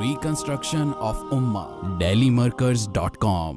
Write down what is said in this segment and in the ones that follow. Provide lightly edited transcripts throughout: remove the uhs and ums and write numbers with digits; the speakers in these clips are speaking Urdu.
Reconstruction of Ummah, DailyMarkers.com।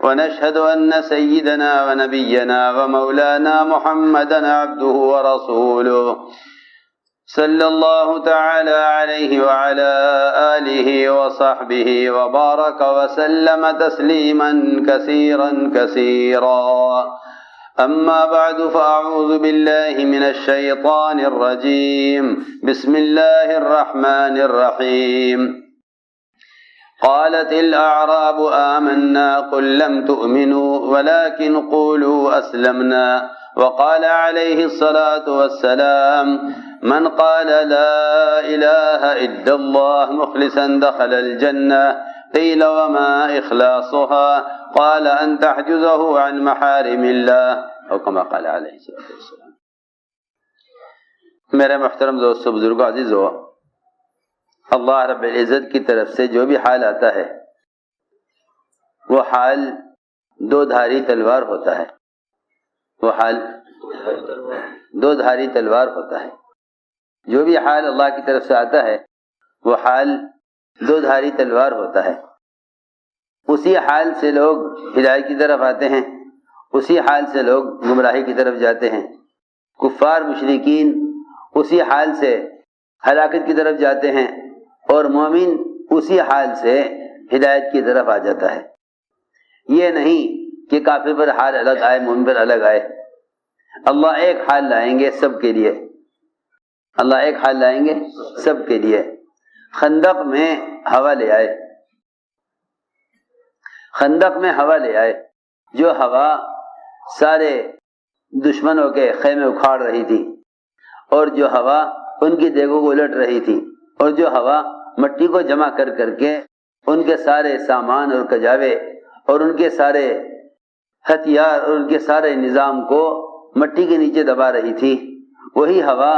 ونشهد أن سيدنا ونبينا ومولانا محمدا عبده ورسوله صلى الله تعالى عليه وعلى آله وصحبه وبارك وسلم تسليما كثيرا كثيرا أما بعد فأعوذ بالله من الشيطان الرجيم بسم الله الرحمن الرحيم قالت الأعراب آمنا قل لم تؤمنوا ولكن قولوا أسلمنا وقال عليه الصلاة والسلام من قال لا إله إلا الله مخلصا دخل الجنة قيل وما إخلاصها قال أن تحجزه عن محارم الله أو كما قال عليه الصلاة والسلام۔ میرے محترم دوستو بزرگو عزیزو، اللہ رب العزت کی طرف سے جو بھی حال آتا ہے وہ حال دو دھاری تلوار ہوتا ہے، وہ حال دو دھاری تلوار ہوتا ہے۔ جو بھی حال اللہ کی طرف سے آتا ہے وہ حال دو دھاری تلوار ہوتا ہے۔ اسی حال سے لوگ ہدایت کی طرف آتے ہیں، اسی حال سے لوگ گمراہی کی طرف جاتے ہیں۔ کفار مشرکین اسی حال سے ہلاکت کی طرف جاتے ہیں اور مومن اسی حال سے ہدایت کی طرف آ جاتا ہے۔ یہ نہیں کہ کافر پر حال الگ آئے، مومن پر الگ آئے۔ اللہ ایک حال لائیں گے سب کے لیے، اللہ ایک حال لائیں گے سب کے لیے۔ خندق میں ہوا لے آئے، خندق میں ہوا لے آئے، جو ہوا سارے دشمنوں کے خیمے اکھاڑ رہی تھی، اور جو ہوا ان کی دیگوں کو الٹ رہی تھی، اور جو ہوا مٹی کو جمع کر کر کے ان کے سارے سامان اور کجاوے اور ان کے سارے ہتھیار اور ان کے سارے نظام کو مٹی کے نیچے دبا رہی تھی، وہی ہوا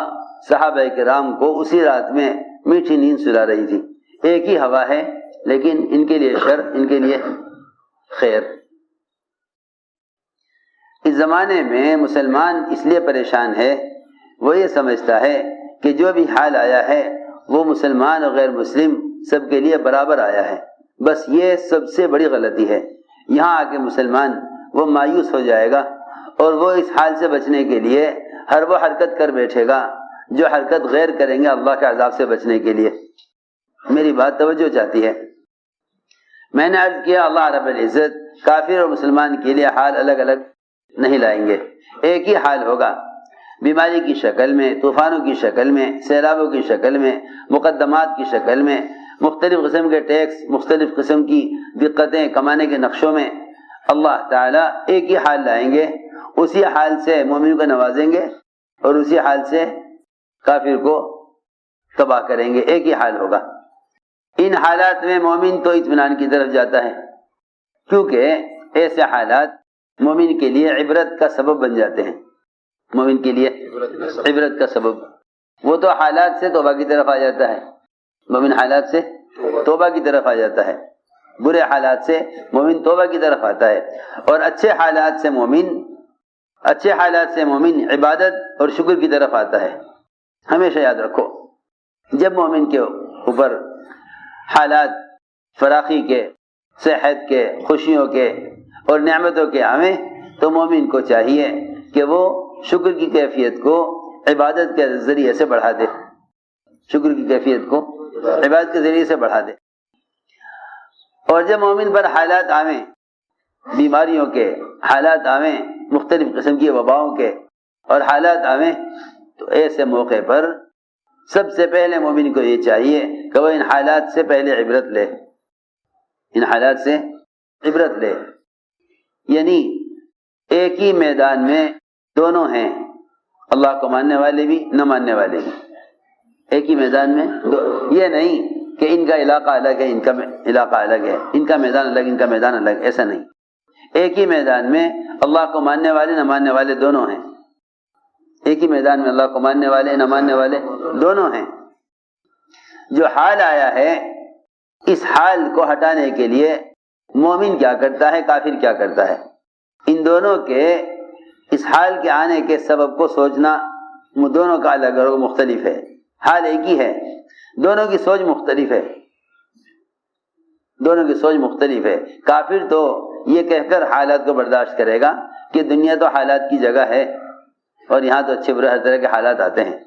صحابہ کرام کو اسی رات میں میٹھی نیند سلا رہی تھی۔ ایک ہی ہوا ہے لیکن ان کے لیے شر، ان کے لیے خیر۔ اس زمانے میں مسلمان اس لیے پریشان ہے، وہ یہ سمجھتا ہے کہ جو بھی حال آیا ہے وہ مسلمان اور غیر مسلم سب کے لیے برابر آیا ہے۔ بس یہ سب سے بڑی غلطی ہے۔ یہاں آ کے مسلمان وہ مایوس ہو جائے گا اور وہ اس حال سے بچنے کے لیے ہر وہ حرکت کر بیٹھے گا جو حرکت غیر کریں گے اللہ کے عذاب سے بچنے کے لیے۔ میری بات توجہ چاہتی ہے۔ میں نے عرض کیا اللہ رب العزت کافر اور مسلمان کے لیے حال الگ الگ نہیں لائیں گے، ایک ہی حال ہوگا، بیماری کی شکل میں، طوفانوں کی شکل میں، سیلابوں کی شکل میں، مقدمات کی شکل میں، مختلف قسم کے ٹیکس، مختلف قسم کی دقتیں کمانے کے نقشوں میں اللہ تعالیٰ ایک ہی حال لائیں گے۔ اسی حال سے مومن کو نوازیں گے اور اسی حال سے کافر کو تباہ کریں گے، ایک ہی حال ہوگا۔ ان حالات میں مومن تو اطمینان کی طرف جاتا ہے، کیونکہ ایسے حالات مومن کے لیے عبرت کا سبب بن جاتے ہیں، مومن کے لیے عبرت کا سبب۔ وہ تو حالات سے توبہ کی طرف آ جاتا ہے، مومن حالات سے توبہ کی طرف آ جاتا ہے، برے حالات سے مومن توبہ کی طرف آتا ہے، اور اچھے حالات سے مومن عبادت اور شکر کی طرف آتا ہے۔ ہمیشہ یاد رکھو، جب مومن کے اوپر حالات فراخی کے، صحت کے، خوشیوں کے اور نعمتوں کے آویں تو مومن کو چاہیے کہ وہ شکر کی کیفیت کو عبادت کے ذریعے سے بڑھا دے، شکر کی کیفیت کو عبادت کے ذریعے سے بڑھا دے۔ اور جب مومن پر حالات آویں، بیماریوں کے حالات آویں، مختلف قسم کی وباؤں کے اور حالات آویں تو ایسے موقع پر سب سے پہلے مومن کو یہ چاہیے کہ وہ ان حالات سے پہلے عبرت لے، ان حالات سے عبرت لے. یعنی ایک ہی میدان میں دونوں ہیں، اللہ کو ماننے والے بھی نہ ماننے والے بھی ایک ہی میدان میں یہ نہیں کہ ان کا علاقہ الگ ہے ان کا علاقہ الگ ہے، ان کا میدان الگ ان کا میدان الگ، ایسا نہیں. ایک ہی میدان میں اللہ کو ماننے والے نہ ماننے والے دونوں ہیں، ایک ہی میدان میں اللہ کو ماننے والے نہ ماننے والے دونوں ہیں. جو حال آیا ہے اس حال کو ہٹانے کے لیے مومن کیا کرتا ہے، کافر کیا کرتا ہے، ان دونوں کے اس حال کے آنے کے سبب کو سوچنا دونوں کا الگ الگ مختلف ہے. حال ایک ہی ہے، دونوں کی سوچ مختلف ہے، دونوں کی سوچ مختلف ہے. کافر تو یہ کہہ کر حالات کو برداشت کرے گا کہ دنیا تو حالات کی جگہ ہے اور یہاں تو اچھے برے ہر طرح کے حالات آتے ہیں،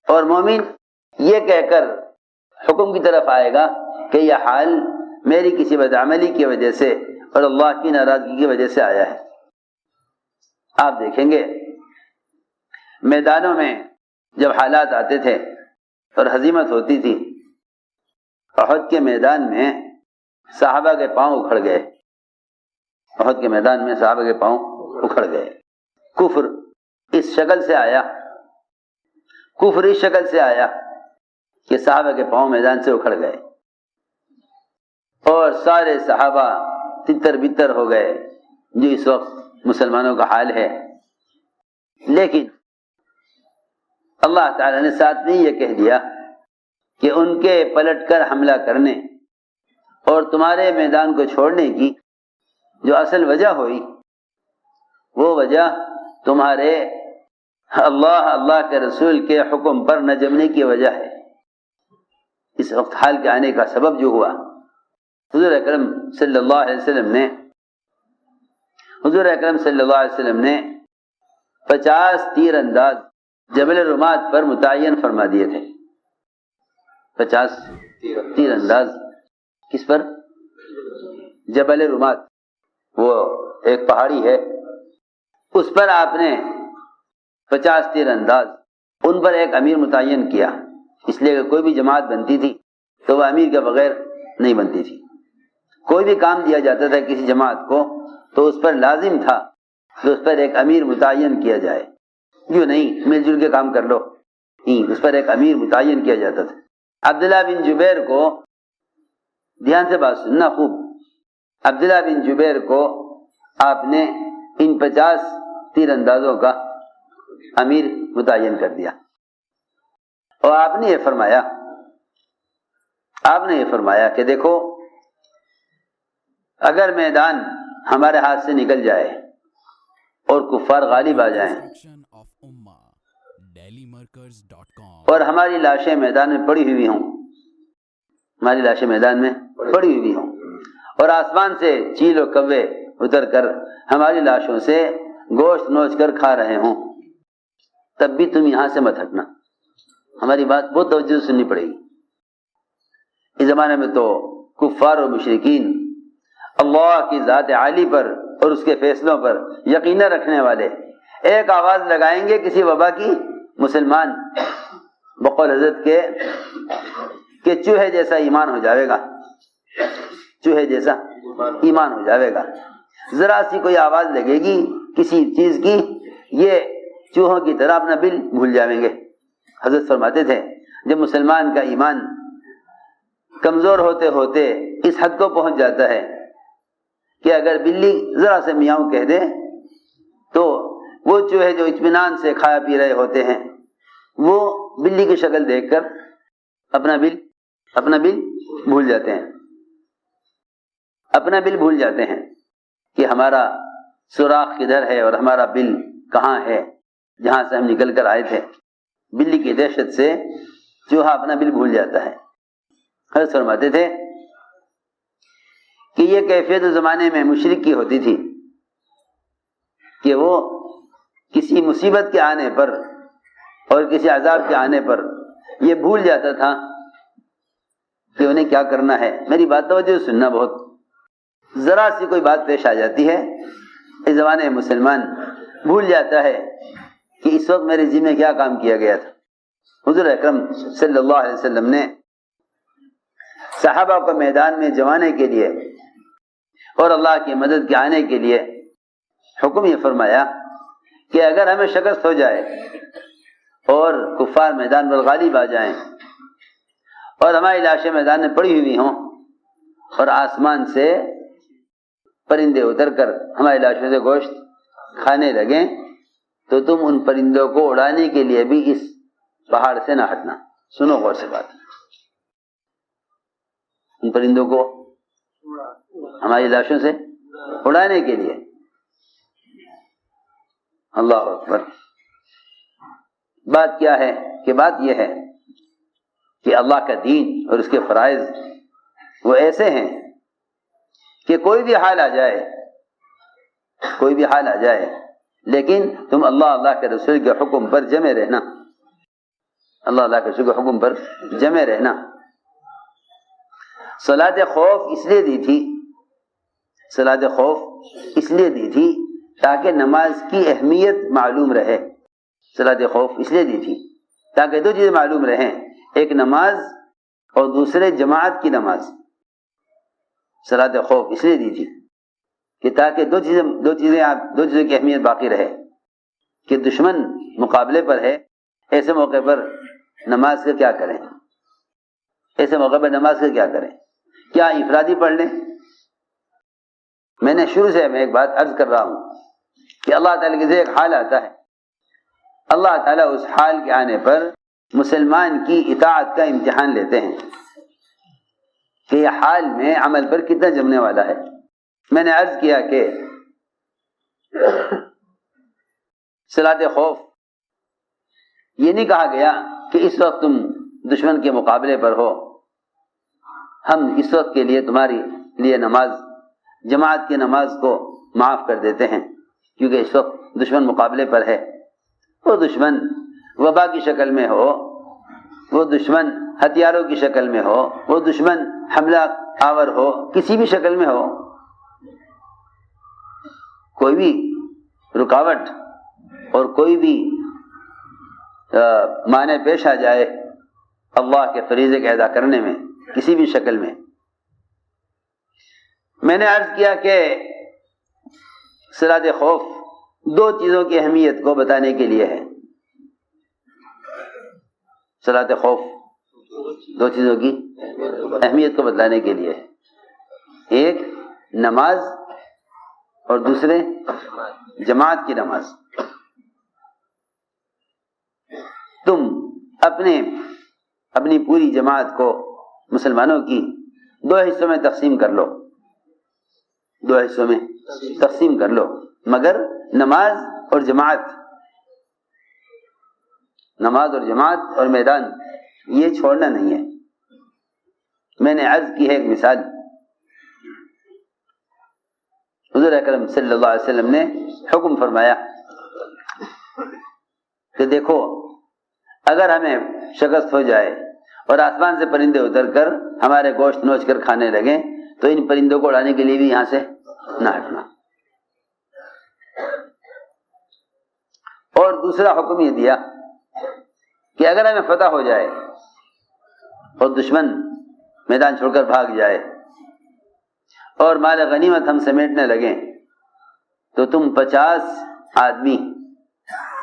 اور مومن یہ کہہ کر حکم کی طرف آئے گا کہ یہ حال میری کسی بدعملی کی وجہ سے اور اللہ کی ناراضگی کی وجہ سے آیا ہے. آپ دیکھیں گے میدانوں میں جب حالات آتے تھے اور ہزیمت ہوتی تھی، احد کے میدان میں صحابہ کے پاؤں اکھڑ گئے، احد کے میدان میں صحابہ کے پاؤں اکھڑ گئے. کفر اس شکل سے آیا، کفر اس شکل سے آیا کہ صحابہ کے پاؤں میدان سے اکھڑ گئے اور سارے صحابہ تتر بتر ہو گئے، جو اس وقت مسلمانوں کا حال ہے. لیکن اللہ تعالی نے ساتھ میں یہ کہہ دیا کہ ان کے پلٹ کر حملہ کرنے اور تمہارے میدان کو چھوڑنے کی جو اصل وجہ ہوئی وہ وجہ تمہارے اللہ کے رسول کے حکم پر نہ جمنے کی وجہ ہے. اس وقت حال کے آنے کا سبب جو ہوا، حضور اکرم صلی اللہ علیہ وسلم نے 50 تیر انداز جبل رمات پر متعین فرما دیے تھے. 50 تیر انداز کس پر؟ جبل رمات، وہ ایک پہاڑی ہے، اس پر آپ نے 50 تیر انداز ان پر ایک امیر متعین کیا، اس لیے کہ کوئی بھی جماعت بنتی تھی تو وہ امیر کے بغیر نہیں بنتی تھی. کوئی بھی کام دیا جاتا تھا کسی جماعت کو تو اس پر لازم تھا کہ اس پر ایک امیر متعین کیا جائے، جو نہیں مل جل کے کام کر لو، نہیں، اس پر ایک امیر متعین کیا جاتا تھا. عبداللہ بن جبیر کو، دھیان سے بات سننا خوب، عبداللہ بن جبیر کو آپ نے ان 50 تیر اندازوں کا امیر متعین کر دیا، اور آپ نے یہ فرمایا کہ دیکھو اگر میدان ہمارے ہاتھ سے نکل جائے اور کفار غالب آ جائیں اور ہماری لاشیں میدان میں پڑی ہوئی ہوں، ہماری لاشیں میدان میں پڑی ہوئی ہوں اور آسمان سے چیل و کوے اتر کر ہماری لاشوں سے گوشت نوچ کر کھا رہے ہوں، تب بھی تم یہاں سے مت ہٹنا، ہماری بات بہت توجہ سے سننی پڑے گی. اس زمانے میں تو کفار اور مشرکین اللہ کی ذات عالی پر اور اس کے فیصلوں پر یقین رکھنے والے ایک آواز لگائیں گے کسی وبا کی، مسلمان بقول حضرت کہ چوہے جیسا ایمان ہو جاوے گا، چوہے جیسا ایمان ہو جاوے گا. ذرا سی کوئی آواز لگے گی کسی چیز کی، یہ چوہوں کی طرح اپنا بل بھول جائیں گے. حضرت فرماتے تھے جب مسلمان کا ایمان کمزور ہوتے ہوتے اس حد کو پہنچ جاتا ہے کہ اگر بلی ذرا سے میاؤں کہہ دے تو وہ چوہے جو اطمینان سے کھایا پی رہے ہوتے ہیں وہ بلی کی شکل دیکھ کر اپنا بل بھول جاتے ہیں، اپنا بل بھول جاتے ہیں کہ ہمارا سوراخ کدھر ہے اور ہمارا بل کہاں ہے جہاں سے ہم نکل کر آئے تھے. بلی کی دہشت سے چوہا اپنا بل بھول جاتا ہے. حضرت فرماتے تھے کہ یہ کیفیت زمانے میں مشرک کی ہوتی تھی کہ وہ کسی مصیبت کے آنے پر اور کسی عذاب کے آنے پر یہ بھول جاتا تھا کہ انہیں کیا کرنا ہے. میری بات توجہ سننا، بہت ذرا سی کوئی بات پیش آ جاتی ہے اس زمانے میں مسلمان بھول جاتا ہے کہ اس وقت میرے ذمہ کیا کام کیا گیا تھا۔ حضور اکرم صلی اللہ علیہ وسلم نے صحابہ کو میدان میں جمانے کے لیے اور اللہ کی مدد کے آنے کے لیے حکم یہ فرمایا کہ اگر ہمیں شکست ہو جائے اور کفار میدان پر غالب آ جائیں اور ہماری لاشیں میدان میں پڑی ہوئی ہوں اور آسمان سے پرندے اتر کر ہماری لاشوں سے گوشت کھانے لگیں تو تم ان پرندوں کو اڑانے کے لیے بھی اس پہاڑ سے نہ ہٹنا۔ سنو غور سے بات، ان پرندوں کو ہماری لاشوں سے اڑانے کے لیے۔ اللہ اکبر۔ بات کیا ہے کہ بات یہ ہے کہ اللہ کا دین اور اس کے فرائض وہ ایسے ہیں کہ کوئی بھی حال آ جائے لیکن تم اللہ کے رسول کے حکم پر جمے رہنا، اللہ کے رسول کے حکم پر جمے رہنا۔ صلاۃ خوف اس لیے دی تھی تاکہ نماز کی اہمیت معلوم رہے۔ صلاۃ خوف اس لیے دی تھی تاکہ دو چیزیں معلوم رہیں، ایک نماز اور دوسرے جماعت کی نماز۔ صلاۃ خوف اس لیے دی تھی کہ تاکہ دو چیزیں کی اہمیت باقی رہے کہ دشمن مقابلے پر ہے، ایسے موقع پر نماز کا کیا کریں، کیا افرادی پڑھ لیں؟ میں نے شروع سے ایک بات عرض کر رہا ہوں کہ اللہ تعالیٰ کے ایک حال آتا ہے، اللہ تعالیٰ اس حال کے آنے پر مسلمان کی اطاعت کا امتحان لیتے ہیں کہ یہ حال میں عمل پر کتنا جمنے والا ہے۔ میں نے عرض کیا کہ صلاۃ خوف یہ نہیں کہا گیا کہ اس وقت تم دشمن کے مقابلے پر ہو، ہم اس وقت کے لیے تمہاری لیے نماز جماعت کی نماز کو معاف کر دیتے ہیں کیونکہ اس وقت دشمن مقابلے پر ہے۔ وہ دشمن وبا کی شکل میں ہو، وہ دشمن ہتھیاروں کی شکل میں ہو، وہ دشمن حملہ آور ہو، کسی بھی شکل میں ہو، کوئی بھی رکاوٹ اور کوئی بھی معنی پیش آ جائے اللہ کے فریضے کے ادا کرنے میں کسی بھی شکل میں نے عرض کیا کہ صلاۃ خوف دو چیزوں کی اہمیت کو بتانے کے لیے ہے۔ صلاۃ خوف دو چیزوں کی اہمیت کو بتلانے کے لیے ہے، ایک نماز اور دوسرے جماعت کی نماز۔ تم اپنی پوری جماعت کو مسلمانوں کی دو حصوں میں تقسیم کر لو، مگر نماز اور جماعت اور میدان یہ چھوڑنا نہیں ہے۔ میں نے عرض کی ہے ایک مثال، حضور اکرم صلی اللہ علیہ وسلم نے حکم فرمایا کہ دیکھو اگر ہمیں شکست ہو جائے اور آسمان سے پرندے اتر کر ہمارے گوشت نوچ کر کھانے لگیں تو ان پرندوں کو اڑانے کے لیے بھی یہاں سے نہ ہٹنا۔ اور دوسرا حکم یہ دیا کہ اگر ہمیں فتح ہو جائے اور دشمن میدان چھوڑ کر بھاگ جائے اور مال غنیمت ہم سمیٹنے لگیں تو تم 50 آدمی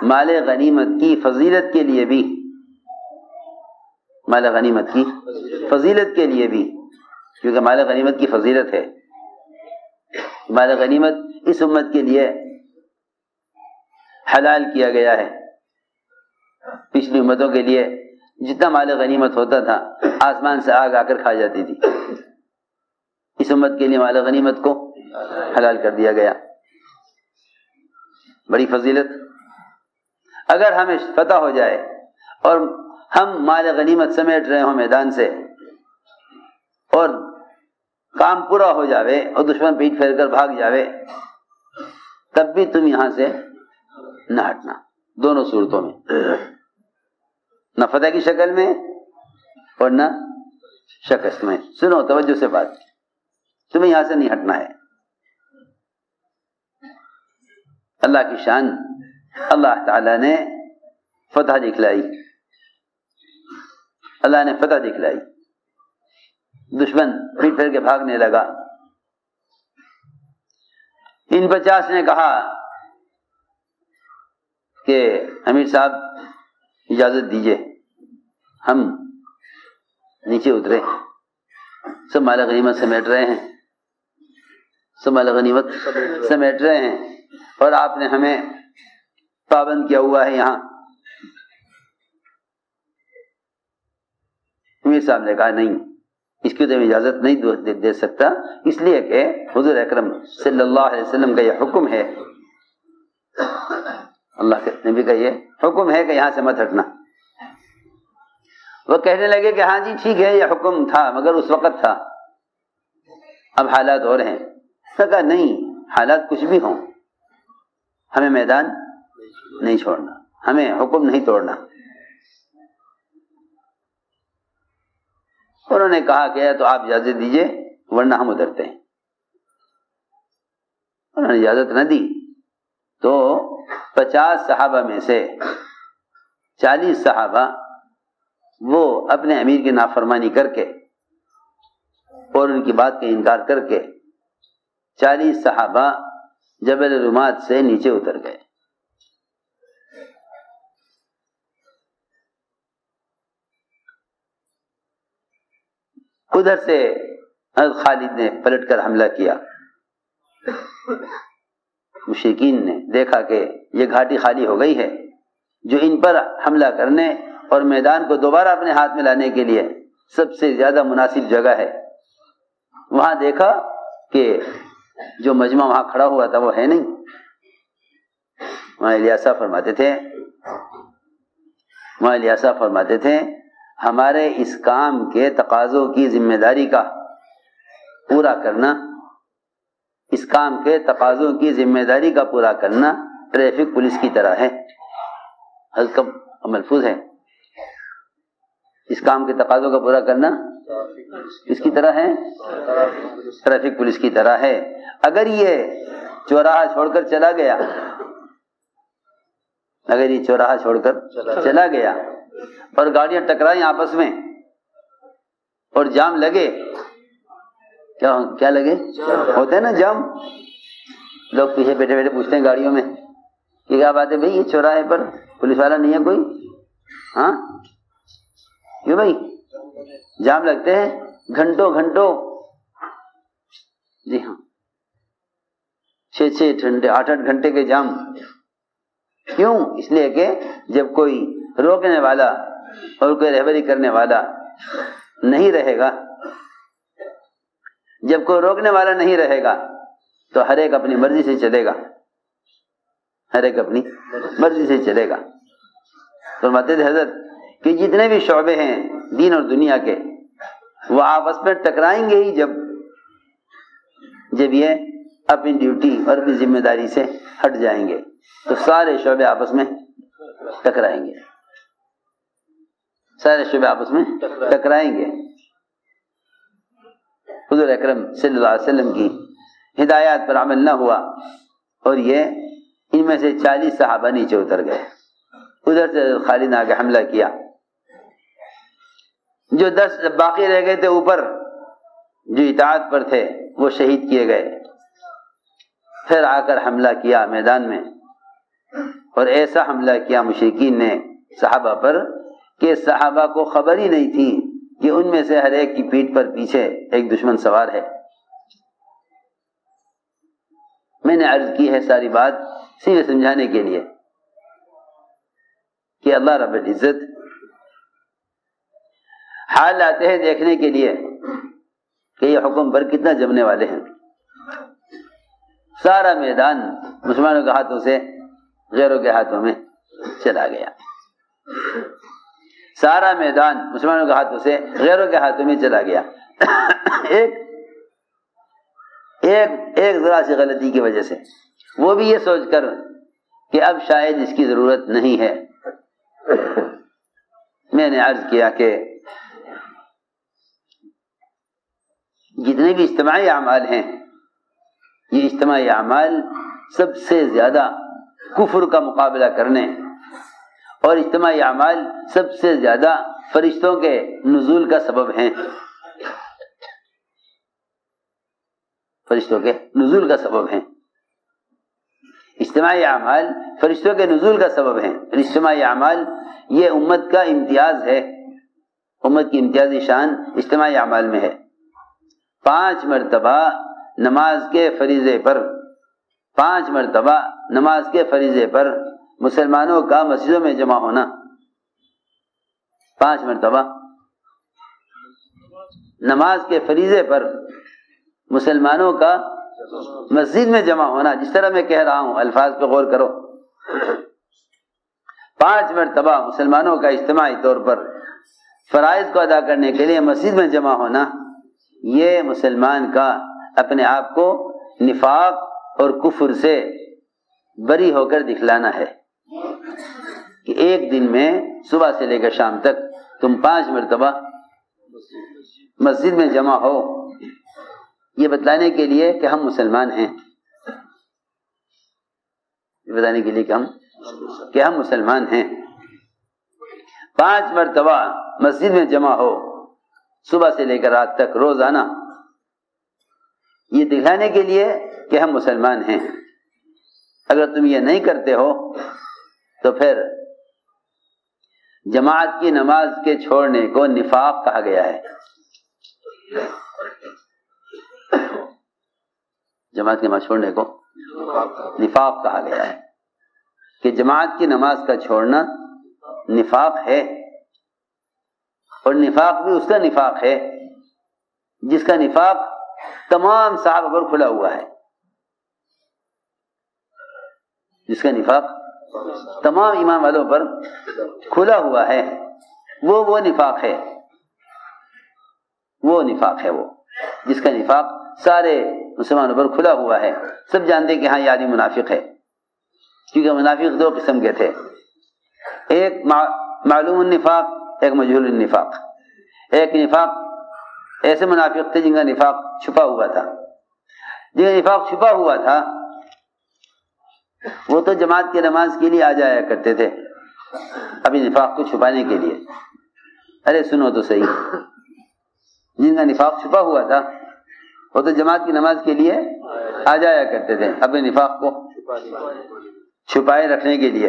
مال غنیمت کی فضیلت کے لیے بھی کیونکہ مال غنیمت کی فضیلت ہے، مال غنیمت اس امت کے لیے حلال کیا گیا ہے۔ پچھلی امتوں کے لیے جتنا مال غنیمت ہوتا تھا آسمان سے آگ آ کر کھا جاتی تھی، اس امت کے لیے مال غنیمت کو حلال کر دیا گیا، بڑی فضیلت۔ اگر ہمیں فتح ہو جائے اور ہم مال غنیمت سمیٹ رہے ہوں میدان سے اور کام پورا ہو جاوے اور دشمن پیٹ پھیر کر بھاگ جاوے تب بھی تم یہاں سے نہ ہٹنا، دونوں صورتوں میں، نہ فتح کی شکل میں اور نہ شکست میں۔ سنو توجہ سے بات، تمہیں یہاں سے نہیں ہٹنا ہے۔ اللہ کی شان، اللہ تعالیٰ نے فتح دکھلائی، اللہ نے فتح دکھلائی، دشمن پیٹ پھیر کے بھاگنے لگا۔ ان 50 نے کہا کہ امیر صاحب اجازت دیجئے، ہم نیچے اترے، سب مال غنیمت سمیٹ رہے ہیں، سب مال غنیمت سمیٹ رہے ہیں، اور آپ نے ہمیں پابند کیا ہوا ہے یہاں۔ امیر صاحب نے کہا نہیں، اس کی تو اجازت نہیں دے سکتا، اس لیے کہ حضور اکرم صلی اللہ علیہ وسلم کا یہ حکم ہے، اللہ کے نبی کا یہ حکم ہے کہ یہاں سے مت ہٹنا۔ وہ کہنے لگے کہ ہاں جی ٹھیک ہے، یہ حکم تھا مگر اس وقت تھا، اب حالات اور ہیں۔ میں کہا نہیں، حالات کچھ بھی ہوں، ہمیں میدان نہیں چھوڑنا، ہمیں حکم نہیں توڑنا۔ انہوں نے کہا کہ تو آپ اجازت دیجئے ورنہ ہم اترتے ہیں۔ انہوں نے اجازت نہ دی تو 50 صحابہ میں سے 40 صحابہ وہ اپنے امیر کی نافرمانی کر کے اور ان کی بات کا انکار کر کے 40 صحابہ جبل رمات سے نیچے اتر گئے۔ ادھر سے حضرت خالد نے پلٹ کر حملہ کیا۔ مشرکین نے دیکھا کہ یہ گھاٹی خالی ہو گئی ہے، جو ان پر حملہ کرنے اور میدان کو دوبارہ اپنے ہاتھ میں لانے کے لیے سب سے زیادہ مناسب جگہ ہے۔ وہاں دیکھا کہ جو مجمع وہاں کھڑا ہوا تھا وہ ہے نہیں۔ وہاں الیاسا فرماتے تھے ہمارے اس کام کے تقاضوں کی ذمہ داری کا پورا کرنا، اس کام کے تقاضوں کی ذمہ داری کا پورا کرنا ٹریفک پولیس کی طرح ہے۔ حضرت کا ملفوظ ہے، اس کام کے تقاضوں کا پورا کرنا کس کی طرح ہے؟ ٹریفک پولیس کی طرح ہے۔ اگر یہ چوراہا چھوڑ کر چلا گیا اور گاڑیاں ٹکرائیں آپس میں اور جام لگے، کیا لگے؟ ہوتے ہیں نا جام، لوگ پیچھے بیٹھے بیٹھے پوچھتے ہیں گاڑیوں میں کہ کیا بات ہے بھائی، یہ چوراہے پر پولیس والا نہیں ہے کوئی؟ ہاں کیوں بھائی؟ جام لگتے ہیں گھنٹوں، جی ہاں، 6 گھنٹے 8 گھنٹے کے جام۔ کیوں؟ اس لیے کہ جب کوئی روکنے والا اور کوئی رہبری کرنے والا نہیں رہے گا، جب کوئی روکنے والا نہیں رہے گا تو ہر ایک اپنی مرضی سے چلے گا، فرماتے تھے حضرت کہ جتنے بھی شعبے ہیں دین اور دنیا کے، وہ آپس میں ٹکرائیں گے ہی جب یہ اپنی ڈیوٹی اور اپنی ذمہ داری سے ہٹ جائیں گے، تو سارے شعبے آپس میں ٹکرائیں گے، حضور اکرم صلی اللہ علیہ وسلم کی ہدایات پر عمل نہ ہوا اور یہ ان میں سے 40 صحابہ نیچے اتر گئے۔ ادھر سے خالد نے آگے حملہ کیا، جو 10 باقی رہ گئے تھے اوپر، جو اطاعت پر تھے، وہ شہید کیے گئے۔ پھر آ کر حملہ کیا میدان میں، اور ایسا حملہ کیا مشرکین نے صحابہ پر کہ صحابہ کو خبر ہی نہیں تھی کہ ان میں سے ہر ایک کی پیٹھ پر پیچھے ایک دشمن سوار ہے۔ میں نے عرض کی ہے ساری بات سیدھے سمجھانے کے لیے کہ اللہ رب العزت حال آتے ہیں دیکھنے کے لیے کہ یہ حکم پر کتنا جمنے والے ہیں۔ سارا میدان مسلمانوں کے ہاتھوں سے غیروں کے ہاتھوں میں چلا گیا، سارا میدان مسلمانوں کے ہاتھوں سے غیروں کے ہاتھوں میں چلا گیا۔ ایک ذرا سی غلطی کی وجہ سے، وہ بھی یہ سوچ کر کہ اب شاید اس کی ضرورت نہیں ہے۔ میں نے عرض کیا کہ جتنے بھی اجتماعی اعمال ہیں، یہ اجتماعی اعمال سب سے زیادہ کفر کا مقابلہ کرنے. اور اجتماعی اعمال سب سے زیادہ فرشتوں کے نزول کا سبب ہیں. فرشتوں کے نزول کا سبب ہیں. اجتماعی اعمال فرشتوں کے نزول کا سبب ہیں. اجتماعی اعمال یہ امت کا امتیاز ہے. امت کی امتیازی شان اجتماعی اعمال میں ہے. 5 مرتبہ نماز کے فریضے پر 5 مرتبہ نماز کے فریضے پر مسلمانوں کا مسجدوں میں جمع ہونا. 5 مرتبہ نماز کے فریضے پر مسلمانوں کا مسجد میں جمع ہونا. جس طرح میں کہہ رہا ہوں الفاظ پہ غور کرو. 5 مرتبہ مسلمانوں کا اجتماعی طور پر فرائض کو ادا کرنے کے لیے مسجد میں جمع ہونا، یہ مسلمان کا اپنے آپ کو نفاق اور کفر سے بری ہو کر دکھلانا ہے کہ ایک دن میں صبح سے لے کر شام تک تم 5 مرتبہ مسجد میں جمع ہو. یہ بتلانے کے لیے کہ ہم مسلمان ہیں. یہ بتانے کے لیے کہ ہم مسلمان ہیں. 5 مرتبہ مسجد میں جمع ہو صبح سے لے کر رات تک روزانہ. یہ دکھانے کے لیے کہ ہم مسلمان ہیں. اگر تم یہ نہیں کرتے ہو تو پھر جماعت کی نماز کے چھوڑنے کو نفاق کہا گیا ہے. جماعت کی نماز چھوڑنے کو نفاق کہا گیا ہے کہ جماعت کی نماز کا چھوڑنا نفاق ہے. اور نفاق بھی اس کا نفاق ہے جس کا نفاق تمام صحابہ پر کھلا ہوا ہے. جس کا نفاق تمام ایمان والوں پر کھلا ہوا ہے وہ نفاق ہے. وہ نفاق ہے وہ جس کا نفاق سارے مسلمانوں پر کھلا ہوا ہے. سب جانتے کہ ہاں یہ آدمی منافق ہے، کیونکہ منافق 2 قسم کے تھے. ایک معلوم النفاق، ایک مجہول النفاق. ایک نفاق ایسے منافق تھے جن کا نفاق چھپا ہوا تھا. جن کا نفاق چھپا ہوا تھا وہ تو جماعت کی نماز کے لیے آ جایا کرتے تھے ابھی نفاق کو چھپانے کے لیے. ارے سنو تو صحیح، جن کا نفاق چھپا ہوا تھا وہ تو جماعت کی نماز کے لیے آ جایا کرتے تھے اپنے نفاق کو چھپائے رکھنے کے لیے.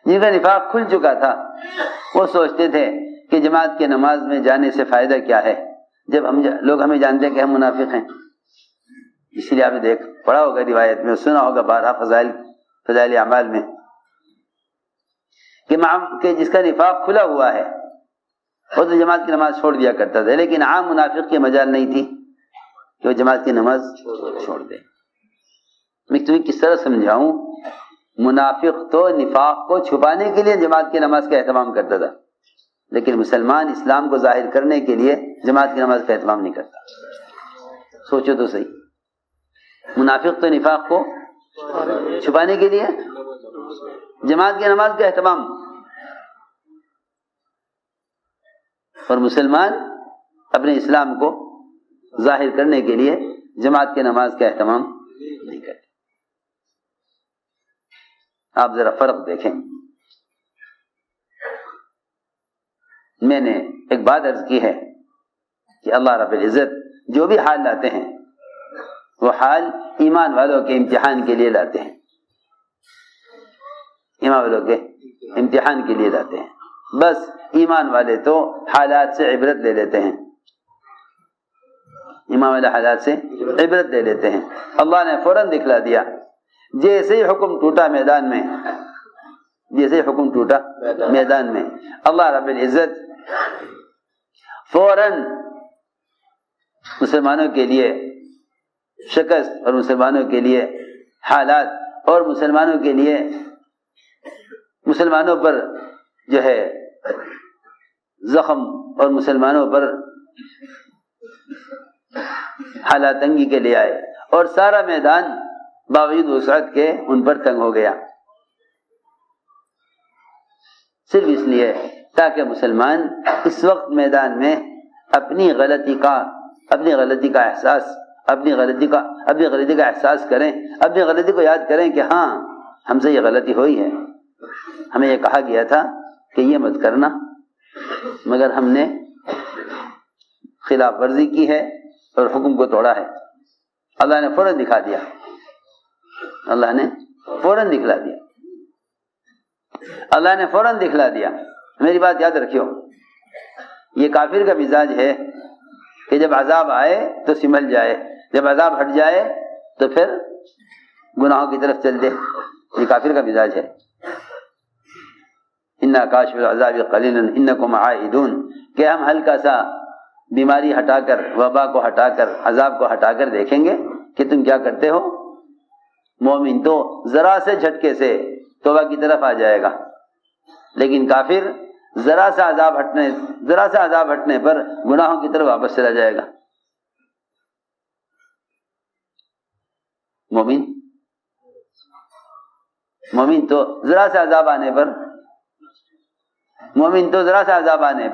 جن کا نفاق کھل چکا تھا وہ سوچتے تھے کہ جماعت کی نماز میں جانے سے فائدہ کیا ہے جب لوگ ہمیں جانتے ہیں کہ ہم منافق ہیں. اس لیے آپ نے پڑھا ہوگا روایت میں، سنا ہوگا بارہا فضائل اعمال میں کہ جس کا نفاق کھلا ہوا ہے وہ تو جماعت کی نماز چھوڑ دیا کرتا تھا، لیکن عام منافق کی مجال نہیں تھی کہ وہ جماعت کی نماز چھوڑ دے. میں تمہیں کس طرح سمجھاؤں؟ منافق تو نفاق کو چھپانے کے لیے جماعت کی نماز کا اہتمام کرتا تھا، لیکن مسلمان اسلام کو ظاہر کرنے کے لیے جماعت کی نماز کا اہتمام نہیں کرتا. سوچو تو صحیح، منافق تو نفاق کو چھپانے کے لیے جماعت کی نماز کا اہتمام، اور مسلمان اپنے اسلام کو ظاہر کرنے کے لیے جماعت کی نماز کا اہتمام نہیں کرتے. آپ ذرا فرق دیکھیں. میں نے ایک بات عرض کی ہے کہ اللہ رب العزت جو بھی حال لاتے ہیں وہ حال ایمان والوں کے امتحان کے لیے لاتے ہیں. ایمان والوں کے امتحان کے لیے لاتے ہیں. بس ایمان والے تو حالات سے عبرت لے لیتے ہیں. ایمان والے حالات سے عبرت لے لیتے ہیں. اللہ نے فوراً دکھلا دیا. جیسے ہی حکم ٹوٹا میدان میں، جیسے ہی حکم ٹوٹا میدان میں، اللہ رب العزت فوراً مسلمانوں کے لیے شکست اور مسلمانوں کے لیے حالات اور مسلمانوں کے لیے مسلمانوں پر جو ہے زخم اور مسلمانوں پر حالات تنگی کے لیے آئے، اور سارا میدان باوجود وسعت کے ان پر تنگ ہو گیا، صرف اس لیے تاکہ مسلمان اس وقت میدان میں اپنی غلطی کا احساس کریں، اپنی غلطی کو یاد کریں کہ ہاں ہم سے یہ غلطی ہوئی ہے، ہمیں یہ کہا گیا تھا کہ یہ مت کرنا، مگر ہم نے خلاف ورزی کی ہے اور حکم کو توڑا ہے۔ اللہ نے فوراً دکھا دیا، اللہ نے فوراً دکھلا دیا، اللہ نے فوراً دکھلا دیا۔ میری بات یاد رکھیو، یہ کافر کا مزاج ہے کہ جب عذاب آئے تو سنبھل جائے، جب عذاب ہٹ جائے تو پھر گناہوں کی طرف چل دے، یہ کافر کا مزاج ہے۔ انا کاشف العذاب قلیلا انکم عائدون، کہ ہم ہلکا سا بیماری ہٹا کر، وبا کو ہٹا کر، عذاب کو ہٹا کر دیکھیں گے کہ تم کیا کرتے ہو۔ مومن تو ذرا سے جھٹکے سے توبہ کی طرف آ جائے گا، لیکن کافر ذرا سا عذاب ہٹنے پر گناہوں کی طرف واپس چلا جائے گا۔ مومن تو ذرا سا عذاب آنے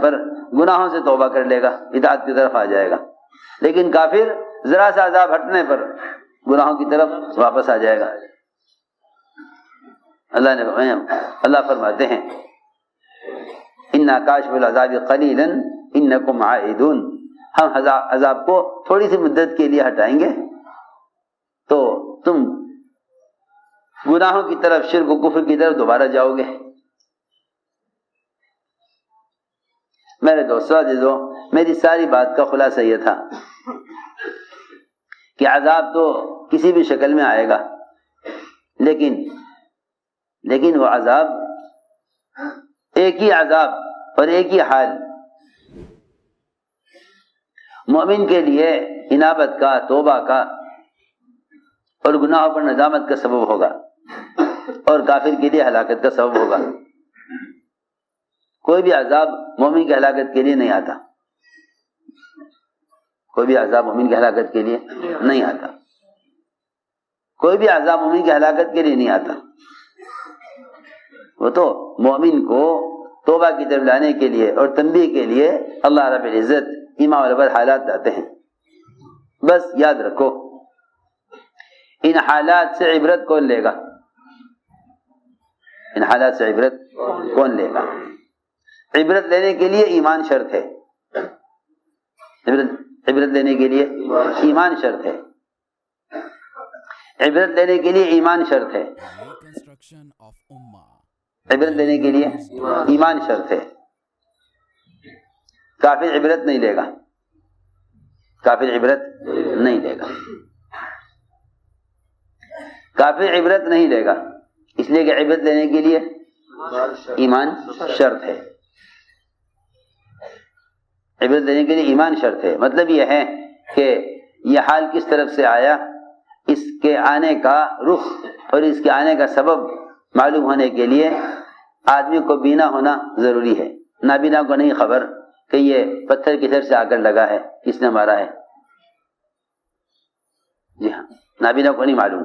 پر گناہوں سے توبہ کر لے گا، اطاعت کی طرف آ جائے گا، لیکن کافر ذرا سا عذاب ہٹنے پر گناہوں کی طرف واپس آ جائے گا۔ اللہ فرماتے ہیں انا کاشف العذاب قلیلا انکم عائدون، ہم عذاب کو تھوڑی سی مدت کے لیے ہٹائیں گے تو تم گناہوں کی طرف، شرک و کفر کی طرف دوبارہ جاؤ گے۔ میرے دوستو عزیزو، میری ساری بات کا خلاصہ یہ تھا کہ عذاب تو کسی بھی شکل میں آئے گا، لیکن وہ عذاب ایک ہی عذاب اور ایک ہی حال مومن کے لیے انابت کا، توبہ کا اور گناہوں پر ندامت کا سبب ہوگا، اور کافر کے لیے ہلاکت کا سبب ہوگا۔ کوئی بھی عذاب مومن کی ہلاکت کے لیے نہیں آتا، کوئی بھی عذاب مومن کی ہلاکت کے لیے نہیں آتا، کوئی بھی عذاب مومن کی ہلاکت کے لیے نہیں آتا۔ وہ تو مومن کو توبہ کی طرف لانے کے لیے اور تنبیہ کے لیے اللہ رب العزت ایمان والے پر حالات لاتے ہیں۔ بس یاد رکھو، ان حالات سے عبرت کون لے گا؟ ان حالات سے عبرت کون لے گا؟ عبرت لینے کے لیے ایمان شرط ہے، عبرت لینے کے لیے ایمان شرط ہے، عبرت لینے کے لیے ایمان شرط ہے، Reconstruction of Ummah. عبرت لینے کے لیے ایمان شرط ہے۔ کافر عبرت نہیں لے گا، کافر عبرت نہیں لے گا، کافر عبرت نہیں لے گا، اس لیے کہ عبرت لینے کے لیے ایمان شرط ہے، عبرت لینے کے لیے ایمان شرط ہے۔ مطلب یہ ہے کہ یہ حال کس طرف سے آیا، اس کے آنے کا رخ اور اس کے آنے کا سبب معلوم ہونے کے لیے آدمی کو بینا ہونا ضروری ہے۔ نابینا کو نہیں خبر کہ یہ پتھر کدھر سے آ کر لگا ہے، کس نے مارا ہے۔ جی ہاں، نابینا کو نہیں معلوم،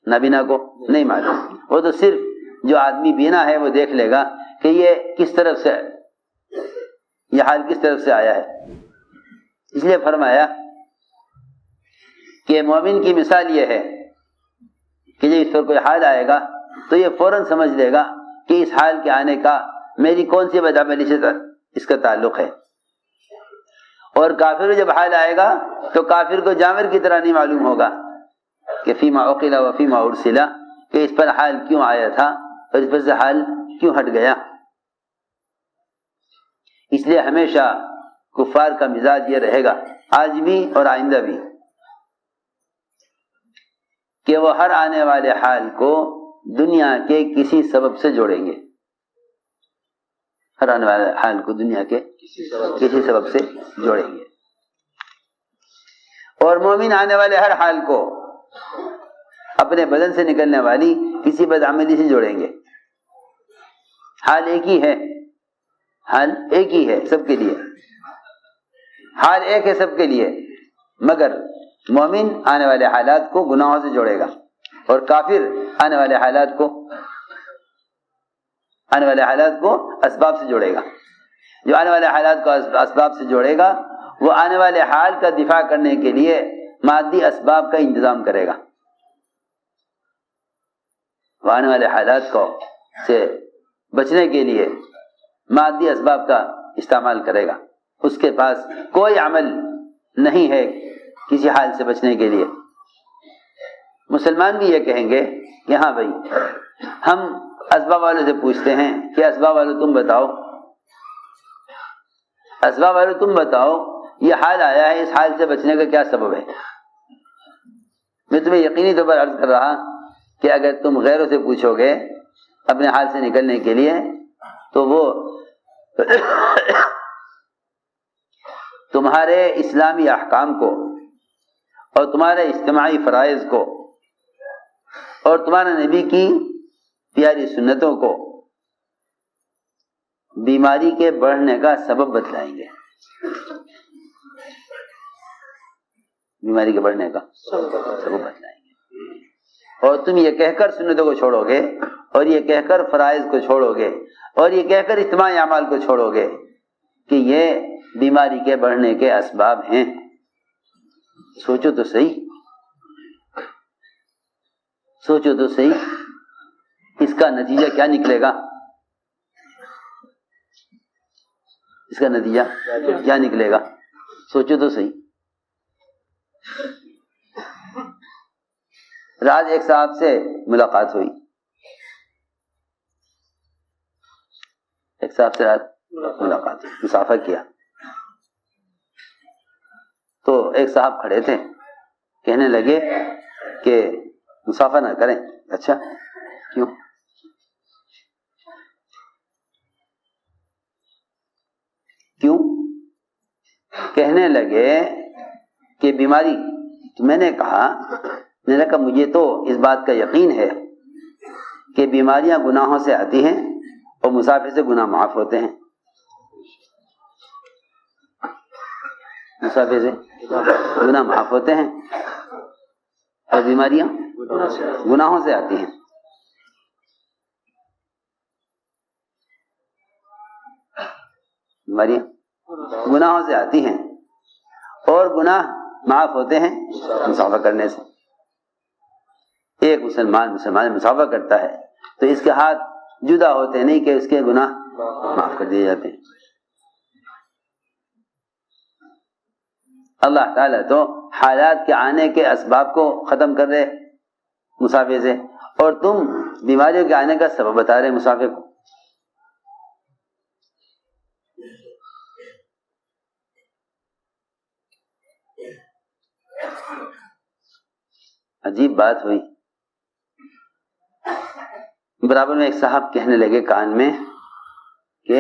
نابینا کو نہیں معلوم۔ وہ تو صرف جو آدمی بینا ہے وہ دیکھ لے گا کہ یہ کس طرف سے، یہ حال کس طرف سے آیا ہے۔ اس لیے فرمایا کہ مومن کی مثال یہ ہے کہ جب اس پر کوئی حال آئے گا تو یہ فوراً سمجھ لے گا کہ اس حال کے آنے کا میری کون سی بدعملی سے اس کا تعلق ہے۔ اور کافر جب حال آئے گا تو کافر کو جانور کی طرح نہیں معلوم ہوگا کہ فیما عقل و فیما ارسلا، کہ اس پر حال کیوں آیا تھا اور اس پر سے حال کیوں ہٹ گیا۔ اس لیے ہمیشہ کفار کا مزاج یہ رہے گا، آج بھی اور آئندہ بھی، کہ وہ ہر آنے والے حال کو دنیا کے کسی سبب سے جوڑیں گے، ہر آنے والے حال کو دنیا کے کسی سبب سے جوڑیں گے، اور مومن آنے والے ہر حال کو اپنے بدن سے نکلنے والی کسی بدعملی سے جوڑیں گے۔ حال ایک ہی ہے، حال ایک ہی ہے سب کے لیے، حال ایک ہے سب کے لیے، مگر مومن آنے والے حالات کو گناہوں سے جوڑے گا، اور کافر آنے والے حالات کو اسباب سے جوڑے گا۔ جو آنے والے حالات کو اسباب سے جوڑے گا وہ آنے والے حال کا دفاع کرنے کے لیے مادی اسباب کا انتظام کرے گا۔ آنے والے حالات کو سے بچنے کے لیے مادی اسباب کا استعمال کرے گا، اس کے پاس کوئی عمل نہیں ہے کسی حال سے بچنے کے لیے۔ مسلمان بھی یہ کہیں گے کہ ہاں بھائی، ہم اسباب والوں سے پوچھتے ہیں کہ اسباب والوں تم بتاؤ، اسباب والوں تم بتاؤ یہ حال آیا ہے، اس حال سے بچنے کا کیا سبب ہے؟ میں تمہیں یقینی طور پر عرض کر رہا کہ اگر تم غیروں سے پوچھو گے اپنے حال سے نکلنے کے لیے تو وہ تمہارے اسلامی احکام کو اور تمہارے اجتماعی فرائض کو اور تمہارے نبی کی پیاری سنتوں کو بیماری کے بڑھنے کا سبب بتلائیں گے، بیماری کے بڑھنے کا سبب بتلائیں گے۔ اور تم یہ کہہ کر سنتوں کو چھوڑو گے اور یہ کہہ کر فرائض کو چھوڑو گے اور یہ کہہ کر اجتماعی اعمال کو چھوڑو گے کہ یہ بیماری کے بڑھنے کے اسباب ہیں۔ سوچو تو صحیح، سوچو تو صحیح، اس کا نتیجہ کیا نکلے گا؟ اس کا نتیجہ کیا نکلے گا؟ سوچو تو صحیح۔ رات ایک صاحب سے ملاقات ہوئی، ایک صاحب سے رات ملاقات ہوئی، مسافہ کیا تو ایک صاحب کھڑے تھے، کہنے لگے کہ مسافہ نہ کریں۔ اچھا کیوں؟ کیوں؟ کہنے لگے کہ بیماری، تو میں نے کہا مجھے تو اس بات کا یقین ہے کہ بیماریاں گناہوں سے آتی ہیں اور مسافر سے گناہ معاف ہوتے ہیں، مسافر سے گناہ معاف ہوتے ہیں اور بیماریاں گناہوں سے آتی ہیں۔ بیماریاں گناہوں سے آتی ہیں اور گناہ معاف ہوتے ہیں مسافہ کرنے سے۔ ایک مسلمان مسافہ کرتا ہے تو اس کے ہاتھ جدا ہوتے نہیں کہ اس کے گناہ معاف کر دیے جاتے ہیں۔ اللہ تعالیٰ تو حالات کے آنے کے اسباب کو ختم کر رہے مسافر سے، اور تم بیماریوں کے آنے کا سبب بتا رہے مسافر کو۔ عجیب بات ہوئی۔ برابر میں ایک صاحب کہنے لگے کان میں کہ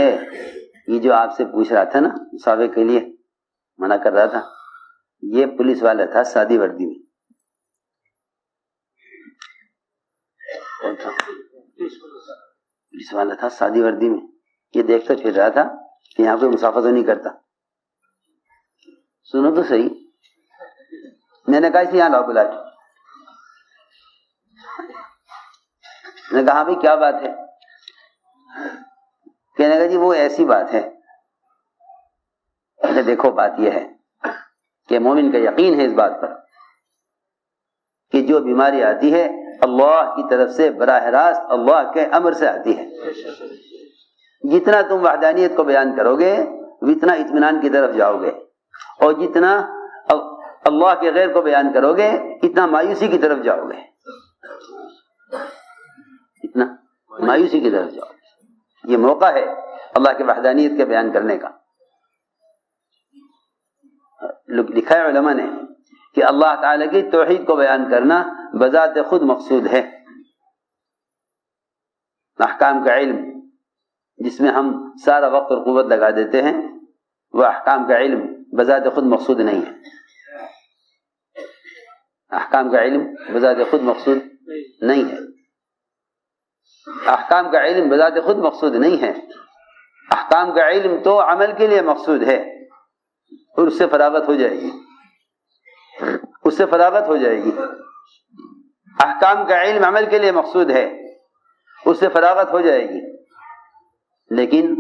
یہ جو آپ سے پوچھ رہا تھا نا مسافر کے لیے منع کر رہا تھا، یہ پولیس والا تھا سادی وردی میں۔ کون تھا؟ پولیس والا تھا سادی وردی میں، یہ دیکھتا پھر رہا تھا کہ یہاں کوئی مسافر تو نہیں کرتا۔ سنو تو صحیح، میں نے کہا اسے یہاں لاؤ بلا کے۔ میں نے کہا بھائی کیا بات ہے؟ کہنے لگا جی وہ ایسی بات ہے کہ دیکھو بات یہ ہے کہ مومن کا یقین ہے اس بات پر کہ جو بیماری آتی ہے اللہ کی طرف سے براہ راست اللہ کے امر سے آتی ہے۔ جتنا تم وحدانیت کو بیان کرو گے اتنا اطمینان کی طرف جاؤ گے، اور جتنا اللہ کے غیر کو بیان کرو گے اتنا مایوسی کی طرف جاؤ گے، اتنا مایوسی کی طرف جاؤ گے۔ یہ موقع ہے اللہ کے وحدانیت کے بیان کرنے کا۔ لکھا ہے علماء نے کہ اللہ تعالیٰ کی توحید کو بیان کرنا بذات خود مقصود ہے۔ احکام کا علم جس میں ہم سارا وقت اور قوت لگا دیتے ہیں وہ احکام کا علم بذات خود مقصود نہیں ہے۔ احکام کا علم بذات خود مقصود نہیں ہے، احکام کا علم بذات خود مقصود نہیں ہے۔ احکام کا علم تو عمل کے لیے مقصود ہے، اور اس سے فراغت ہو جائے گی، اس سے فراغت ہو جائے گی۔ احکام کا علم عمل کے لیے مقصود ہے، اس سے فراغت ہو جائے گی، لیکن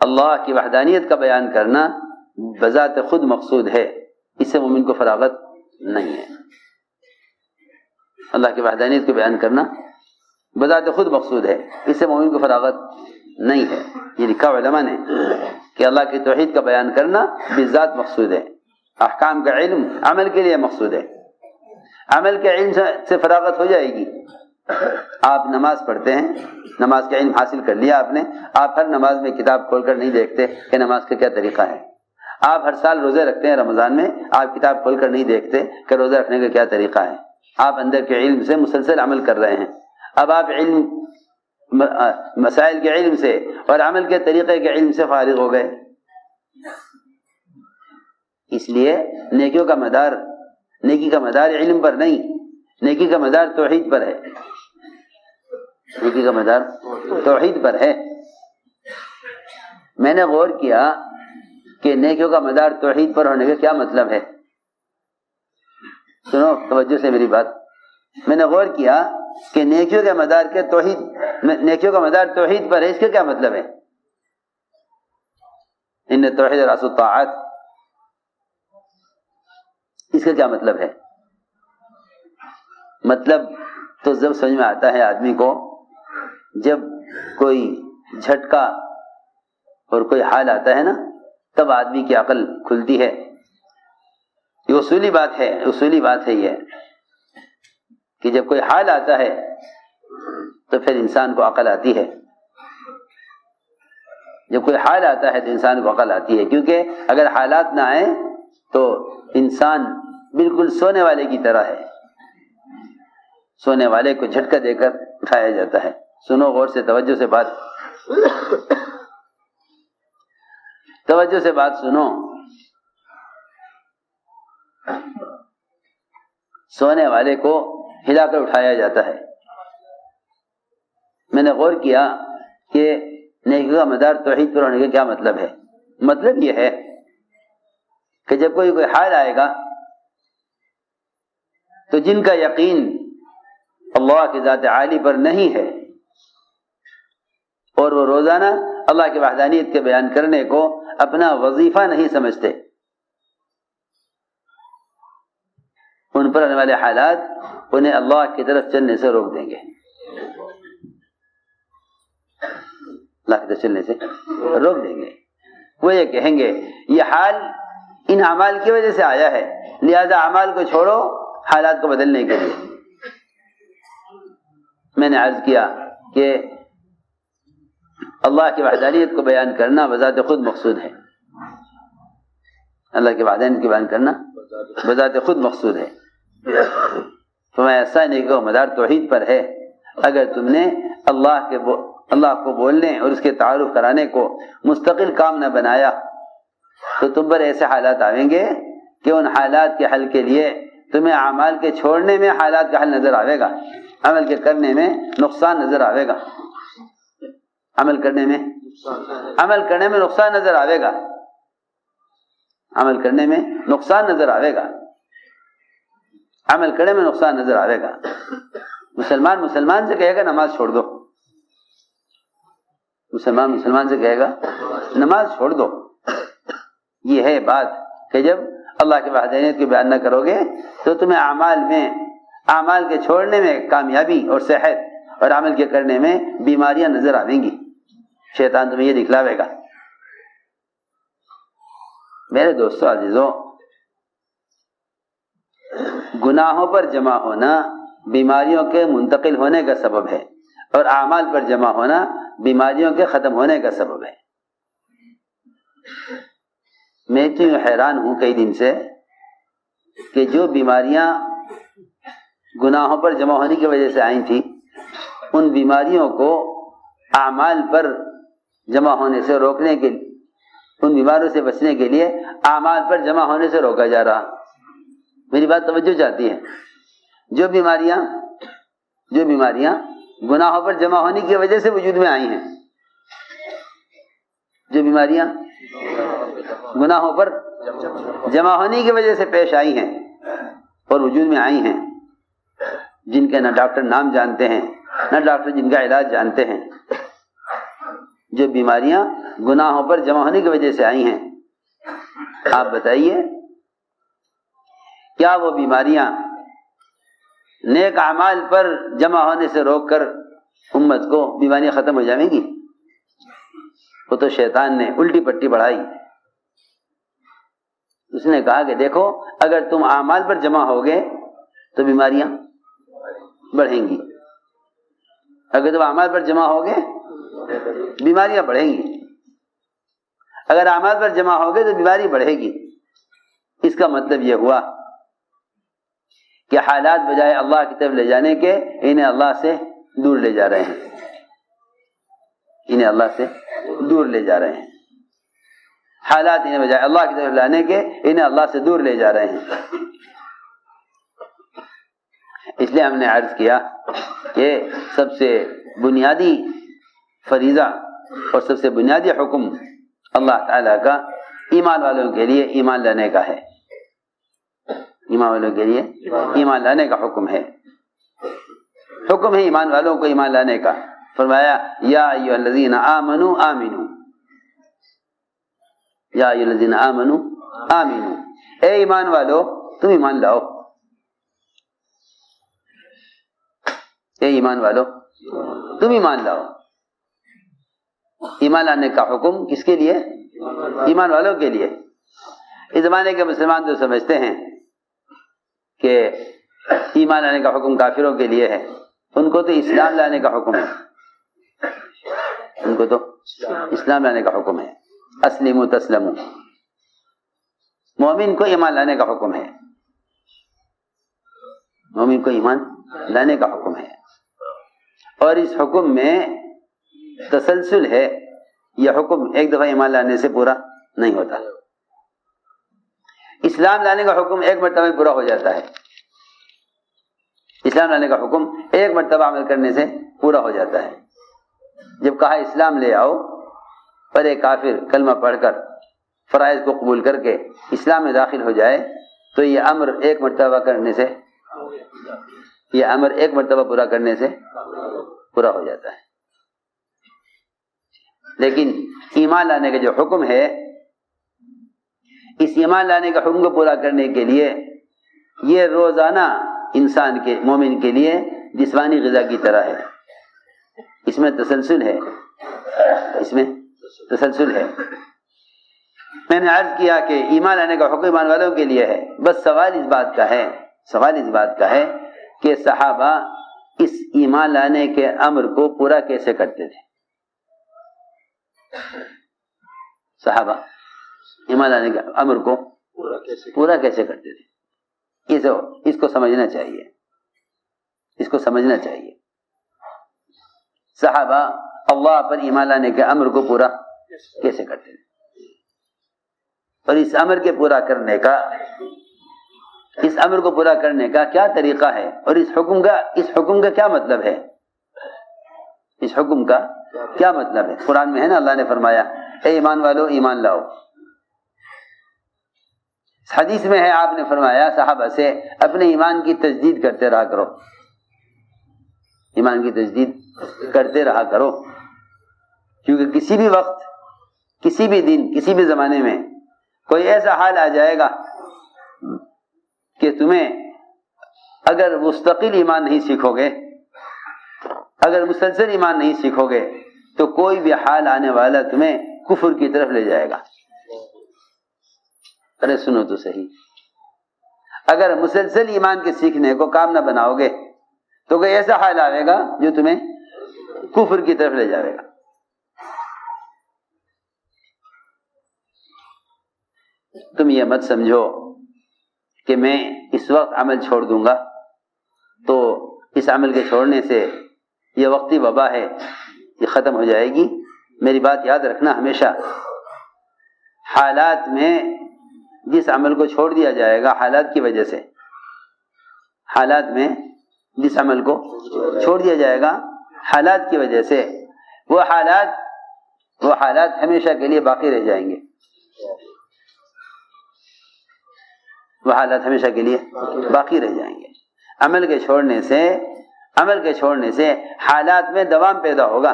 اللہ کی وحدانیت کا بیان کرنا بذات خود مقصود ہے، اس سے مومن کو فراغت نہیں ہے۔ اللہ کی وحدانیت کو بیان کرنا بذات خود مقصود ہے، اس سے مومن کو فراغت نہیں ہے۔ یہ لکھا علماء نے کہ اللہ کی توحید کا بیان کرنا بذات مقصود ہے، احکام کا علم عمل کے لیے مقصود ہے۔ عمل کے علم سے فراغت ہو جائے گی۔ آپ نماز پڑھتے ہیں، نماز کا علم حاصل کر لیا آپ نے، آپ ہر نماز میں کتاب کھول کر نہیں دیکھتے کہ نماز کا کیا طریقہ ہے۔ آپ ہر سال روزے رکھتے ہیں رمضان میں، آپ کتاب کھول کر نہیں دیکھتے کہ روزہ رکھنے کا کیا طریقہ ہے۔ آپ اندر کے علم سے مسلسل عمل کر رہے ہیں۔ اب آپ مسائل کے علم سے اور عمل کے طریقے کے علم سے فارغ ہو گئے۔ اس لیے نیکی کا مدار علم پر نہیں، نیکی کا مدار توحید پر ہے، نیکی کا مدار توحید پر ہے۔ میں نے غور کیا کہ نیکیوں کا مدار توحید پر ہونے کا کیا مطلب ہے۔ سنو توجہ سے میری بات، میں نے غور کیا کہ نیکیوں کا مدار توحید پر ہے، اس کا کیا مطلب ہے؟ ان توحید راس الطاعات، اس کا کیا مطلب ہے؟ مطلب تو جب سمجھ میں آتا ہے آدمی کو، جب کوئی جھٹکا اور کوئی حال آتا ہے نا، تب آدمی کی عقل کھلتی ہے۔ یہ اصولی بات ہے یہ کہ جب کوئی حال آتا ہے تو پھر انسان کو عقل آتی ہے۔ جب کوئی حال آتا ہے تو انسان کو عقل آتی ہے، کیونکہ اگر حالات نہ آئیں تو انسان بالکل سونے والے کی طرح ہے، سونے والے کو جھٹکا دے کر اٹھایا جاتا ہے۔ سنو غور سے، توجہ سے بات سنو۔ سونے والے کو ہلا کر اٹھایا جاتا ہے۔ میں نے غور کیا کہ نیکی کا مدار توحید پر ہونے کا کیا مطلب ہے۔ مطلب یہ ہے کہ جب کوئی حال آئے گا تو جن کا یقین اللہ کی ذات عالی پر نہیں ہے اور وہ روزانہ اللہ کی وحدانیت کے بیان کرنے کو اپنا وظیفہ نہیں سمجھتے، ان پر آنے والے حالات انہیں اللہ کی طرف چلنے سے روک دیں گے، اللہ کی طرف چلنے سے روک دیں گے۔ وہ یہ کہیں گے یہ حال ان اعمال کی وجہ سے آیا ہے، لہذا اعمال کو چھوڑو حالات کو بدلنے کے لیے۔ میں نے عرض کیا کہ اللہ کی وحدانیت کو بیان کرنا بذات خود مقصود ہے، اللہ کی وحدانیت کو بیان کرنا بذات خود مقصود ہے۔ فرمایا ایسا نیکی کا مدار توحید پر ہے۔ اگر تم نے اللہ کو بولنے اور اس کے تعارف کرانے کو مستقل کام نہ بنایا تو تم پر ایسے حالات آئیں گے کہ ان حالات کے حل کے لیے تمہیں اعمال کے چھوڑنے میں حالات کا حل نظر آئے گا، عمل کے کرنے میں نقصان نظر آئے گا، عمل کرنے میں نقصان نظر آئے گا، عمل کرنے میں نقصان نظر آئے گا، عمل کرنے میں نقصان نظر آئے گا۔ مسلمان سے کہے گا نماز چھوڑ دو، مسلمان سے کہے گا نماز چھوڑ دو۔ یہ ہے بات کہ جب اللہ کی وحدانیت کی بیان نہ کرو گے تو تمہیں اعمال کے چھوڑنے میں کامیابی اور صحت اور عمل کے کرنے میں بیماریاں نظر آئیں گی، شیطان تمہیں یہ دکھلاوے گا۔ میرے دوستو عزیزوں، گناہوں پر جمع ہونا بیماریوں کے منتقل ہونے کا سبب ہے، اور اعمال پر جمع ہونا بیماریوں کے ختم ہونے کا سبب ہے۔ میں تو حیران ہوں کئی دن سے کہ جو بیماریاں گناہوں پر جمع ہونے کی وجہ سے آئی تھیں، ان بیماریوں کو اعمال پر جمع ہونے سے روکنے کے لیے، ان بیماریوں سے بچنے کے لیے اعمال پر جمع ہونے سے روکا جا رہا۔ میری بات توجہ چاہتی ہے؟ جو بیماریاں گناہوں پر جمع ہونے کی وجہ سے وجود میں آئی ہیں، جو بیماریاں گناہوں پر جمع ہونے کی وجہ سے پیش آئی ہیں اور وجود میں آئی ہیں، جن کے نہ ڈاکٹر نام جانتے ہیں نہ ڈاکٹر جن کا علاج جانتے ہیں، جو بیماریاں گناہوں پر جمع ہونے کی وجہ سے آئی ہیں، آپ بتائیے کیا وہ بیماریاں نیک اعمال پر جمع ہونے سے روک کر امت کو بیماریاں ختم ہو جائیں گی؟ وہ تو شیطان نے الٹی پٹی بڑھائی. اس نے کہا کہ دیکھو اگر تم اعمال پر جمع ہوگے تو بیماریاں بڑھیں گی، اگر تم اعمال پر جمع ہوگے بیماریاں بڑھیں گی، اگر اعمال پر جمع ہوگے تو بیماری بڑھے گی. اس کا مطلب یہ ہوا کہ حالات بجائے اللہ کی طرف لے جانے کے انہیں اللہ سے دور لے جا رہے ہیں، انہیں اللہ سے دور لے جا رہے ہیں. حالات انہیں بجائے اللہ کی طرف لانے کے انہیں اللہ سے دور لے جا رہے ہیں. اس لیے ہم نے عرض کیا کہ سب سے بنیادی فریضہ اور سب سے بنیادی حکم اللہ تعالیٰ کا ایمان والوں کے لیے ایمان لانے کا ہے. ایمان والوں کے لیے ایمان لانے کا حکم ہے، حکم ہے ایمان والوں کو ایمان لانے کا. فرمایا یا ایھا الذین آمنوا آمنوا، یا ایھا الذین آمنوا آمنوا، اے ایمان والو تم ایمان لاؤ، اے ایمان والو تم ایمان لاؤ. ایمان لانے کا حکم کس کے لیے؟ ایمان والوں کے لیے. اس زمانے کے مسلمان جو سمجھتے ہیں کہ ایمان لانے کا حکم کافروں کے لیے ہے، ان کو تو اسلام لانے کا حکم ہے، ان کو تو اسلام لانے کا حکم ہے. اسلموا تسلموا، مومن کو ایمان لانے کا حکم ہے، مومن کو ایمان لانے کا حکم ہے. اور اس حکم میں تسلسل ہے، یہ حکم ایک دفعہ ایمان لانے سے پورا نہیں ہوتا. اسلام لانے کا حکم ایک مرتبہ میں پورا ہو جاتا ہے، اسلام لانے کا حکم ایک مرتبہ عمل کرنے سے پورا ہو جاتا ہے. جب کہا اسلام لے آؤ، پر ایک کافر کلمہ پڑھ کر فرائض کو قبول کر کے اسلام میں داخل ہو جائے تو یہ امر ایک مرتبہ کرنے سے، یہ امر ایک مرتبہ پورا کرنے سے پورا ہو جاتا ہے. لیکن ایمان لانے کا جو حکم ہے، اس ایمان لانے کا حکم کو پورا کرنے کے لیے یہ روزانہ انسان کے مومن کے لیے جسمانی غذا کی طرح ہے. اس میں تسلسل ہے، اس میں تسلسل ہے. میں نے عرض کیا کہ ایمان لانے کا حکم ایمان والوں کے لیے ہے. بس سوال اس بات کا ہے، سوال اس بات کا ہے کہ صحابہ اس ایمان لانے کے امر کو پورا کیسے کرتے تھے؟ صحابہ ایمان لانے کے امر کو پورا کیسے کرتے تھے؟ اس کو سمجھنا چاہیے، اس کو سمجھنا چاہیے. صحابہ اللہ پر ایمان لانے کے امر کو پورا کیسے کرتے تھے، اور اس امر کے پورا کرنے کا، اس امر کو پورا کرنے کا کیا طریقہ ہے، اور اس حکم کا کیا مطلب ہے، اس حکم کا کیا مطلب ہے. قرآن میں ہے نا، اللہ نے فرمایا اے ایمان والو ایمان لاؤ. حدیث میں ہے آپ نے فرمایا صحابہ سے اپنے ایمان کی تجدید کرتے رہا کرو، ایمان کی تجدید کرتے رہا کرو، کیونکہ کسی بھی وقت، کسی بھی دن، کسی بھی زمانے میں کوئی ایسا حال آ جائے گا کہ تمہیں اگر مستقل ایمان نہیں سیکھو گے، اگر مسلسل ایمان نہیں سیکھو گے تو کوئی بھی حال آنے والا تمہیں کفر کی طرف لے جائے گا. ارے سنو تو صحیح، اگر مسلسل ایمان کے سیکھنے کو کام نہ بناؤ گے تو کوئی ایسا حال آئے گا جو تمہیں کفر کی طرف لے جائے گا. تم یہ مت سمجھو کہ میں اس وقت عمل چھوڑ دوں گا تو اس عمل کے چھوڑنے سے یہ وقتی وبا ہے یہ ختم ہو جائے گی. میری بات یاد رکھنا ہمیشہ، حالات میں جس عمل کو چھوڑ دیا جائے گا حالات کی وجہ سے، حالات میں جس عمل کو چھوڑ دیا جائے گا حالات کی وجہ سے، وہ حالات ہمیشہ کے لیے باقی رہ جائیں گے، وہ حالات ہمیشہ کے لیے باقی رہ جائیں گے. عمل کے چھوڑنے سے حالات میں دوام پیدا ہوگا،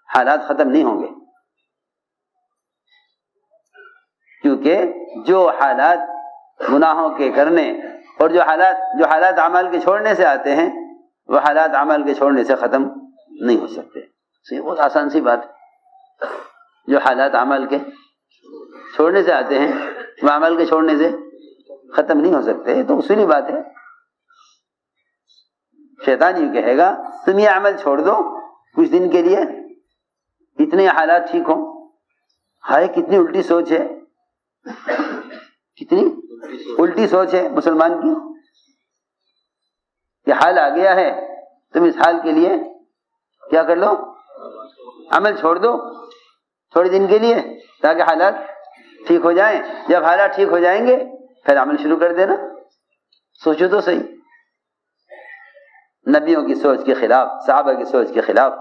حالات ختم نہیں ہوں گے. کیونکہ جو حالات گناہوں کے کرنے اور جو حالات عمل کے چھوڑنے سے آتے ہیں وہ حالات عمل کے چھوڑنے سے ختم نہیں ہو سکتے. یہ بہت آسان سی بات ہے. جو حالات عمل کے چھوڑنے سے آتے ہیں وہ عمل کے چھوڑنے سے ختم نہیں ہو سکتے. یہ تو اصولی بات ہے. شیطان یہ کہے گا تم یہ عمل چھوڑ دو کچھ دن کے لیے, اتنے حالات ٹھیک ہوں. ہائے کتنی الٹی سوچ ہے, کتنی الٹی سوچ ہے مسلمان کی. یہ حال آ گیا ہے, تم اس حال کے لیے کیا کر لو, عمل چھوڑ دو تھوڑے دن کے لیے تاکہ حالات ٹھیک ہو جائیں. جب حالات ٹھیک ہو جائیں گے پھر عمل شروع کر دینا. سوچو تو صحیح, نبیوں کی سوچ کے خلاف, صحابہ کی سوچ کے خلاف.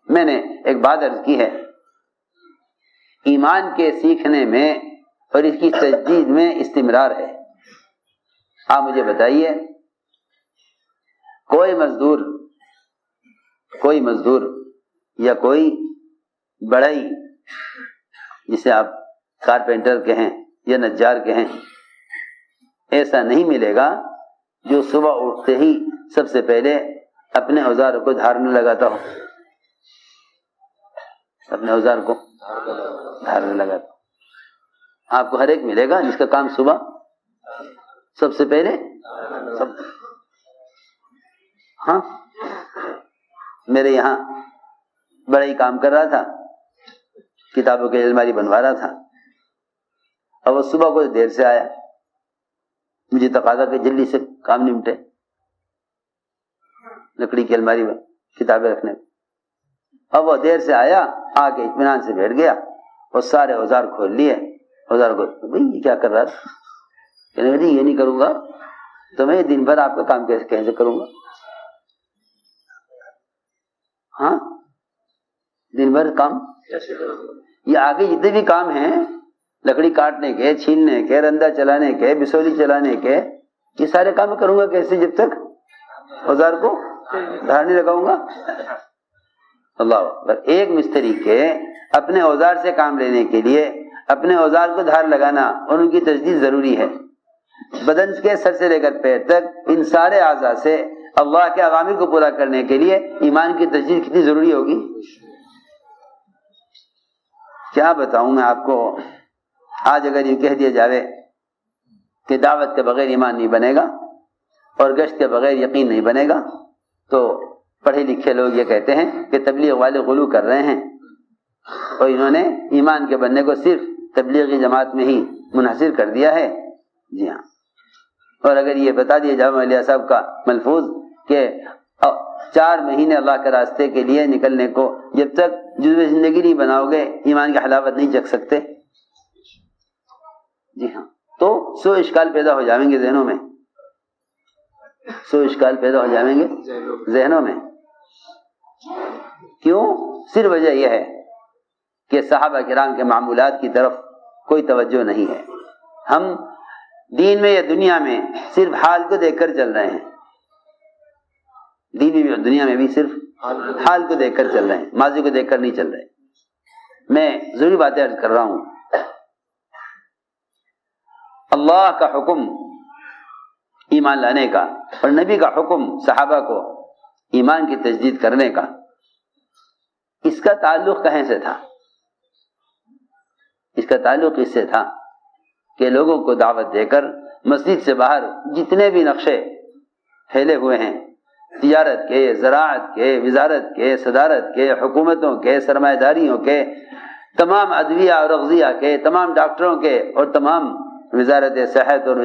میں نے ایک بات عرض کی ہے, ایمان کے سیکھنے میں اور اس کی تجدید میں استمرار ہے. آپ مجھے بتائیے کوئی مزدور یا کوئی بڑھئی جسے آپ کارپینٹر کہیں یا نجار کہیں, ایسا نہیں ملے گا جو صبح اٹھتے ہی سب سے پہلے اپنے اوزار کو دھارنے لگاتا ہو. اپنے اوزار کو دھارنے لگاتا ہو. آپ کو ہر ایک ملے گا جس کا کام صبح سب سے پہلے ہاں میرے یہاں بڑا ہی کام کر رہا تھا, کتابوں کی الماری بنوا رہا تھا. اور وہ صبح کو دیر سے آیا, مجھے تقاضا کہ جلدی سے کام نمٹے, لکڑی کی الماری میں کتابیں رکھنے. اب وہ دیر سے آیا, آ کے اطمینان سے بیٹھ گیا اور سارے اوزار کھول لیے. اوزار کو بھائی یہ کیا کر رہا تھا, کہنے لگا یہ نہیں کروں گا تو میں دن بھر آپ کا کام کیسے کروں گا. ہاں دن بھر کام یہ آگے جتنے بھی کام ہیں, لکڑی کاٹنے کے, چھیلنے کے, رندا چلانے کے, بسولی چلانے کے, یہ سارے کام کروں گا کیسے جب تک اوزار کو دھارنے لگاؤں گا. اللہ اکبر. ایک مستری کے اپنے اوزار سے کام لینے کے لیے اپنے اوزار کو دھار لگانا اور ان کی تجدید ضروری ہے. بدن کے سر سے لے کر پیر تک ان سارے اعضاء سے اللہ کے اوامر کو پورا کرنے کے لیے ایمان کی تجدید کتنی ضروری ہوگی. کیا بتاؤں میں آپ کو. آج اگر یہ کہہ دیا جاوے کہ دعوت کے بغیر ایمان نہیں بنے گا اور گشت کے بغیر یقین نہیں بنے گا, تو پڑھے لکھے لوگ یہ کہتے ہیں کہ تبلیغ والے غلو کر رہے ہیں اور انہوں نے ایمان کے بننے کو صرف تبلیغی جماعت میں ہی منحصر کر دیا ہے. جی ہاں. اور اگر یہ بتا دیا جائے مولیا صاحب کا ملفوظ کہ 4 مہینے اللہ کے راستے کے لیے نکلنے کو جب تک جزو زندگی نہیں بناؤ گے ایمان کی حلاوت نہیں چکھ سکتے. جی ہاں. تو 100 اشکال پیدا ہو جائیں گے ذہنوں میں, 100 اشکال پیدا ہو جائیں گے ذہنوں میں. کیوں؟ صرف وجہ یہ ہے کہ صحابہ کرام کے معمولات کی طرف کوئی توجہ نہیں ہے. ہم دین میں یا دنیا میں صرف حال کو دیکھ کر چل رہے ہیں. دین میں اور دنیا میں بھی صرف حال کو دیکھ کر چل رہے ہیں, ماضی کو دیکھ کر نہیں چل رہے. میں ضروری باتیں عرض کر رہا ہوں. اللہ کا حکم ایمان لانے کا اور نبی کا حکم صحابہ کو ایمان کی تجدید کرنے کا, اس کا تعلق کہیں سے تھا؟ اس کا تعلق اس سے تھا کہ لوگوں کو دعوت دے کر مسجد سے باہر جتنے بھی نقشے پھیلے ہوئے ہیں, تجارت کے, زراعت کے, وزارت کے, صدارت کے, حکومتوں کے, سرمایہ داریوں کے, تمام ادویہ اور اغذیہ کے, تمام ڈاکٹروں کے اور تمام وزارت صحت اور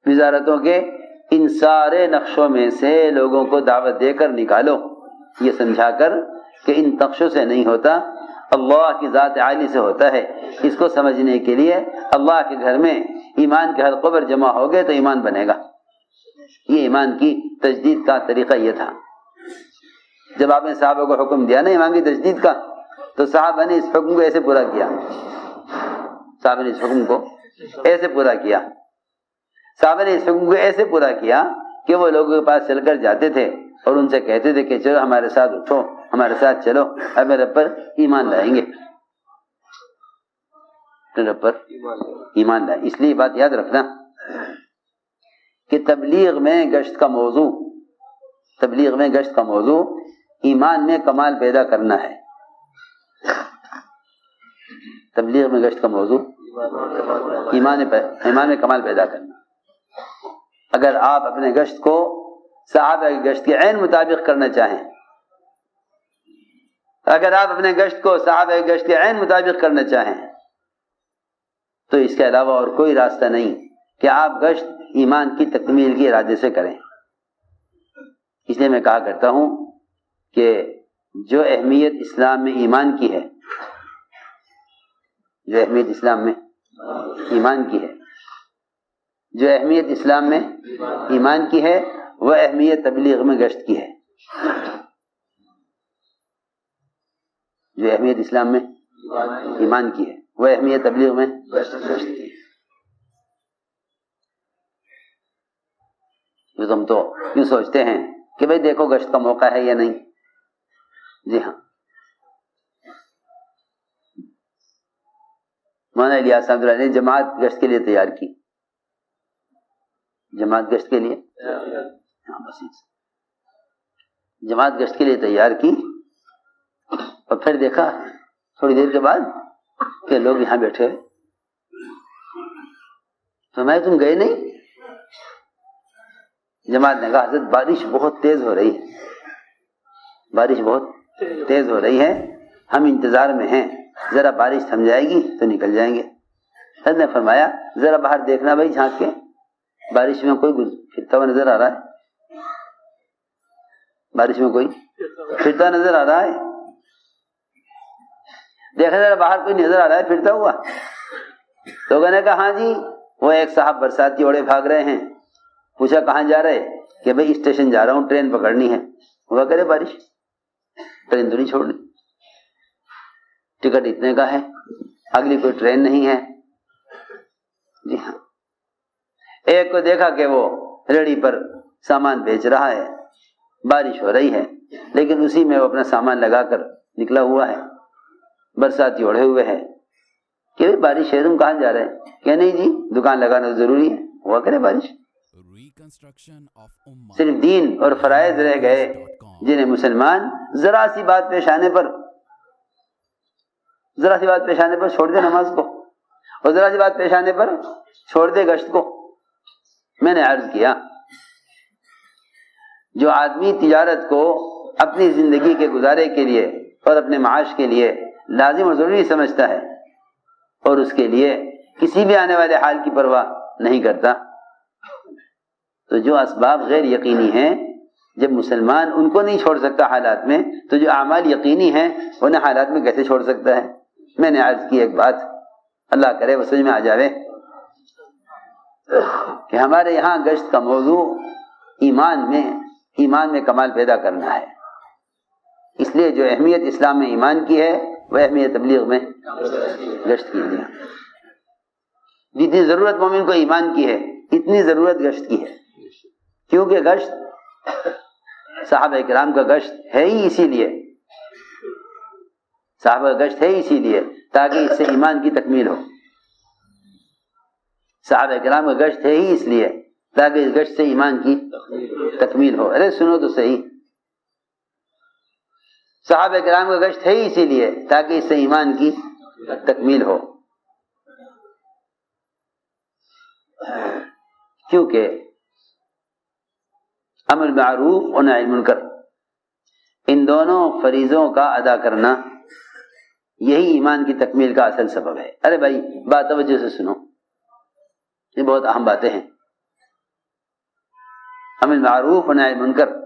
وزارتوں کے, ان سارے نقشوں میں سے لوگوں کو دعوت دے کر نکالو, یہ سمجھا کر کہ ان نقشوں سے نہیں ہوتا, اللہ کی ذات عالی سے ہوتا ہے. اس کو سمجھنے کے لیے اللہ کے گھر میں ایمان کے حلقوں پر جمع ہو گئے تو ایمان بنے گا. یہ ایمان کی تجدید کا طریقہ یہ تھا. جب آپ نے صحابہ کو حکم دیا نا ایمان کی تجدید کا, تو صحابہ نے اس حکم کو ایسے پورا کیا. صحابہ نے اس حکم کو ایسے پورا کیا. صحابہ نے اس حکم کو ایسے پورا کیا کہ وہ لوگوں کے پاس چل کر جاتے تھے اور ان سے کہتے تھے کہ چلو ہمارے ساتھ اٹھو, ہمارے ساتھ چلو, اب میرے پر ایمان لائیں گے. رب پر ایمان لائے. اس لیے بات یاد رکھنا کہ تبلیغ میں گشت کا موضوع ایمان میں کمال پیدا کرنا ہے. تبلیغ میں گشت کا موضوع ایمان میں کمال پیدا کرنا. اگر آپ اپنے گشت کو صحابہ کی گشت کے عین مطابق کرنا چاہیں، تو اس کے علاوہ اور کوئی راستہ نہیں کہ آپ گشت ایمان کی تکمیل کے ارادے سے کریں. اس لیے میں کہا کرتا ہوں کہ جو اہمیت اسلام میں ایمان کی ہے، جو اہمیت اسلام میں ایمان کی ہے وہ اہمیت تبلیغ میں گشت کی ہے. جو اہمیت اسلام میں ایمان کی ہے وہ اہمیت تبلیغ میں گشت کی ہے. جو ہم تو یوں سوچتے ہیں کہ بھئی دیکھو گشت کا موقع ہے یا نہیں. جی ہاں، مولانا الیاس صاحب نے جماعت گشت کے لیے تیار کی. جماعت گشت کے لیے تیار کی اور پھر دیکھا تھوڑی دیر کے بعد کہ لوگ یہاں بیٹھے. تو میں تم گئے نہیں؟ جماعت نے کہا حضرت بارش بہت تیز ہو رہی ہے، ہم انتظار میں ہیں، ذرا بارش تھم جائے گی تو نکل جائیں گے. حضرت نے فرمایا ذرا باہر دیکھنا بھائی، جھانک کے بارش میں کوئی پھرتا ہوا نظر آ رہا ہے؟ دیکھا ذرا باہر کوئی نظر آ رہا ہے پھرتا ہوا؟ لوگوں نے کہا ہاں جی، وہ ایک صاحب برساتی اوڑے بھاگ رہے ہیں. پوچھا کہاں جا رہے؟ کہ بھئی اسٹیشن جا رہا ہوں، ٹرین پکڑنی ہے. ہوا کرے بارش، ٹرین تو نہیں چھوڑنی، ٹکٹ اتنے کا ہے، اگلی کوئی ٹرین نہیں ہے. جی ہاں، ایک کو دیکھا کہ وہ ریڑھی پر سامان بیچ رہا ہے، بارش ہو رہی ہے لیکن اسی میں وہ اپنا سامان لگا کر نکلا ہوا ہے، برساتی اوڑھے ہوئے ہے. کہ بارش ہے، تم کہاں جا رہے ہیں؟ کہ نہیں جی دکان لگانا ضروری ہے. ہوا کرے بارش. Reconstruction of Ummah. صرف دین اور فرائض رہ گئے جنہیں مسلمان ذرا سی بات پیش آنے پر چھوڑ دے نماز کو، اور ذرا سی بات پیش آنے پر چھوڑ دے گشت کو. میں نے عرض کیا جو آدمی تجارت کو اپنی زندگی کے گزارے کے لیے اور اپنے معاش کے لیے لازم اور ضروری سمجھتا ہے اور اس کے لیے کسی بھی آنے والے حال کی پرواہ نہیں کرتا، تو جو اسباب غیر یقینی ہیں جب مسلمان ان کو نہیں چھوڑ سکتا حالات میں، تو جو اعمال یقینی ہیں انہیں حالات میں کیسے چھوڑ سکتا ہے؟ میں نے عرض کی ایک بات، اللہ کرے وہ سمجھ میں آ جاوے، کہ ہمارے یہاں گشت کا موضوع ایمان میں کمال پیدا کرنا ہے. اس لیے جو اہمیت اسلام میں ایمان کی ہے وہ اہمیت تبلیغ میں گشت کی ہے. جتنی ضرورت مومن کو ایمان کی ہے اتنی ضرورت گشت کی ہے، کیونکہ گشت صحابہ کرام کا گشت ہے ہی اسی لیے، تاکہ اس سے ایمان کی تکمیل ہو. صحابہ کرام کا گشت ہے ہی اس لیے تاکہ اس گشت سے ایمان کی تکمیل ہو. ارے سنو تو صحیح، صحابہ کرام کا گشت ہے ہی اسی لیے تاکہ اس سے ایمان کی تکمیل ہو. کیونکہ امر معروف اور نہی منکر ان دونوں فریضوں کا ادا کرنا یہی ایمان کی تکمیل کا اصل سبب ہے. ارے بھائی بات توجہ سے سنو، یہ بہت اہم باتیں ہیں. امر معروف اور نہی منکر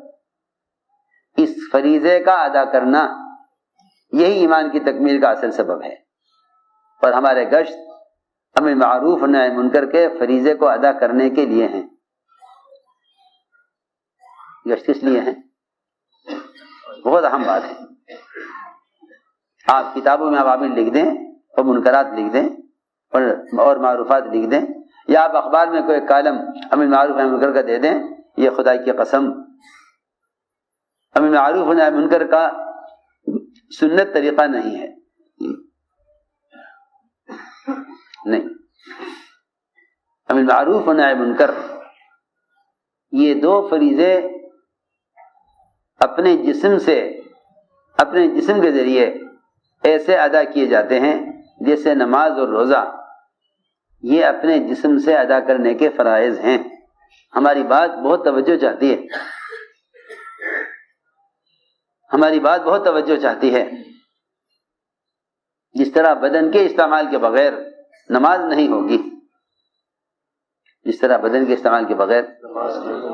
اس فریضے کا ادا کرنا یہی ایمان کی تکمیل کا اصل سبب ہے. اور ہمارے گشت امر معروف اور نہی منکر کے فریضے کو ادا کرنے کے لیے ہیں. گشت کس لیے ہیں؟ بہت اہم بات ہے. آپ کتابوں میں عوامل لکھ دیں اور منکرات لکھ دیں اور معروفات لکھ دیں، یا آپ اخبار میں کوئی کالم امر معروف نہی منکر کا دے دیں، یہ خدا کی قسم امر معروف نہی منکر کا سنت طریقہ نہیں ہے. نہیں. امر معروف و نہی منکر یہ دو فریضے اپنے جسم کے ذریعے ایسے ادا کیے جاتے ہیں جیسے نماز اور روزہ یہ اپنے جسم سے ادا کرنے کے فرائض ہیں. ہماری بات بہت توجہ چاہتی ہے، ہماری بات بہت توجہ چاہتی ہے. جس طرح بدن کے استعمال کے بغیر نماز نہیں ہوگی، جس طرح بدن کے استعمال کے بغیر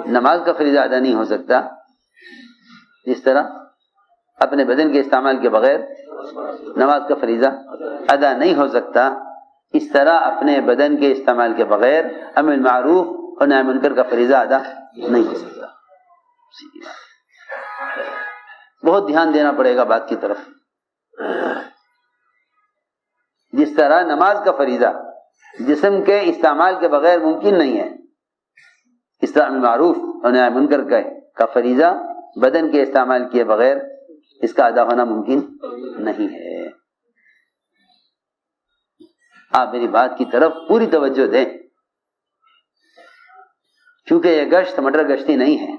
نماز کا فریضہ ادا نہیں ہو سکتا، جس طرح اپنے بدن کے استعمال کے بغیر نماز کا فریضہ ادا نہیں ہو سکتا، اس طرح اپنے بدن کے استعمال کے بغیر امر معروف اور نہی منکر کا فریضہ ادا نہیں ہو سکتا. بہت دھیان دینا پڑے گا بات کی طرف. جس طرح نماز کا فریضہ جسم کے استعمال کے بغیر ممکن نہیں ہے، اس طرح امر معروف اور نہی منکر کا فریضہ بدن کے استعمال کیے بغیر اس کا ادا ہونا ممکن نہیں ہے. آپ میری بات کی طرف پوری توجہ دیں، کیونکہ یہ گشت مٹر گشتی نہیں ہے،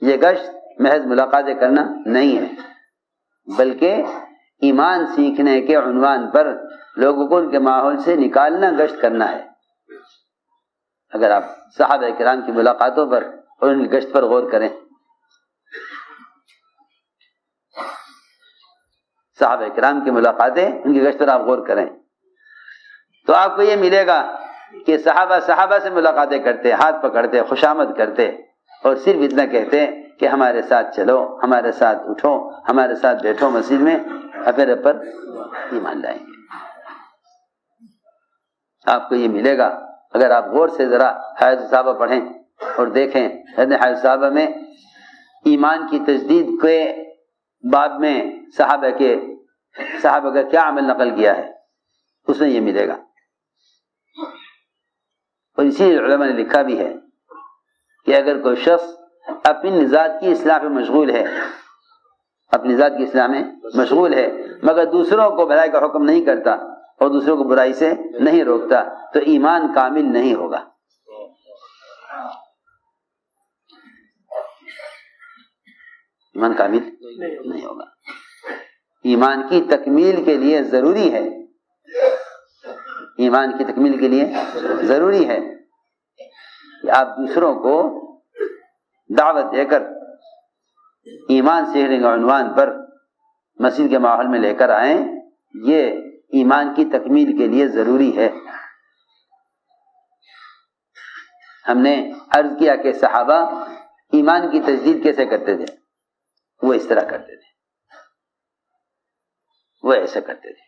یہ گشت محض ملاقاتیں کرنا نہیں ہے، بلکہ ایمان سیکھنے کے عنوان پر لوگوں کو ان کے ماحول سے نکالنا گشت کرنا ہے. اگر آپ صحابہ کرام کی ملاقاتوں پر اور ان کی گشت پر غور کریں، صحابہ کرام کی ملاقاتیں ان کی گشت پر آپ غور کریں تو آپ کو یہ ملے گا کہ صحابہ سے ملاقاتیں کرتے، ہاتھ پکڑتے، خوشامد کرتے اور صرف اتنا کہتے کہ ہمارے ساتھ چلو، ہمارے ساتھ اٹھو، ہمارے ساتھ بیٹھو مسجد میں، اپنے پر ایمان لائیں گے. آپ کو یہ ملے گا اگر آپ غور سے ذرا حیات الصحابہ پڑھیں اور دیکھیں. حیات الصحابہ میں ایمان کی تجدید کے باب میں صحابہ کا کیا عمل نقل کیا ہے اس میں یہ ملے گا. اور اسی علماء نے لکھا بھی ہے کہ اگر کوئی شخص اپنی ذات کی اصلاح میں مشغول ہے، اپنی ذات کی اصلاح میں مشغول ہے مگر دوسروں کو بھلائی کا حکم نہیں کرتا اور دوسروں کو برائی سے نہیں روکتا تو ایمان کامل نہیں ہوگا. ایمان کامل نہیں ہوگا. ایمان کی تکمیل کے لیے ضروری ہے، ایمان کی تکمیل کے لیے ضروری ہے کہ آپ دوسروں کو دعوت دے کر ایمان سیکھنے کے عنوان پر مسجد کے ماحول میں لے کر آئیں. یہ ایمان کی تکمیل کے لیے ضروری ہے. ہم نے عرض کیا کہ صحابہ ایمان کی تجدید کیسے کرتے تھے؟ وہ اس طرح کرتے تھے، وہ ایسے کرتے تھے.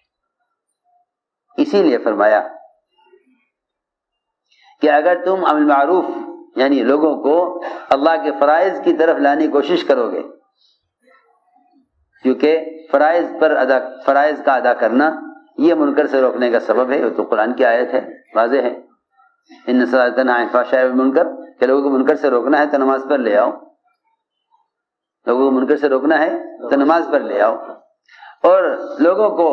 اسی لیے فرمایا کہ اگر تم امر معروف یعنی لوگوں کو اللہ کے فرائض کی طرف لانے کی کوشش کرو گے، کیونکہ فرائض کا ادا کرنا یہ منکر سے روکنے کا سبب ہے. وہ تو قرآن کی آیت ہے، واضح ہے، ان الصلاۃ تنہی عن الفحشاء والمنکر، کہ لوگوں کو منکر سے روکنا ہے تو نماز پر لے آؤ، لوگوں کو منکر سے روکنا ہے تو نماز پر لے آؤ، اور لوگوں کو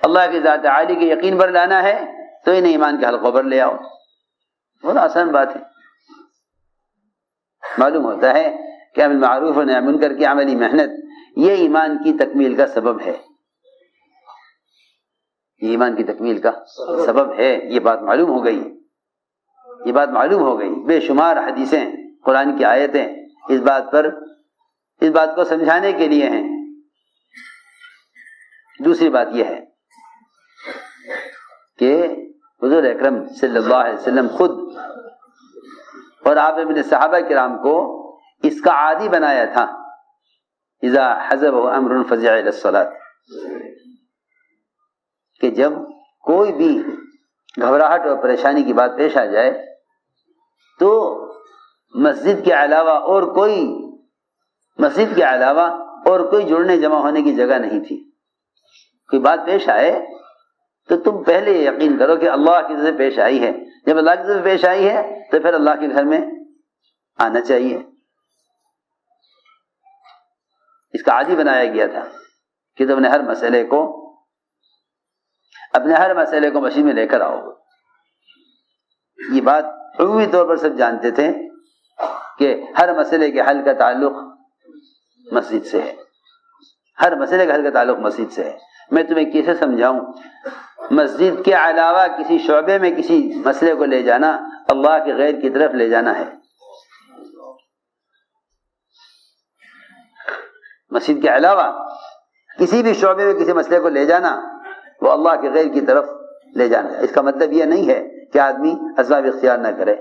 اللہ کی ذات عالی کے یقین پر لانا ہے تو انہیں ایمان کے حلقوں پر لے آؤ. بہت آسان بات ہے. معلوم ہوتا ہے کہ امر معروف و نہی منکر کی عملی محنت یہ ایمان کی تکمیل کا سبب ہے، یہ ایمان کی تکمیل کا سبب ہے. یہ بات معلوم ہو گئی، یہ بات معلوم ہو گئی. بے شمار حدیثیں، قرآن کی آیتیں اس بات کو سمجھانے کے لیے ہیں. دوسری بات یہ ہے کہ حضور اکرم صلی اللہ علیہ وسلم خود اور آپ نے اپنے صحابہ کرام کو اس کا عادی بنایا تھا. اذا حزبه امر فزع الى الصلاة، کہ جب کوئی بھی گھبراہٹ اور پریشانی کی بات پیش آ جائے تو مسجد کے علاوہ اور کوئی جڑنے جمع ہونے کی جگہ نہیں تھی. کوئی بات پیش آئے تو تم پہلے یقین کرو کہ اللہ کی طرف سے پیش آئی ہے. جب اللہ کی طرف سے پیش آئی ہے تو پھر اللہ کے گھر میں آنا چاہیے. اس کا عادی بنایا گیا تھا کہ تم نے ہر مسئلے کو اپنے ہر مسئلے کو مسجد میں لے کر آؤ. یہ بات عمومی طور پر سب جانتے تھے کہ ہر مسئلے کے حل کا تعلق مسجد سے ہے. ہر مسئلے کا حل کا تعلق مسجد سے ہے. میں تمہیں کیسے سمجھاؤں؟ مسجد کے علاوہ کسی شعبے میں کسی مسئلے کو لے جانا اللہ کے غیر کی طرف لے جانا ہے. مسجد کے علاوہ کسی بھی شعبے میں کسی مسئلے کو لے جانا وہ اللہ کے غیر کی طرف لے جانا ہے. اس کا مطلب یہ نہیں ہے کہ آدمی اسباب اختیار نہ کرے.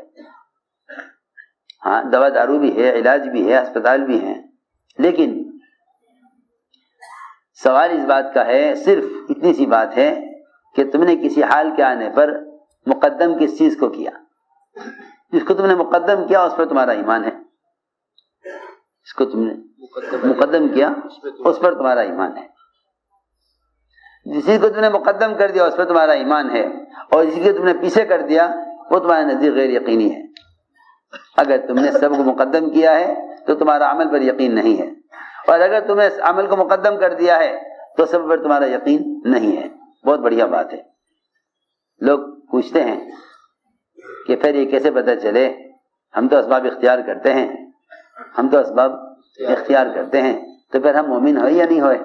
ہاں دوا دارو بھی ہے، علاج بھی ہے، اسپتال بھی ہیں، لیکن سوال اس بات کا ہے، صرف اتنی سی بات ہے کہ تم نے کسی حال کے آنے پر مقدم کس چیز کو کیا. جس کو تم نے مقدم کیا اس پر تمہارا ایمان ہے. جس کو تم نے مقدم کیا اس پر تمہارا ایمان ہے. جس کو تم نے مقدم کر دیا اس پر تمہارا ایمان ہے، اور جس کو تم نے پیچھے کر دیا وہ تمہارے نزدیک غیر یقینی ہے. اگر تم نے سب کو مقدم کیا ہے تو تمہارا عمل پر یقین نہیں ہے، اور اگر تم نے عمل کو مقدم کر دیا ہے تو سب پر تمہارا یقین نہیں ہے. بہت بڑھیا بات ہے. لوگ پوچھتے ہیں کہ پھر یہ کیسے پتہ چلے؟ ہم تو اسباب اختیار کرتے ہیں، ہم تو اسباب اختیار کرتے ہیں، تو پھر ہم مومن ہوئے یا نہیں ہوئے؟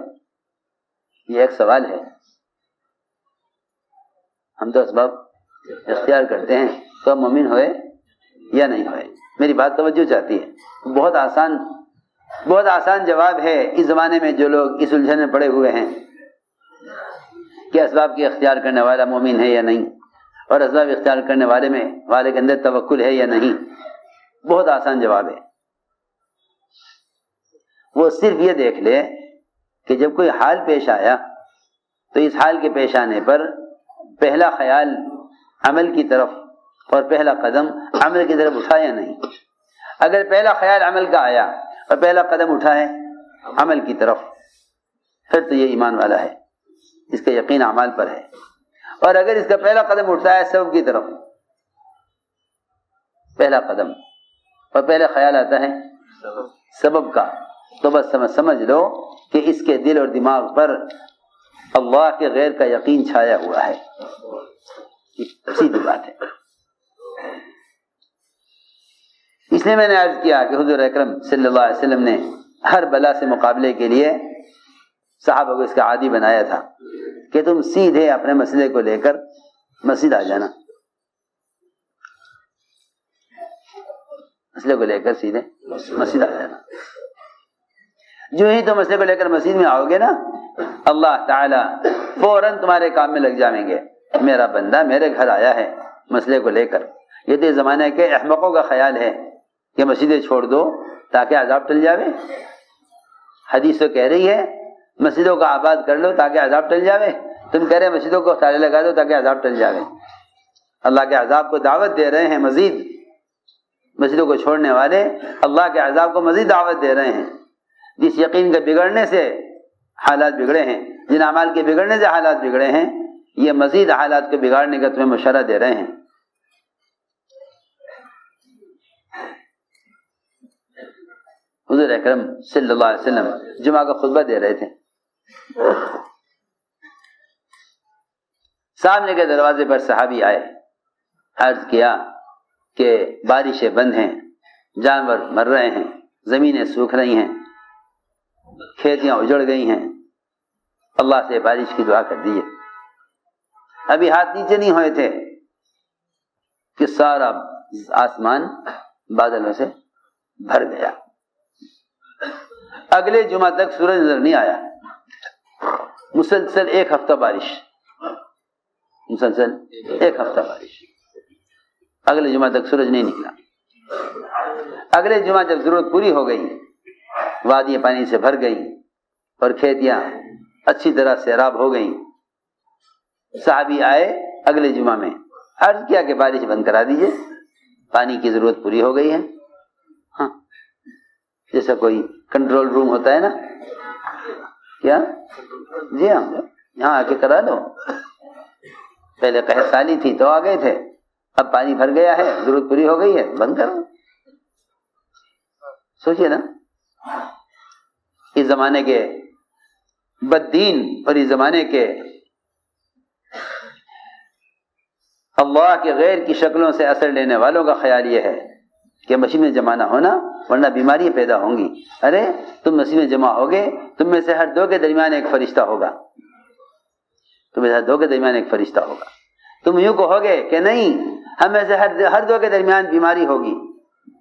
یہ ایک سوال ہے. ہم تو اسباب اختیار کرتے ہیں تو ہم مومن ہوئے یا نہیں ہوئے؟ میری بات توجہ چاہتی ہے. بہت آسان جواب ہے اس زمانے میں جو لوگ اس الجھن میں پڑے ہوئے ہیں کہ اسباب کے اختیار کرنے والا مومن ہے یا نہیں، اور اسباب اختیار کرنے والے کے اندر توکل ہے یا نہیں. بہت آسان جواب ہے. وہ صرف یہ دیکھ لے کہ جب کوئی حال پیش آیا تو اس حال کے پیش آنے پر پہلا خیال عمل کی طرف اور پہلا قدم عمل کی طرف اٹھا یا نہیں. اگر پہلا خیال عمل کا آیا اور پہلا قدم اٹھا ہے عمل کی طرف، پھر تو یہ ایمان والا ہے، اس کا یقین اعمال پر ہے. اور اگر اس کا پہلا قدم اٹھتا ہے سبب کی طرف، پہلا قدم اور پہلا خیال آتا ہے سبب کا، تو بس سمجھ لو کہ اس کے دل اور دماغ پر اللہ کے غیر کا یقین چھایا ہوا ہے. سیدھی بات ہے. اس لیے میں نے عرض کیا کہ حضور اکرم صلی اللہ علیہ وسلم نے ہر بلا سے مقابلے کے لیے صحابہ کو اس کا عادی بنایا تھا کہ تم سیدھے اپنے مسئلے کو لے کر مسجد آ جانا. مسئلے کو لے کر سیدھے مسجد آ جانا. جو ہی تم مسئلے کو لے کر مسجد میں آؤ گے نا، اللہ تعالیٰ فوراً تمہارے کام میں لگ جائیں گے. میرا بندہ میرے گھر آیا ہے مسئلے کو لے کر. یہ تو زمانے کے احمقوں کا خیال ہے کہ مسجدیں چھوڑ دو تاکہ عذاب ٹل جاوے. حدیث تو کہہ رہی ہے مسجدوں کو آباد کر لو تاکہ عذاب ٹل جاوے. تم کہہ رہے مسجدوں کو تالے لگا دو تاکہ عذاب ٹل جاوے. اللہ کے عذاب کو دعوت دے رہے ہیں مزید. مسجدوں کو چھوڑنے والے اللہ کے عذاب کو مزید دعوت دے رہے ہیں. جس یقین کے بگڑنے سے حالات بگڑے ہیں، جن اعمال کے بگڑنے سے حالات بگڑے ہیں، یہ مزید حالات کو بگاڑنے کا تمہیں مشورہ دے رہے ہیں. حضور اکرم صلی اللہ علیہ وسلم جمعہ کا خطبہ دے رہے تھے. سامنے کے دروازے پر صحابی آئے، عرض کیا کہ بارشیں بند ہیں، جانور مر رہے ہیں، زمینیں سوکھ رہی ہیں، کھیتیاں اجڑ گئی ہیں، اللہ سے بارش کی دعا کر دیجیے. ابھی ہاتھ نیچے نہیں ہوئے تھے کہ سارا آسمان بادلوں سے بھر گیا. اگلے جمعہ تک سورج نظر نہیں آیا. مسلسل ایک ہفتہ بارش، مسلسل ایک ہفتہ بارش. اگلے جمعہ تک سورج نہیں نکلا. اگلے جمعہ جب ضرورت پوری ہو گئی، وادیاں پانی سے بھر گئی اور کھیتیاں اچھی طرح سیراب ہو گئیں، صحابی آئے اگلے جمعہ میں، عرض کیا کہ بارش بند کرا دیجئے، پانی کی ضرورت پوری ہو گئی ہے. ہاں جیسا کوئی کنٹرول روم ہوتا ہے نا، کیا جی ہاں یہاں آ کے کرا لو. پہلے قحط سالی تھی تو آ گئے تھے، اب پانی بھر گیا ہے، ضرورت پوری ہو گئی ہے، بند کرو. سوچئے نا، اس زمانے کے بددین اور اس زمانے کے اللہ کے غیر کی شکلوں سے اثر لینے والوں کا خیال یہ ہے کہ مسیح میں جمع نہ ہونا ورنہ بیماریاں پیدا ہوں گی. ارے تم مسیح میں جمع ہوگے، تم میں سے ہر دو کے درمیان ایک فرشتہ ہوگا، تم میں سے ہر دو کے درمیان ایک فرشتہ ہوگا. تم یوں کہو گے کہ نہیں ہم میں سے ہر دو کے درمیان بیماری ہوگی،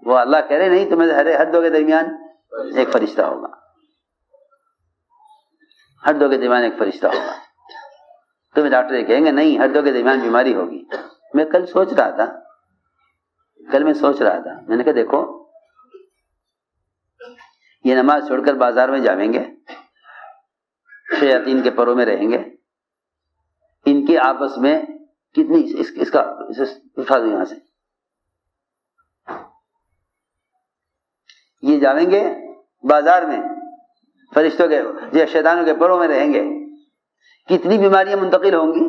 وہ اللہ کہہ رہے نہیں، تم میں سے ہر دو کے درمیان ایک فرشتہ ہوگا، ہر دو کے درمیان ایک فرشتہ ہوگا. تمہیں ڈاکٹر یہ کہیں گے نہیں ہر دو کے درمیان بیماری ہوگی. میں کل سوچ رہا تھا میں نے کہا دیکھو یہ نماز چھوڑ کر بازار میں جاویں گے، شیاطین کے پروں میں رہیں گے، ان کی آپس میں کتنی اسے اٹھا دو یہاں سے، یہ جاویں گے بازار میں فرشتوں کے یا شیطانوں کے پروں میں رہیں گے، کتنی بیماریاں منتقل ہوں گی.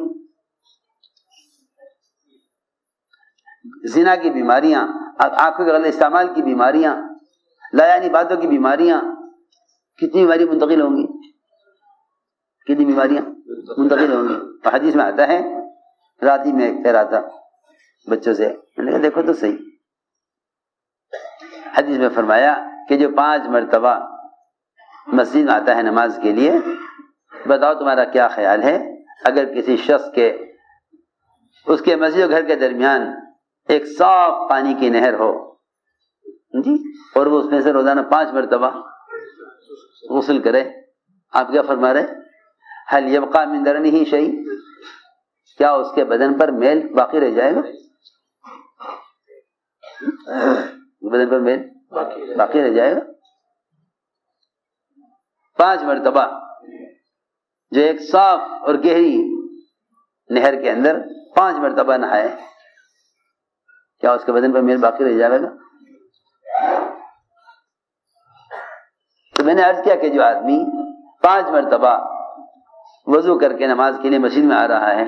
زنا کی بیماریاں، آنکھوں کے غلط استعمال کی بیماریاں، لایعنی باتوں کی بیماریاں، کتنی بیماریاں منتقل ہوں گی، کتنی بیماریاں منتقل ہوں گی. حدیث میں آتا ہے، رات ہی میں کہہ رہا تھا بچوں سے، میں نے کہا دیکھو تو صحیح، حدیث میں فرمایا کہ جو 5 مرتبہ مسجد میں آتا ہے نماز کے لیے، بتاؤ تمہارا کیا خیال ہے اگر کسی شخص کے اس کے مسجد و گھر کے درمیان ایک صاف پانی کی نہر ہو جی، اور وہ اس میں سے روزانہ 5 مرتبہ غسل کرے، آپ کیا فرما رہے؟ حل یبقى من درنہ شیء، کیا اس کے بدن پر میل باقی رہ جائے گا؟ بدن پر میل باقی رہ جائے گا؟ 5 مرتبہ جو ایک صاف اور گہری نہر کے اندر 5 مرتبہ نہائے، کیا اس کے بدن پر میل باقی رہ جائے گا؟ تو میں نے عرض کیا کہ جو آدمی 5 مرتبہ وضو کر کے نماز کے لیے مسجد میں آ رہا ہے،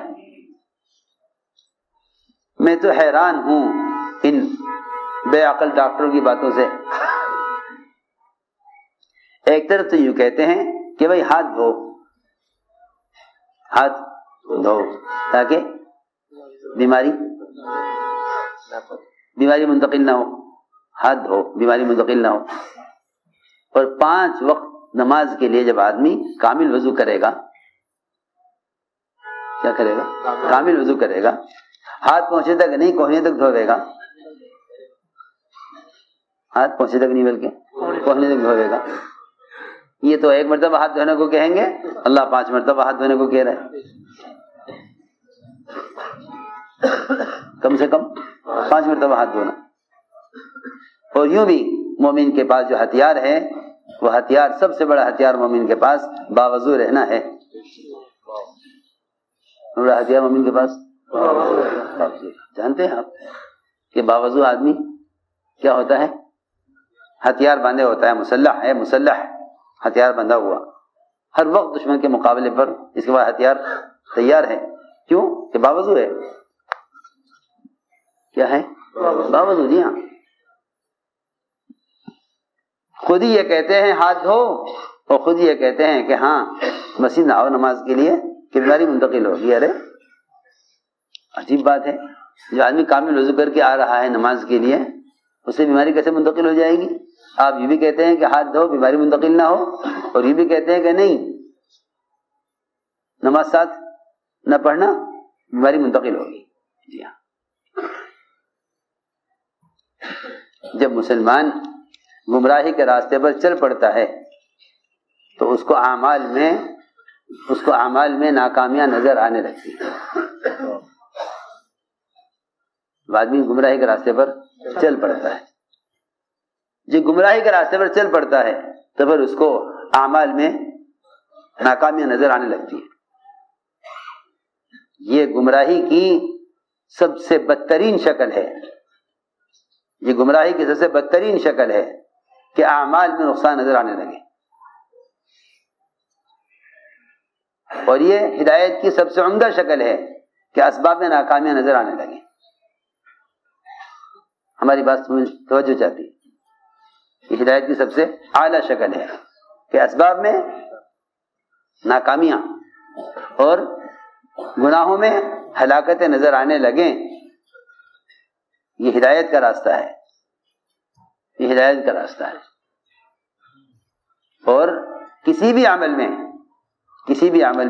میں تو حیران ہوں ان بے عقل ڈاکٹروں کی باتوں سے. ایک طرف تو یوں کہتے ہیں کہ بھائی ہاتھ دھو تاکہ بیماری منتقل نہ ہو، ہاتھ دھو بیماری منتقل نہ ہو. اور 5 وقت نماز کے لیے جب آدمی کامل وضو کرے گا، کیا کرے گا؟ کامل وضو کرے گا، ہاتھ پہنچے تک نہیں کوہنی تک دھوے گا، ہاتھ پہنچے تک نہیں بلکہ کوہنی تک دھوے گا. یہ تو 1 مرتبہ ہاتھ دھونے کو کہیں گے، اللہ 5 مرتبہ ہاتھ دھونے کو کہہ رہا ہے. کم سے کم 5 مرتبہ ہاتھ دھونا. اور یوں بھی مومن کے پاس جو ہتھیار ہے، وہ ہتھیار سب سے بڑا ہتھیار مومن کے پاس باوضو رہنا ہے. بڑا ہتھیار مومن کے پاس جانتے ہیں آپ کہ باوضو آدمی کیا ہوتا ہے؟ ہتھیار باندھے ہوتا ہے، مسلح ہتھیار بندھا ہوا، ہر وقت دشمن کے مقابلے پر اس کے بعد ہتھیار تیار ہے. کیوں؟ کہ باوضو ہے. کیا ہے؟ باوضو. جی ہاں، خود ہی یہ کہتے ہیں ہاتھ دھو، اور خود ہی یہ کہتے ہیں کہ ہاں مسجد نہ آؤ نماز کے لیے کہ بیماری منتقل ہوگی. ارے عجیب بات ہے، جو آدمی کامل وضو کر کے آ رہا ہے نماز کے لیے، اس سے بیماری کیسے منتقل ہو جائے گی؟ آپ یہ بھی کہتے ہیں کہ ہاتھ دھو بیماری منتقل نہ ہو، اور یہ بھی کہتے ہیں کہ نہیں نماز ساتھ نہ پڑھنا بیماری منتقل ہوگی. جی ہاں، جب مسلمان گمراہی کے راستے پر چل پڑتا ہے تو اس کو اعمال میں ناکامیاں نظر آنے لگتی ہیں. آدمی گمراہی کے راستے پر چل پڑتا ہے، جو گمراہی کے راستے پر چل پڑتا ہے تو پھر اس کو اعمال میں ناکامیاں نظر آنے لگتی ہیں. یہ گمراہی کی سب سے بدترین شکل ہے، یہ گمراہی کی سب سے بدترین شکل ہے کہ اعمال میں نقصان نظر آنے لگے. اور یہ ہدایت کی سب سے عمدہ شکل ہے کہ اسباب میں ناکامیاں نظر آنے لگیں. ہماری بات توجہ چاہتی ہے. یہ ہدایت کی سب سے اعلیٰ شکل ہے کہ اسباب میں ناکامیاں اور گناہوں میں ہلاکتیں نظر آنے لگیں یہ ہدایت کا راستہ ہے، یہ ہدایت کا راستہ ہے۔ اور کسی بھی عمل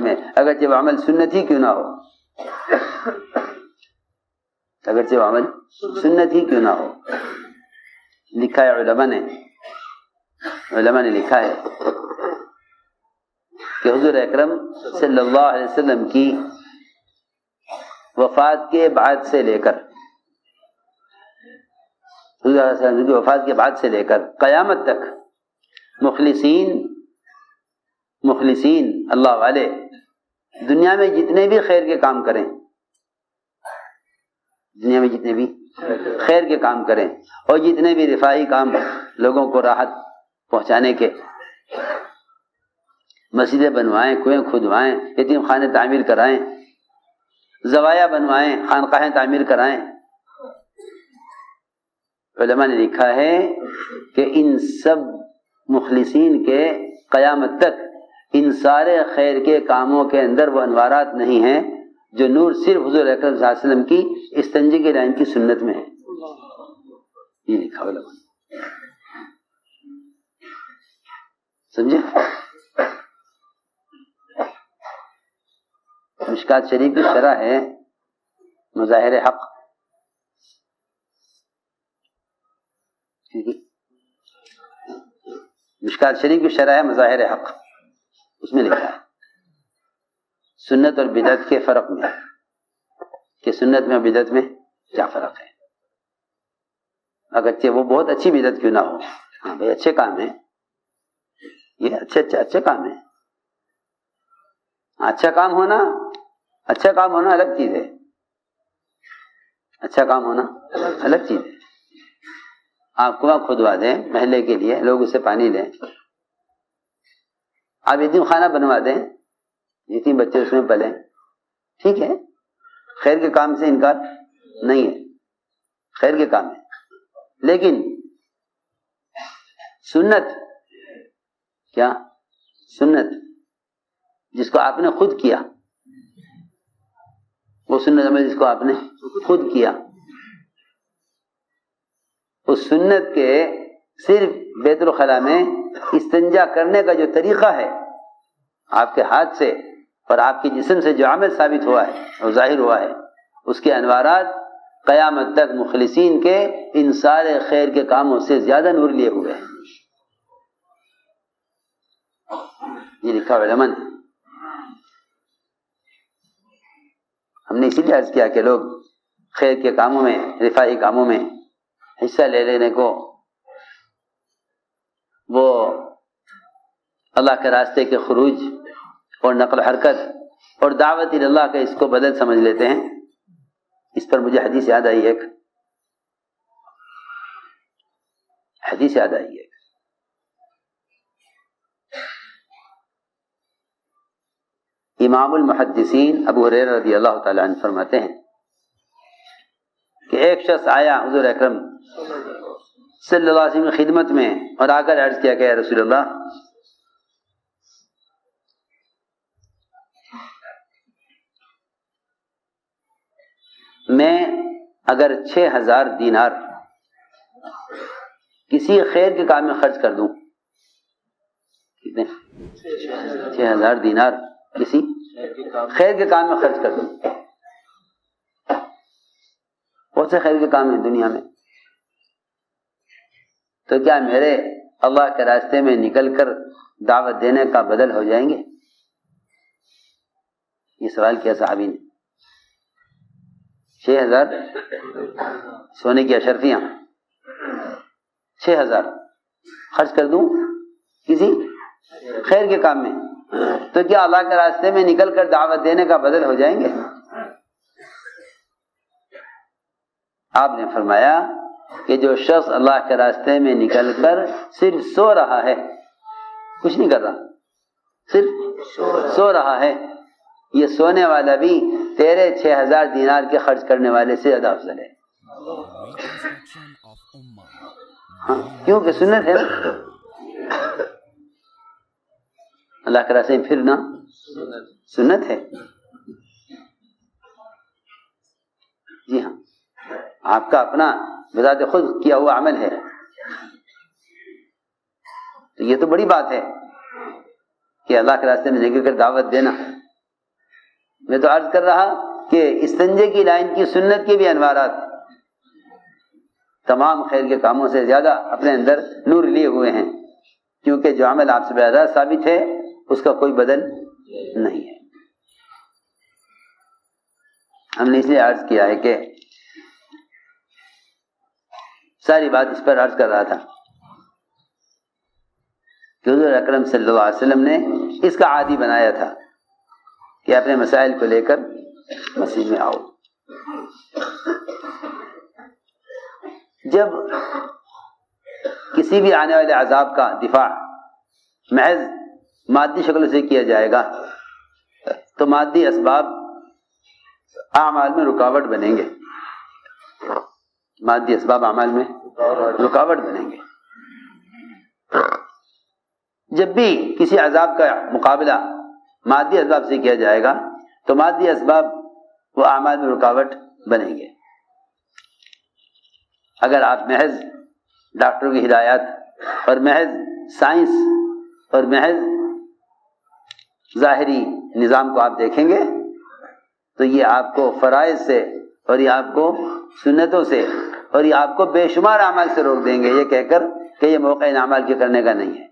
میں اگرچہ وہ عمل سنت ہی کیوں نہ ہو، اگرچہ وہ عمل سنت ہی کیوں نہ ہو، لکھا ہے علماء نے لکھا ہے کہ حضور اکرم صلی اللہ علیہ وسلم کی وفات کے بعد سے لے کر قیامت تک مخلصین اللہ والے دنیا میں جتنے بھی خیر کے کام کریں، اور جتنے بھی رفاہی کام لوگوں کو راحت پہنچانے کے، مسجدیں بنوائیں، کنویں کھدوائیں، یتیم خانے تعمیر کرائیں، زوایا بنوائیں، خانقاہیں تعمیر کرائیں، علماء نے لکھا ہے کہ ان سب مخلصین کے قیامت تک ان سارے خیر کے کاموں کے اندر وہ انوارات نہیں ہیں جو نور صرف حضور اکرم صلی اللہ علیہ وسلم کی استنجی کے لائن کی سنت میں ہے۔ یہ لکھا علماء نے، سمجھے؟ مشکات شریف کی شرح ہے مظاہر حق، مشکات شریف کی شرح ہے مظاہر حق، اس میں لکھا ہے سنت اور بدعت کے فرق میں، کہ سنت میں اور بدعت میں کیا فرق ہے، اگرچہ وہ بہت اچھی بدعت کیوں نہ ہو، ہاں بھائی اچھے کام ہیں، یہ اچھے کام ہیں، اچھا کام ہونا الگ چیز ہے، اچھا کام ہونا الگ چیز ہے۔ آپ کنواں کھدوا دیں محلے کے لیے، لوگ اسے پانی لیں، آپ یتیم خانہ بنوا دیں، یتیم بچے اس میں پلیں، ٹھیک ہے، خیر کے کام سے انکار نہیں ہے، خیر کے کام ہے، لیکن سنت جس کو آپ نے خود کیا، وہ سنت عمل جس کو آپ نے خود کیا، اس سنت کے صرف بیت الخلاء میں استنجا کرنے کا جو طریقہ ہے آپ کے ہاتھ سے اور آپ کے جسم سے جو عمل ثابت ہوا ہے اور ظاہر ہوا ہے، اس کے انوارات قیامت تک مخلصین کے ان سارے خیر کے کاموں سے زیادہ نور لیے ہوئے ہیں۔ یہ لکھا علماء نے۔ ہم نے اسی لیے عرض کیا کہ لوگ خیر کے کاموں میں، رفاہی کاموں میں حصہ لے لینے کو وہ اللہ کے راستے کے خروج اور نقل و حرکت اور دعوت اللہ کا اس کو بدل سمجھ لیتے ہیں۔ اس پر مجھے حدیث یاد آئی ہے، امام المحدثین ابو ہریرہ رضی اللہ تعالی عنہ فرماتے ہیں کہ ایک شخص آیا حضور اکرم صلی اللہ علیہ وسلم کی خدمت میں اور آ کر عرض کیا کہ یا رسول اللہ، میں اگر 6000 دینار کسی خیر کے کام میں خرچ کر دوں، کتنے؟ 6000 دینار کسی خیر کے کام میں خرچ کر دوں، بہت سے خیر کے کام ہیں دنیا میں، تو کیا میرے اللہ کے راستے میں نکل کر دعوت دینے کا بدل ہو جائیں گے؟ یہ سوال کیا صحابی نے۔ 6000 سونے کی اشرفیاں، 6000 خرچ کر دوں کسی خیر کے کام میں، تو کیا اللہ کے راستے میں نکل کر دعوت دینے کا بدل ہو جائیں گے؟ آپ نے فرمایا کہ جو شخص اللہ کے راستے میں نکل کر صرف سو رہا ہے، کچھ نہیں کر رہا، صرف سو رہا ہے، یہ سونے والا بھی تیرے 6000 دینار کے خرچ کرنے والے سے زیادہ افضل ہے۔ Reconstruction of Ummah. ہاں، کیونکہ سنت ہے نا، اللہ کے راستے میں پھرنا سنت ہے۔ جی ہاں، آپ کا اپنا بذات خود کیا ہوا عمل ہے. تو یہ تو بڑی بات ہے کہ اللہ کے راستے میں نکل کر دعوت دینا. میں تو عرض کر رہا کہ استنجے کی لائن کی سنت کے بھی انوارات تمام خیر کے کاموں سے زیادہ اپنے اندر نور لیے ہوئے ہیں، کیونکہ جو عمل آپ سے زیادہ ثابت ہے اس کا کوئی بدل نہیں ہے. ہم نے اس لیے عرض کیا ہے کہ ساری بات اس پر عرض کر رہا تھا کہ حضور اکرم صلی اللہ علیہ وسلم نے اس کا عادی بنایا تھا کہ اپنے مسائل کو لے کر مسجد میں آؤ. جب کسی بھی آنے والے عذاب کا دفاع محض مادی شکل سے کیا جائے گا تو مادی اسباب اعمال میں رکاوٹ بنیں گے. مادی اسباب اعمال میں رکاوٹ بنیں گے. جب بھی کسی عذاب کا مقابلہ مادی اسباب سے کیا جائے گا تو مادی اسباب وہ اعمال میں رکاوٹ بنیں گے. اگر آپ محض ڈاکٹروں کی ہدایات اور محض سائنس اور محض ظاہری نظام کو آپ دیکھیں گے تو یہ آپ کو فرائض سے اور یہ آپ کو سنتوں سے اور یہ آپ کو بے شمار اعمال سے روک دیں گے، یہ کہہ کر کہ یہ موقع ان اعمال کے کرنے کا نہیں ہے.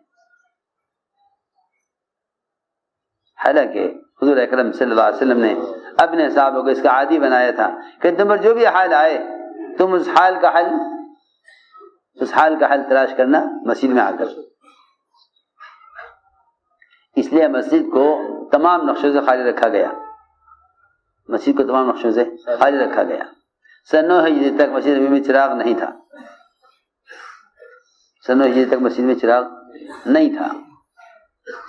حالانکہ حضور اکرم صلی اللہ علیہ وسلم نے اپنے صحابہ کو اس کا عادی بنایا تھا کہ تم پر جو بھی حال آئے تم اس حال کا حل تلاش کرنا مسجد میں آ کر. اس لیے مسجد کو تمام نقشوں سے خالی رکھا گیا. مسجد کو تمام نقشوں سے خالی رکھا گیا. سن 9 ہجری تک مسجد نبوی میں چراغ نہیں تھا. سن 9 ہجری تک مسجد میں چراغ نہیں تھا.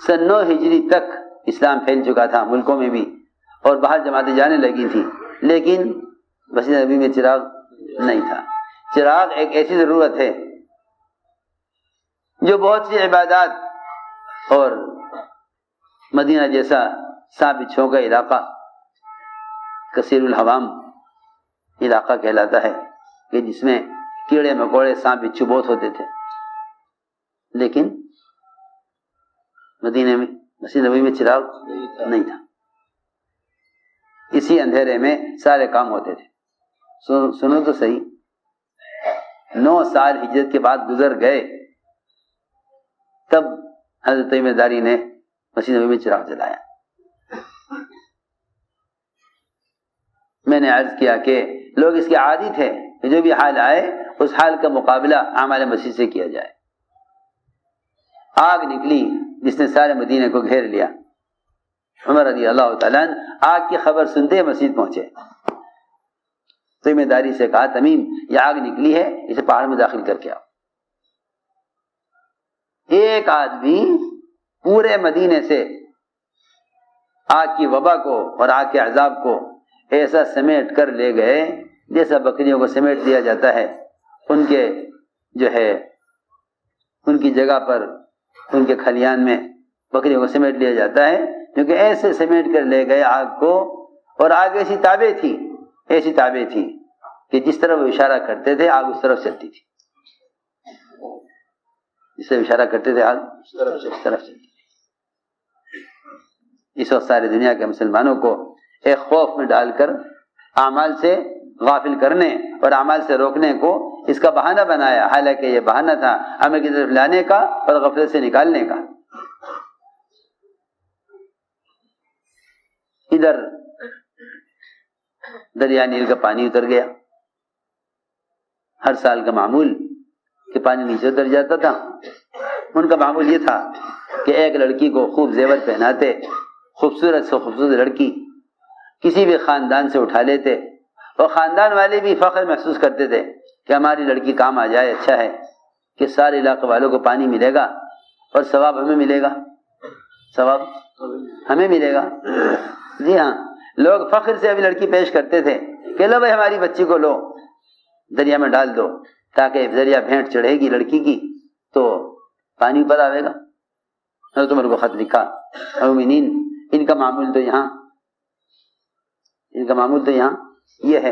سن 9 ہجری تک اسلام پھیل چکا تھا ملکوں میں بھی اور باہر جماعتیں جانے لگی تھی، لیکن مسجد نبوی میں چراغ نہیں تھا. چراغ ایک ایسی ضرورت ہے جو بہت سی عبادات اور مدینہ جیسا سانپ بچھوں کا علاقہ کثیر الحوام علاقہ کہلاتا ہے کہ جس میں کیڑے مکوڑے سانپ بچھو بہت ہوتے تھے، لیکن مدینے میں مسجد نبوی میں چراغ نہیں تھا. اسی اندھیرے میں سارے کام ہوتے تھے. سنو تو صحیح، 9 سال ہجرت کے بعد گزر گئے تب حضرت تمیم داری نے مسجد نبوی میں چراغ جلایا. میں نے عرض کیا کہ لوگ اس کے عادی تھے کہ جو بھی حال آئے اس حال کا مقابلہ اعمال مسجد سے کیا جائے. آگ نکلی جس نے سارے مدینے کو گھیر لیا. عمر رضی اللہ تعالیٰ عنہ آگ کی خبر سنتے مسجد پہنچے. تمیم داری سے کہا تمیم یہ آگ نکلی ہے اسے پہاڑ میں داخل کر کے آؤ. ایک آدمی پورے مدینے سے آگ کی وبا کو اور آگ کے عذاب کو ایسا سمیٹ کر لے گئے جیسا بکریوں کو سمیٹ دیا جاتا ہے ان کے جو ہے ان کی جگہ پر ان کے کھلیان میں بکریوں کو سمیٹ لیا جاتا ہے، کیونکہ ایسے سمیٹ کر لے گئے آگ کو. اور آگ ایسی تابع تھی کہ جس طرف وہ اشارہ کرتے تھے آگ اس طرف چلتی تھی. جس سے اشارہ کرتے تھے آگ اس طرف چلتی تھی. اس وقت ساری دنیا کے مسلمانوں کو ایک خوف میں ڈال کر اعمال سے غافل کرنے اور اعمال سے روکنے کو اس کا بہانہ بنایا، حالانکہ یہ بہانہ تھا عمل کی طرف لانے کا اور غفلت سے نکالنے کا. ادھر دریا نیل کا پانی اتر گیا. ہر سال کا معمول کہ پانی نیچے اتر جاتا تھا. ان کا معمول یہ تھا کہ ایک لڑکی کو خوب زیور پہناتے، خوبصورت سے خوبصورت لڑکی کسی بھی خاندان سے اٹھا لیتے اور خاندان والے بھی فخر محسوس کرتے تھے کہ ہماری لڑکی کام آ جائے. اچھا ہے کہ سارے علاقے والوں کو پانی ملے گا اور ثواب ہمیں ملے گا. ثواب ہمیں ملے گا. جی ہاں، لوگ فخر سے ابھی لڑکی پیش کرتے تھے کہ لو بھائی ہماری بچی کو لو دریا میں ڈال دو تاکہ دریا بھینٹ چڑھے گی لڑکی کی تو پانی اوپر آئے گا. حضرت عمر کو خط لکھا مومنین ان کا معمول تو یہاں یہ ہے.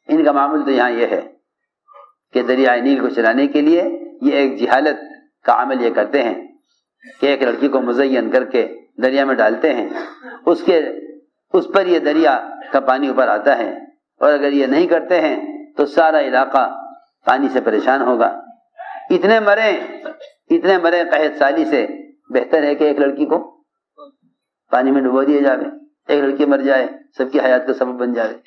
ان کا معمول تو یہاں یہ ہے کہ دریائے نیل کو چلانے کے لیے یہ ایک جہالت کا عمل یہ کرتے ہیں کہ ایک لڑکی کو مزین کر کے دریا میں ڈالتے ہیں، اس پر یہ دریا کا پانی اوپر آتا ہے، اور اگر یہ نہیں کرتے ہیں تو سارا علاقہ پانی سے پریشان ہوگا۔ اتنے مرے قحط سالی سے بہتر ہے کہ ایک لڑکی کو پانی میں ڈبو دیا جاوے، ایک لڑکی مر جائے سب کی حیات کا سبب بن جاوے،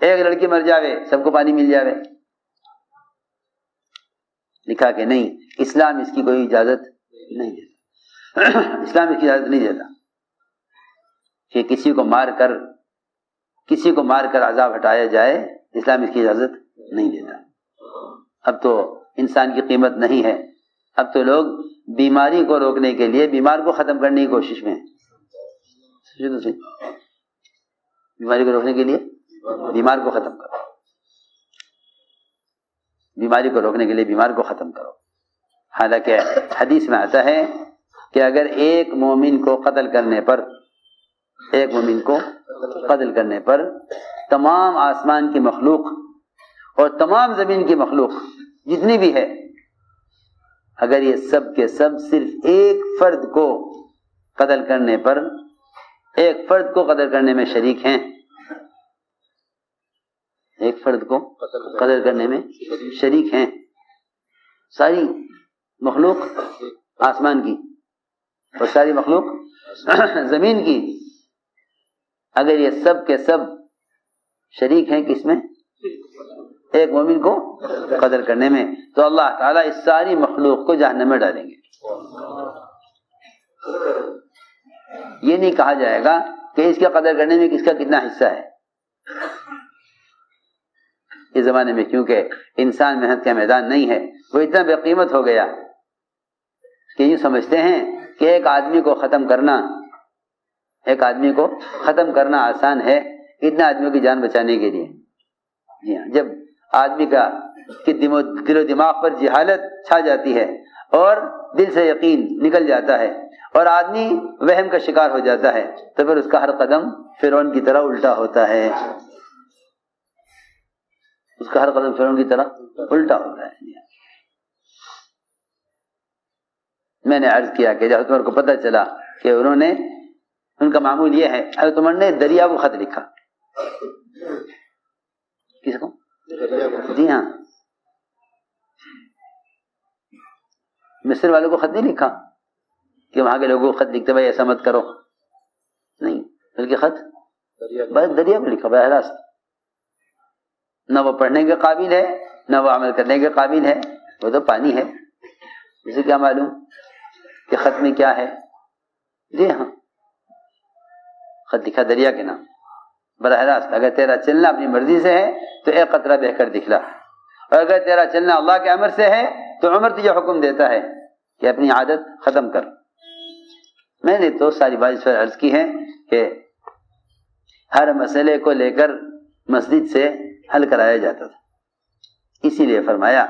ایک لڑکی مر جاوے سب کو پانی مل جاوے۔ لکھا کہ نہیں، اسلام اس کی کوئی اجازت نہیں دیتا، اسلام اس کی اجازت نہیں دیتا کہ کسی کو مار کر عذاب ہٹایا جائے، اسلام اس کی اجازت نہیں دیتا۔ اب تو انسان کی قیمت نہیں ہے، اب تو لوگ بیماری کو روکنے کے لیے بیمار کو ختم کرنے کی کوشش میں ہیں۔ بیماری کو روکنے کے لیے بیمار کو ختم کرو، بیماری کو روکنے کے لیے بیمار کو ختم کرو۔ حالانکہ حدیث میں آتا ہے کہ اگر ایک مومن کو قتل کرنے پر تمام آسمان کی مخلوق اور تمام زمین کی مخلوق جتنی بھی ہے، اگر یہ سب کے سب صرف ایک فرد کو قتل کرنے میں شریک ہیں، ایک فرد کو قتل کرنے میں شریک ہیں، ساری مخلوق آسمان کی اور ساری مخلوق زمین کی، اگر یہ سب کے سب شریک ہیں کس میں؟ ایک مومن کو قتل کرنے میں، تو اللہ تعالیٰ اس ساری مخلوق کو جہنم میں ڈالیں گے۔ یہ نہیں کہا جائے گا کہ اس کے قتل کرنے میں کس کا کتنا حصہ ہے۔ اس زمانے میں کیونکہ انسان محنت کا میدان نہیں ہے، وہ اتنا بے قیمت ہو گیا کہ یہ سمجھتے ہیں کہ ایک آدمی کو ختم کرنا آسان ہے اتنا آدمیوں کی جان بچانے کے لیے۔ جی ہاں، جب آدمی کا دل و دماغ پر جہالت چھا جاتی ہے اور دل سے یقین نکل جاتا ہے اور آدمی وہم کا شکار ہو جاتا ہے، تو پھر اس کا ہر قدم فرعون کی طرح الٹا ہوتا ہے، اس کا ہر قدم فرعون کی طرح الٹا ہوتا ہے۔ میں نے عرض کیا کہ حضرت عمر کو پتہ چلا کہ ان کا معمول یہ ہے، حضرت عمر نے دریا کو خط لکھا۔ کس کو؟ جی ہاں، مصر والوں کو خط نہیں لکھا کہ وہاں کے لوگوں کو خط لکھتے بھائی ایسا مت کرو، نہیں، بلکہ خط بس دریا کو لکھا براہ راست۔ نہ وہ پڑھنے کے قابل ہے نہ وہ عمل کرنے کے قابل ہے، وہ تو پانی ہے، اسے کیا معلوم کہ خط میں کیا ہے۔ جی ہاں، خط لکھا دریا کے نام براہ راست۔ اگر تیرا چلنا اپنی مرضی سے ہے تو ایک قطرہ بہ کر دکھلا، اور اگر تیرا چلنا اللہ کے امر سے ہے تو عمر تجھے حکم دیتا ہے کہ اپنی عادت ختم کر۔ میں نے تو ساری بات اس پر عرض کی ہے کہ ہر مسئلے کو لے کر مسجد سے حل کرایا جاتا تھا، اسی لیے فرمایا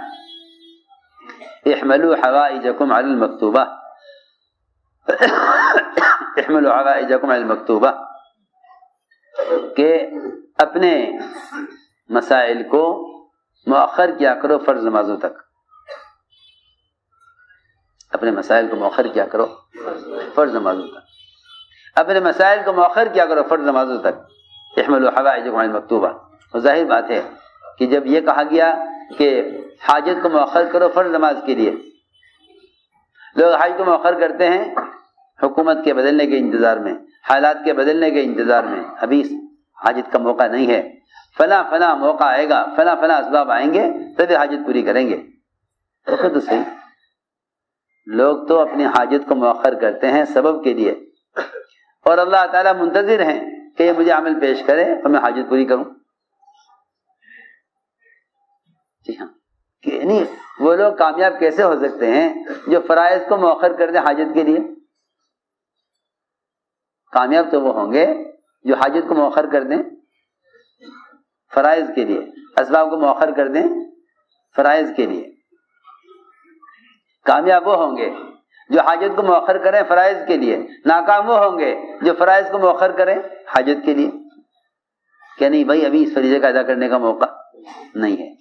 احملوا حوائجکم علی المکتوبہ، احملوا حوائجکم علی المکتوبہ، کہ اپنے مسائل کو مؤخر کیا کرو فرض نمازوں تک، اپنے مسائل کو مؤخر کیا کرو فرض نمازوں تک، اپنے مسائل کو مؤخر کیا کرو فرض نمازوں تک۔ احملوا حوائجکم علی المکتوبہ، اور ظاہر بات ہے کہ جب یہ کہا گیا کہ حاجت کو مؤخر کرو فرض نماز کے لیے، لوگ حاجت کو مؤخر کرتے ہیں حکومت کے بدلنے کے انتظار میں، حالات کے بدلنے کے انتظار میں، ابھی حاجت کا موقع نہیں ہے، فلاں موقع آئے گا، فلاں اسباب آئیں گے تبھی حاجت پوری کریں گے۔ تو صحیح، لوگ تو اپنی حاجت کو مؤخر کرتے ہیں سبب کے لیے، اور اللہ تعالیٰ منتظر ہیں کہ یہ مجھے عمل پیش کرے اور میں حاجت پوری کروں۔ جی ہاں، کہ نہیں، وہ لوگ کامیاب کیسے ہو سکتے ہیں جو فرائض کو مؤخر کر دیں حاجت کے لیے؟ کامیاب تو وہ ہوں گے جو حاجت کو مؤخر کر دیں فرائض کے لیے، اسباب کو مؤخر کر دیں فرائض کے لیے۔ کامیاب وہ ہوں گے جو حاجت کو مؤخر کریں فرائض کے لیے، ناکام وہ ہوں گے جو فرائض کو مؤخر کریں حاجت کے لیے۔ کہ نہیں بھائی ابھی اس فریضے کا ادا کرنے کا موقع نہیں ہے.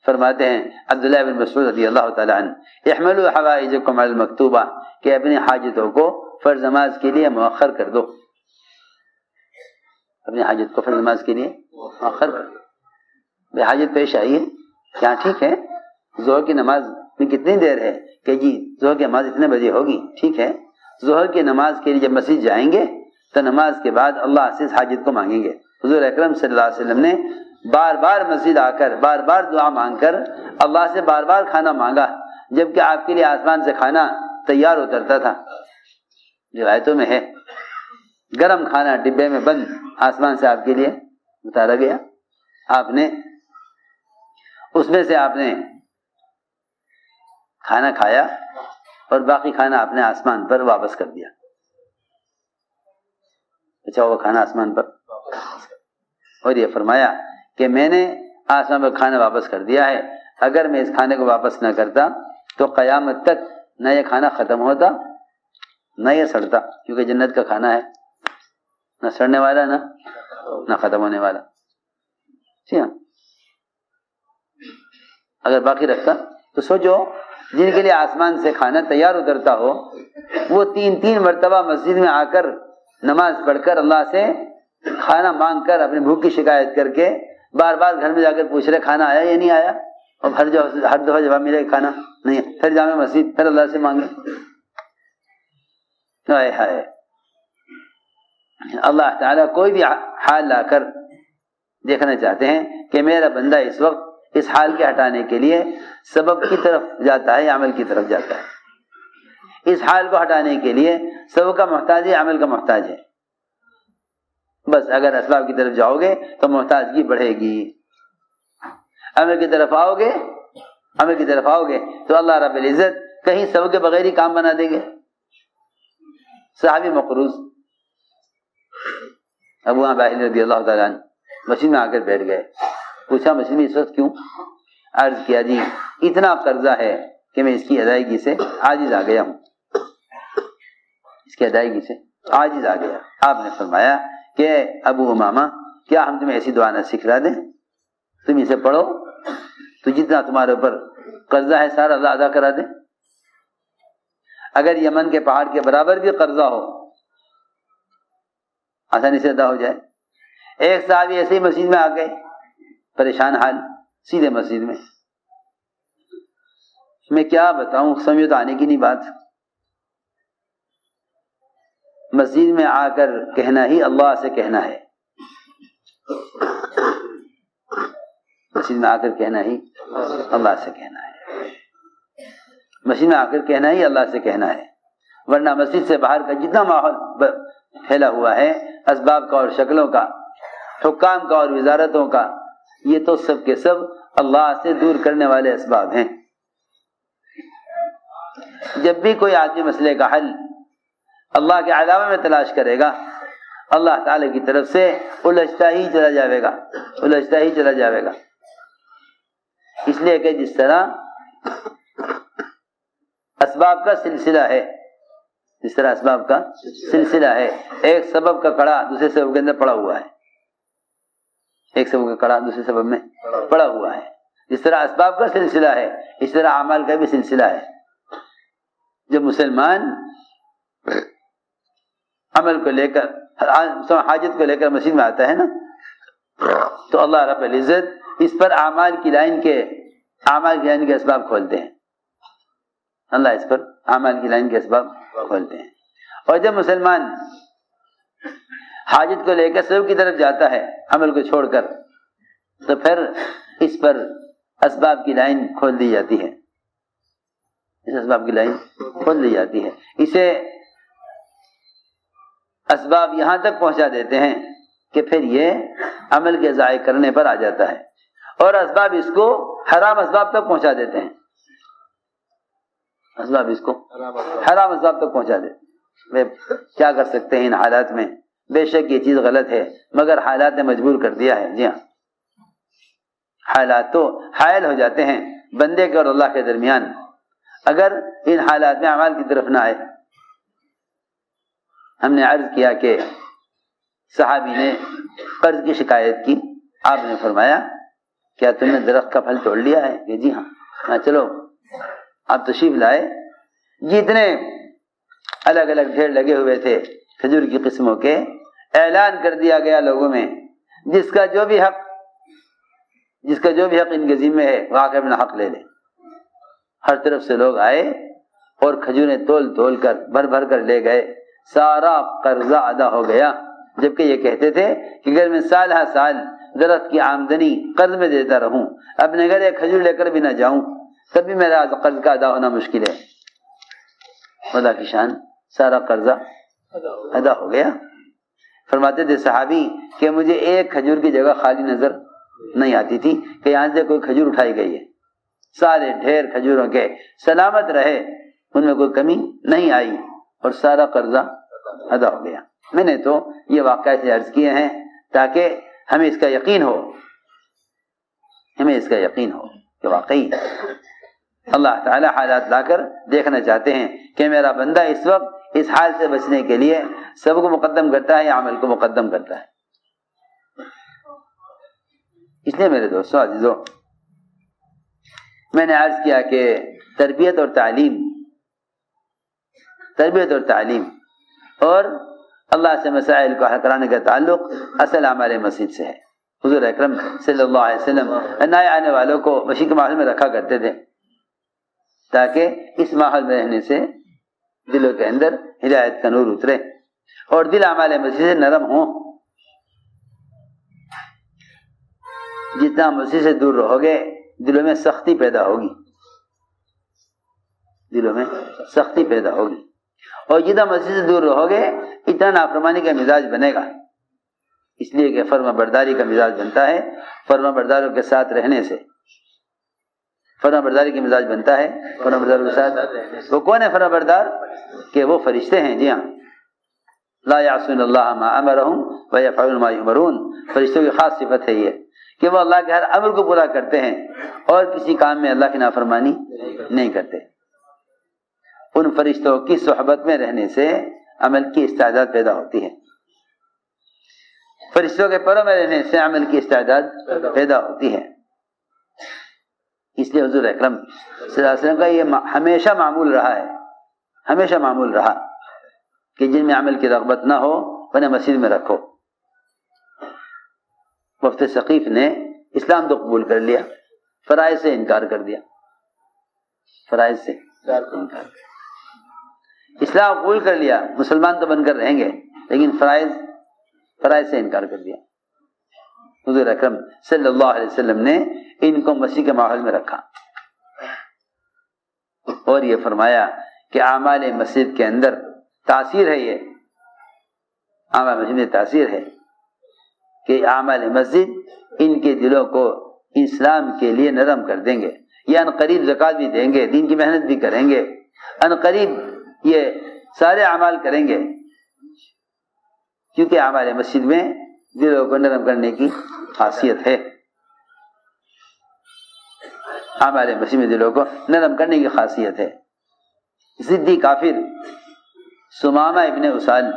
فرماتے ہیں عبداللہ بن مسعود رضی اللہ تعالیٰ عنہ احملوا حوائجکم علی المکتوبہ کہ اپنی حاجتوں کو فرض نماز کے لیے مؤخر کر دو. اپنی حاجت کو فرض نماز کے لیے مؤخر کر دو. بے حاجت پیش آئی ہے کیا ٹھیک ہے ظہر کی نماز میں کتنی دیر ہے کہ جی ظہر کی نماز اتنے بجے ہوگی ٹھیک ہے. ظہر کی نماز کے لیے جب مسجد جائیں گے تو نماز کے بعد اللہ سے اس حاجت کو مانگیں گے. حضور اکرم صلی اللہ علیہ وسلم نے بار بار مسجد آ کر بار بار دعا مانگ کر اللہ سے بار بار کھانا مانگا جبکہ آپ کے لیے آسمان سے کھانا تیار اترتا تھا. روایتوں میں ہے گرم کھانا ڈبے میں بند آسمان سے آپ کے لیے اتارا گیا. آپ نے اس میں سے آپ نے کھانا کھایا اور باقی کھانا آپ نے آسمان پر واپس کر دیا. اچھا وہ کھانا آسمان پر اور یہ فرمایا کہ میں نے آسمان پر کھانا واپس کر دیا ہے. اگر میں اس کھانے کو واپس نہ کرتا تو قیامت تک نہ یہ کھانا ختم ہوتا نہ یہ سڑتا کیونکہ جنت کا کھانا ہے نہ سڑنے والا نہ ختم ہونے والا. جی ہاں اگر باقی رکھتا تو سوچو جن کے لیے آسمان سے کھانا تیار اترتا ہو وہ تین مرتبہ مسجد میں آ کر نماز پڑھ کر اللہ سے کھانا مانگ کر اپنی بھوک کی شکایت کر کے بار بار گھر میں جا کر پوچھ رہے کھانا آیا یا نہیں آیا اور ہر دفعہ جواب ملے کھانا نہیں ہے. پھر جامع مسجد پھر اللہ سے مانگے. ہائے اللہ تعالیٰ کوئی بھی حال لا کر دیکھنا چاہتے ہیں کہ میرا بندہ اس وقت اس حال کے ہٹانے کے لیے سبب کی طرف جاتا ہے عمل کی طرف جاتا ہے. اس حال کو ہٹانے کے لیے سبب کا محتاج ہے عمل کا محتاج ہے. بس اگر اسباب کی طرف جاؤ گے تو محتاجگی بڑھے گی. عمل کی طرف آؤ گے تو اللہ رب العزت کہیں سبب کے بغیر ہی کام بنا دیں گے. صحابی مقروض ابو باہل رضی اللہ تعالیٰ عنہ مسجد میں آ کر بیٹھ گئے. پوچھا مسجد میں اس وقت کیوں؟ عرض کیا جی اتنا قرضہ ہے کہ میں اس کی ادائیگی سے عاجز آ گیا ہوں. اس کی ادائیگی سے عاجز آ گیا. آپ نے فرمایا کہ ابو امامہ کیا ہم تمہیں ایسی دعا نہ سکھلا دیں؟ تم اسے پڑھو تو جتنا تمہارے اوپر قرضہ ہے سارا اللہ ادا کرا دے. اگر یمن کے پہاڑ کے برابر بھی قرضہ ہو آسانی سے ادا ہو جائے. ایک صحابی ایسے ہی مسجد میں آ گئے پریشان حال سیدھے مسجد میں کیا بتاؤں سمجھ تو آنے کی نہیں بات. مسجد میں آ کر کہنا ہی اللہ سے کہنا ہے. مسجد میں آ کر کہنا ہی اللہ سے کہنا ہے. مسجد میں آ کر کہنا ہی اللہ سے کہنا ہے. ورنہ مسجد سے باہر کا جتنا ماحول پھیلا ہوا ہے اسباب کا اور شکلوں کا حکام کا اور وزارتوں کا یہ تو سب کے سب اللہ سے دور کرنے والے اسباب ہیں. جب بھی کوئی آدمی مسئلے کا حل اللہ کے علاوہ میں تلاش کرے گا اللہ تعالی کی طرف سے الجھتا ہی چلا جاوے گا. اس لیے کہ جس طرح اسباب کا سلسلہ ہے ایک سبب کا کڑا دوسرے سبب کے اندر پڑا ہوا ہے. ایک سبب کا کڑا دوسرے سبب میں پڑا ہوا ہے. جس طرح اسباب کا سلسلہ ہے اس طرح اعمال کا بھی سلسلہ ہے. جب مسلمان عمل کو لے کر حاجت کو لے کر مسجد میں آتا ہے نا تو اللہ رب العزت اس پر اعمال کی لائن کے اسباب کھولتے ہیں. اللہ اس پر اعمال کی لائن کے اسباب کھولتے ہیں. اور جب مسلمان حاجت کو لے کر سبب کی طرف جاتا ہے عمل کو چھوڑ کر تو پھر اس پر اسباب کی لائن کھول دی جاتی ہے. اس اسباب کی لائن کھول دی جاتی ہے. اسے اسباب یہاں تک پہنچا دیتے ہیں کہ پھر یہ عمل کے ضائع کرنے پر آ جاتا ہے اور اسباب اس کو حرام اسباب تک پہنچا دیتے ہیں. اسباب اس کو حرام اسباب تک پہنچا دیتے ہیں. کیا کر سکتے ہیں ان حالات میں؟ بے شک یہ چیز غلط ہے مگر حالات نے مجبور کر دیا ہے. جی ہاں حالات تو حائل ہو جاتے ہیں بندے کے اور اللہ کے درمیان اگر ان حالات میں اعمال کی طرف نہ آئے. ہم نے عرض کیا کہ صحابی نے قرض کی شکایت کی. آپ نے فرمایا کیا تم نے درخت کا پھل توڑ لیا ہے؟ کہ جی ہاں. چلو آپ تشریف لائے. جتنے الگ الگ ڈھیر لگے ہوئے تھے کھجور کی قسموں کے، اعلان کر دیا گیا لوگوں میں جس کا جو بھی حق ان کے ذمے ہے وہ آ کے اپنا حق لے لے. ہر طرف سے لوگ آئے اور کھجوریں تول تول کر بھر بھر کر لے گئے. سارا قرضہ ادا ہو گیا. جبکہ یہ کہتے تھے کہ اگر میں سال ہر سال درخت کی آمدنی قرض میں دیتا رہوں، اپنے گھر ایک کھجور لے کر بھی نہ جاؤں، تب بھی میرا قرض کا ادا ہونا مشکل ہے. خدا کی شان، سارا قرضہ ادا ہو گیا. فرماتے تھے صحابی کہ مجھے ایک کھجور کی جگہ خالی نظر نہیں آتی تھی کہ یہاں سے کوئی کھجور اٹھائی گئی ہے. سارے ڈھیر کھجوروں کے سلامت رہے، ان میں کوئی کمی نہیں آئی اور سارا قرضہ ادا ہو گیا. میں نے تو یہ واقعہ سے عرض کیے ہیں تاکہ ہمیں اس کا یقین ہو کہ واقعی اللہ تعالی حالات لا کر دیکھنا چاہتے ہیں کہ میرا بندہ اس وقت اس حال سے بچنے کے لیے سب کو مقدم کرتا ہے یا عمل کو مقدم کرتا ہے. اس لیے میرے دوستو عزیزو، میں نے عرض کیا کہ تربیت اور تعلیم اور اللہ سے مسائل کو حل کرانے کا تعلق اصل اعمال مسجد سے ہے. حضور اکرم صلی اللہ علیہ وسلم نئے آنے والوں کو مسیح کے ماحول میں رکھا کرتے تھے تاکہ اس ماحول میں رہنے سے دلوں کے اندر ہدایت کا نور اترے اور دل اعمال مسجد سے نرم ہوں. جتنا مسجد سے دور رہو گے دلوں میں سختی پیدا ہوگی اور جتنا مسجد سے دور رہو گے اتنا نافرمانی کا مزاج بنے گا. اس لیے کہ فرما برداری کا مزاج بنتا ہے فرما برداروں کے ساتھ رہنے سے. فرما برداری کا مزاج بنتا ہے فرما برداروں کے ساتھ. وہ کون ہے فرما بردار؟ کہ وہ فرشتے ہیں. جی ہاں، لا یعصون اللہ ما امرہم ویفعلون ما یؤمرون. فرشتوں کی خاص صفت ہے یہ کہ وہ اللہ کے ہر امر کو پورا کرتے ہیں اور کسی کام میں اللہ کی نافرمانی نہیں کرتے. ان فرشتوں کی صحبت میں رہنے سے عمل کی استعداد پیدا ہوتی ہے. فرشتوں کے پروں میں رہنے سے عمل کی استعداد پیدا ہوتی ہے. اس لیے حضور اکرم صلی اللہ علیہ وسلم کا یہ ہمیشہ معمول رہا کہ جن میں عمل کی رغبت نہ ہو انہیں مسجد میں رکھو. وفد ثقیف نے اسلام تو قبول کر لیا، فرائض سے انکار کر دیا. اسلام قبول کر لیا، مسلمان تو بن کر رہیں گے، لیکن فرائض سے انکار کر دیا. حضور اکرم صلی اللہ علیہ وسلم نے ان کو مسیح کے ماحول میں رکھا اور یہ فرمایا کہ اعمال مسجد کے اندر تاثیر ہے. یہ اعمال مسجد میں تاثیر ہے کہ اعمال مسجد ان کے دلوں کو اسلام کے لیے نرم کر دیں گے. یہ عنقریب زکوٰۃ بھی دیں گے، دین کی محنت بھی کریں گے، عنقریب یہ سارے اعمال کریں گے، کیونکہ اعمال مسجد میں دلوں کو نرم کرنے کی خاصیت ہے. اعمال مسجد میں دلوں کو نرم کرنے کی خاصیت ہے. ضدی کافر سمامہ ابن اسال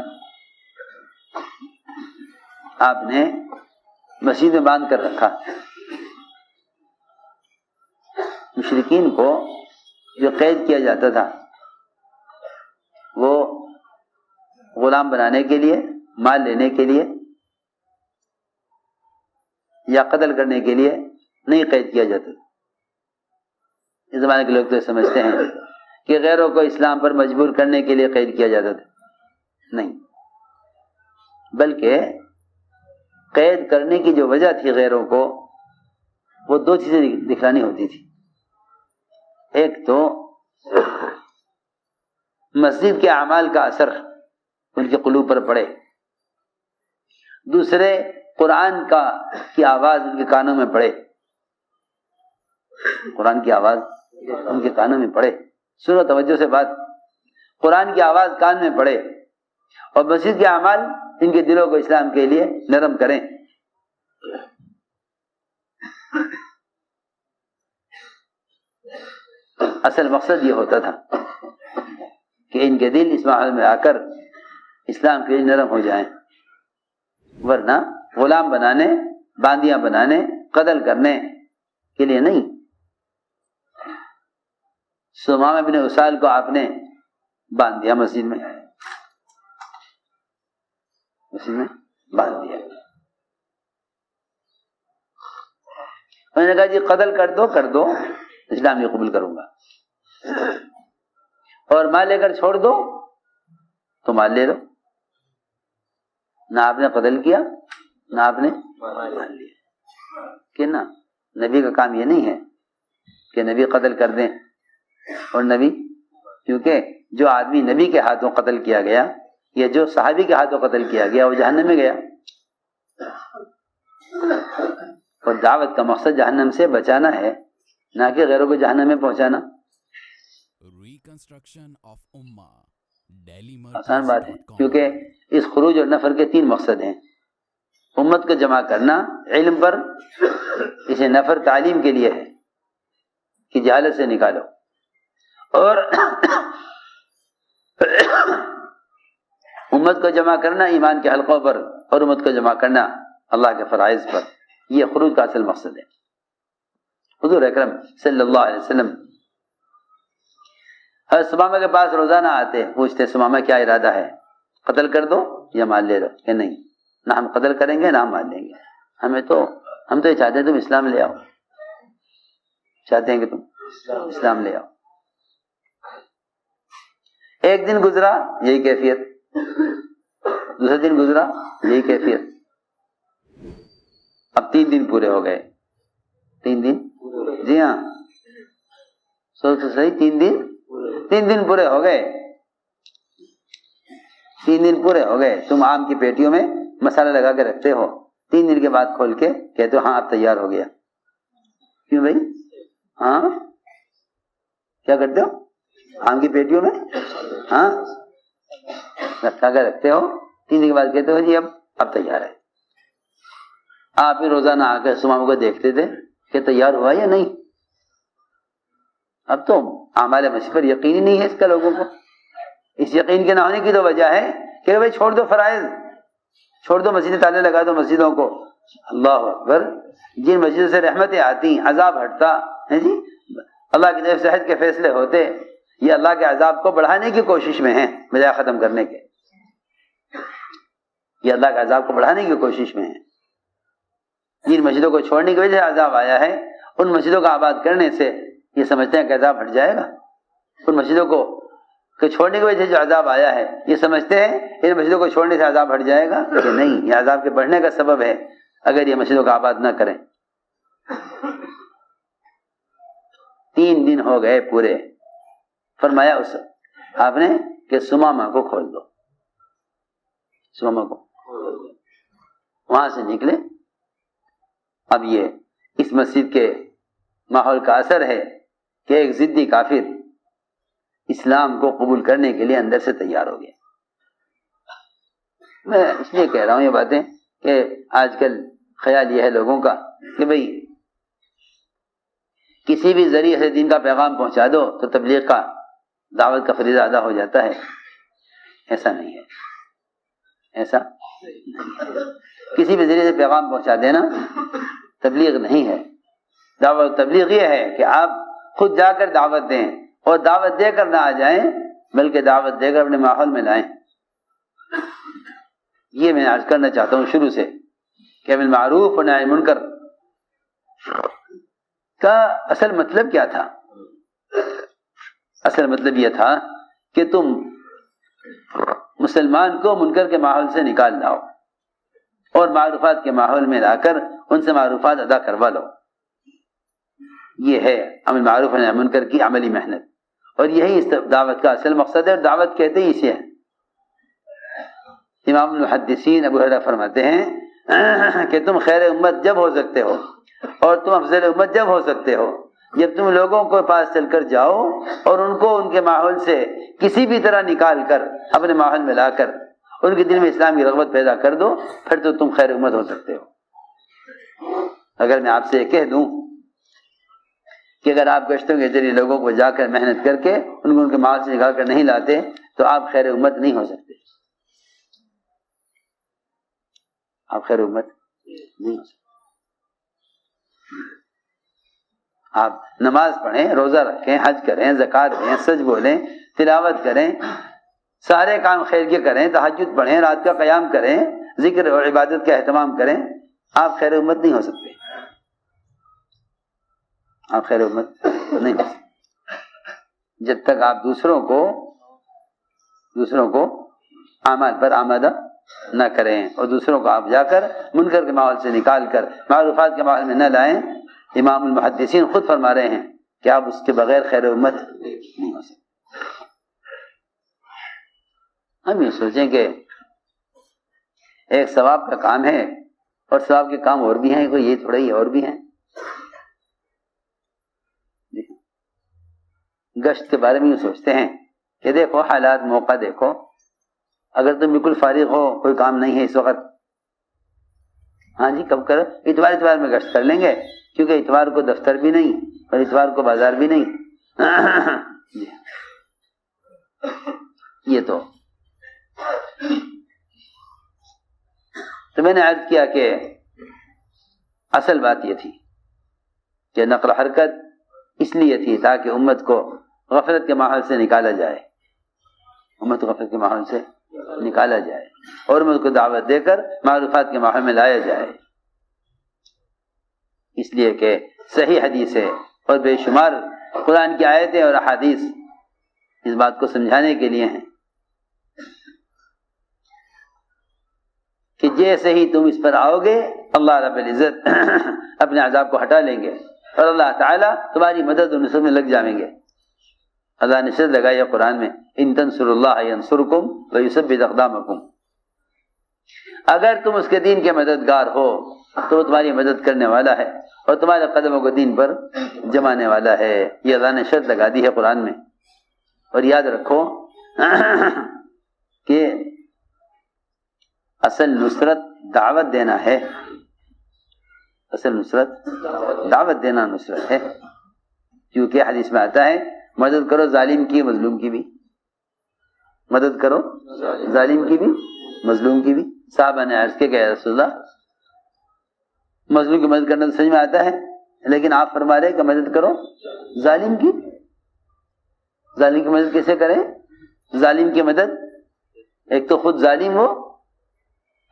آپ نے مسجد میں باندھ کر رکھا. مشرکین کو جو قید کیا جاتا تھا وہ غلام بنانے کے لیے، مال لینے کے لیے یا قتل کرنے کے لیے نہیں قید کیا جاتا. اس زمانے کے لوگ تو سمجھتے ہیں کہ غیروں کو اسلام پر مجبور کرنے کے لیے قید کیا جاتا تھا. نہیں، بلکہ قید کرنے کی جو وجہ تھی غیروں کو، وہ دو چیزیں دکھلانی ہوتی تھی. ایک تو مسجد کے اعمال کا اثر ان کے قلوب پر پڑے، دوسرے قرآن کی آواز ان کے کانوں میں پڑے. قرآن کی آواز ان کے کانوں میں پڑے. سنو توجہ سے بات. قرآن کی آواز کان میں پڑے اور مسجد کے اعمال ان کے دلوں کو اسلام کے لیے نرم کریں. اصل مقصد یہ ہوتا تھا کہ ان کے دل اس ماحول میں آ کر اسلام کے لیے نرم ہو جائیں. ورنہ غلام بنانے، باندیاں بنانے، قتل کرنے کے لیے نہیں۔ ثمامہ بن اسال کو آپ نے باندھ دیا مسجد میں باندھ دیا۔ انہوں نے کہا جی قتل کر دو اسلام یہ قبول کروں گا، اور مال لے کر چھوڑ دو تو مال لے لو۔ نہ آپ نے قتل کیا نہ آپ نے مال لیا، کہ نا نبی کا کام یہ نہیں ہے کہ نبی قتل کر دیں، اور نبی کیونکہ جو آدمی نبی کے ہاتھوں قتل کیا گیا یا جو صحابی کے ہاتھوں قتل کیا گیا وہ جہنم میں گیا، اور دعوت کا مقصد جہنم سے بچانا ہے نہ کہ غیروں کو جہنم میں پہنچانا۔ Reconstruction of Ummah. آسان بات ہے، DailyMarkaz.com. کیونکہ اس خروج اور نفر کے 3 مقصد ہیں۔ امت کو جمع کرنا علم پر، اسے نفر تعلیم کے لیے ہے کہ جہالت سے نکالو، اور امت کو جمع کرنا ایمان کے حلقوں پر، اور امت کو جمع کرنا اللہ کے فرائض پر۔ یہ خروج کا اصل مقصد ہے۔ حضور اکرم صلی اللہ علیہ وسلم حضرت ثمامہ کے پاس روزانہ آتے، پوچھتے ثمامہ کیا ارادہ ہے، قتل کر دو یا مال لے لو؟ کہ نہیں، نہ ہم قتل کریں گے نہ ہم مال لیں گے، ہم تو یہ چاہتے ہیں تم اسلام لے آؤ، چاہتے ہیں کہ تم اسلام لے آؤ۔ ایک دن گزرا یہی کیفیت، دوسرا دن گزرا یہی کیفیت، اب 3 دن پورے ہو گئے۔ 3 دن، جی ہاں سوچ تو صحیح، 3 دن پورے ہو گئے، 3 دن پورے ہو گئے۔ تم آم کی پیٹیوں میں مسالہ لگا کے رکھتے ہو، 3 دن کے بعد کھول کے کہتے ہو ہاں اب تیار ہو گیا۔ کیوں بھائی؟ ہاں کیا کرتے ہو؟ آم کی پیٹیوں میں ہاں لگا کے رکھتے ہو، 3 دن کے بعد کہتے ہو جی اب تیار ہے۔ آپ ہی روزانہ آ کر ثمامہ کو دیکھتے تھے کہ تیار ہوا یا نہیں۔ اب تو اعمال مسیح پر یقین ہی نہیں ہے اس کا لوگوں کو۔ اس یقین کے نہ ہونے کی تو وجہ ہے کہ بھائی چھوڑ دو فرائض، چھوڑ دو مسجد، تالے لگا دو مسجدوں کو۔ اللہ اکبر، جن مسجدوں سے رحمتیں آتی، عذاب ہٹتا ہے جی، اللہ کی طرف سے حج کے فیصلے ہوتے، یہ اللہ کے عذاب کو بڑھانے کی کوشش میں ہیں بجائے ختم کرنے کے۔ یہ اللہ کے عذاب کو بڑھانے کی کوشش میں ہیں۔ جن مسجدوں کو چھوڑنے کی وجہ سے عذاب آیا ہے، ان مسجدوں کا آباد کرنے سے یہ سمجھتے ہیں کہ عذاب ہٹ جائے گا۔ ان مسجدوں کو چھوڑنے کی وجہ سے جو عذاب آیا ہے، یہ سمجھتے ہیں ان مسجدوں کو چھوڑنے سے عذاب ہٹ جائے گا، کہ نہیں، یہ عذاب کے بڑھنے کا سبب ہے اگر یہ مسجدوں کا آباد نہ کریں۔ 3 دن ہو گئے پورے، فرمایا اس آپ نے کہ ثمامہ کو کھول دو، ثمامہ کو وہاں سے نکلے۔ اب یہ اس مسجد کے ماحول کا اثر ہے کہ ایک ضدی کافر اسلام کو قبول کرنے کے لیے اندر سے تیار ہو گیا۔ میں اس لیے کہہ رہا ہوں یہ باتیں کہ آج کل خیال یہ ہے لوگوں کا کہ بھئی کسی بھی ذریعے سے دین کا پیغام پہنچا دو تو تبلیغ کا، دعوت کا فریضہ ادا ہو جاتا ہے۔ ایسا نہیں ہے، ایسا کسی بھی ذریعے سے پیغام پہنچا دینا تبلیغ نہیں ہے۔ دعوت تبلیغ یہ ہے کہ آپ خود جا کر دعوت دیں، اور دعوت دے کر نہ آ جائیں بلکہ دعوت دے کر اپنے ماحول میں لائیں۔ یہ میں آج کرنا چاہتا ہوں شروع سے کہ امر معروف و نہی منکر کا اصل مطلب کیا تھا؟ اصل مطلب یہ تھا کہ تم مسلمان کو منکر کے ماحول سے نکال لاؤ اور معروفات کے ماحول میں لا کر ان سے معروفات ادا کروا لو۔ یہ ہے امر معروف و نہی منکر کی عملی محنت، اور یہی اس دعوت کا اصل مقصد ہے، اور دعوت کہتے ہی اسے ہے۔ امام المحدثین ابو ہریرہ فرماتے ہیں کہ تم خیر امت جب ہو سکتے ہو اور تم افضل امت جب ہو سکتے ہو جب تم لوگوں کو پاس چل کر جاؤ اور ان کو ان کے ماحول سے کسی بھی طرح نکال کر اپنے ماحول میں لا کر ان کے دل میں اسلام کی رغبت پیدا کر دو، پھر تو تم خیر امت ہو سکتے ہو۔ اگر میں آپ سے یہ کہہ دوں کہ اگر آپ گشتوں کے ذریعے لوگوں کو جا کر محنت کر کے ان کو ان کے ماحول سے نکال کر نہیں لاتے تو آپ خیر امت نہیں ہو سکتے۔ آپ خیر امت نہیں ہو سکتے. آپ نماز پڑھیں، روزہ رکھیں، حج کریں، زکوٰۃ دیں، سچ بولیں، تلاوت کریں، سارے کام خیر کے کریں، تہجد پڑھیں، رات کا قیام کریں، ذکر اور عبادت کا اہتمام کریں، آپ خیر امت نہیں ہو سکتے. آپ خیر امت نہیں ہو سکتے جب تک آپ دوسروں کو اعمال پر آمادہ نہ کریں اور دوسروں کو آپ جا کر منکر کے ماحول سے نکال کر معروفات کے ماحول میں نہ لائیں. امام المحدثین خود فرما رہے ہیں کہ آپ اس کے بغیر خیر امت نہیں ہو سکتے. ہم یہ سوچیں کہ ایک ثواب کا کام ہے اور ثواب کے کام اور بھی ہیں، کوئی یہ تھوڑا ہی اور بھی ہیں. گشت کے بارے میں یہ سوچتے ہیں کہ دیکھو حالات، موقع دیکھو، اگر تم بالکل فارغ ہو، کوئی کام نہیں ہے اس وقت، ہاں جی کب کرو، اتوار میں گشت کر لیں گے، کیونکہ اتوار کو دفتر بھی نہیں اور اتوار کو بازار بھی نہیں. یہ تو میں نے عرض کیا کہ اصل بات یہ تھی کہ نقل و حرکت اس لیے تھی تاکہ امت کو غفلت کے ماحول سے نکالا جائے، امت کو غفلت کے ماحول سے نکالا جائے اور امت کو دعوت دے کر معروفات کے ماحول میں لایا جائے. اس لیے کہ صحیح حدیث ہے اور بے شمار قرآن کی آیتیں اور احادیث اس بات کو سمجھانے کے لیے ہیں کہ جیسے ہی تم اس پر آؤ گے اللہ رب العزت اپنے عذاب کو ہٹا لیں گے اور اللہ تعالیٰ تمہاری مدد و نصرت میں لگ جائیں گے. اللہ نے شرط لگائی ہے قرآن میں ان تنصروا اللہ ینصرکم ویثبت اقدامکم. اگر تم اس کے دین کے مددگار ہو تو وہ تمہاری مدد کرنے والا ہے اور تمہارے قدموں کو دین پر جمانے والا ہے. یہ اللہ نے شرط لگا دی ہے قرآن میں. اور یاد رکھو کہ اصل نصرت دعوت دینا ہے. اصل نصرت دعوت دینا نصرت ہے، کیونکہ حدیث میں آتا ہے مدد کرو ظالم کی مظلوم کی بھی، مدد کرو ظالم کی بھی مظلوم کی بھی. صحابہ نے عرض کیا کہ یا رسول اللہ مظلوم کی مدد کرنا تو سمجھ میں آتا ہے، لیکن آپ فرما رہے کہ مدد کرو ظالم کی. ظالم کی مدد کیسے کریں؟ ظالم کی مدد ایک تو خود ظالم ہو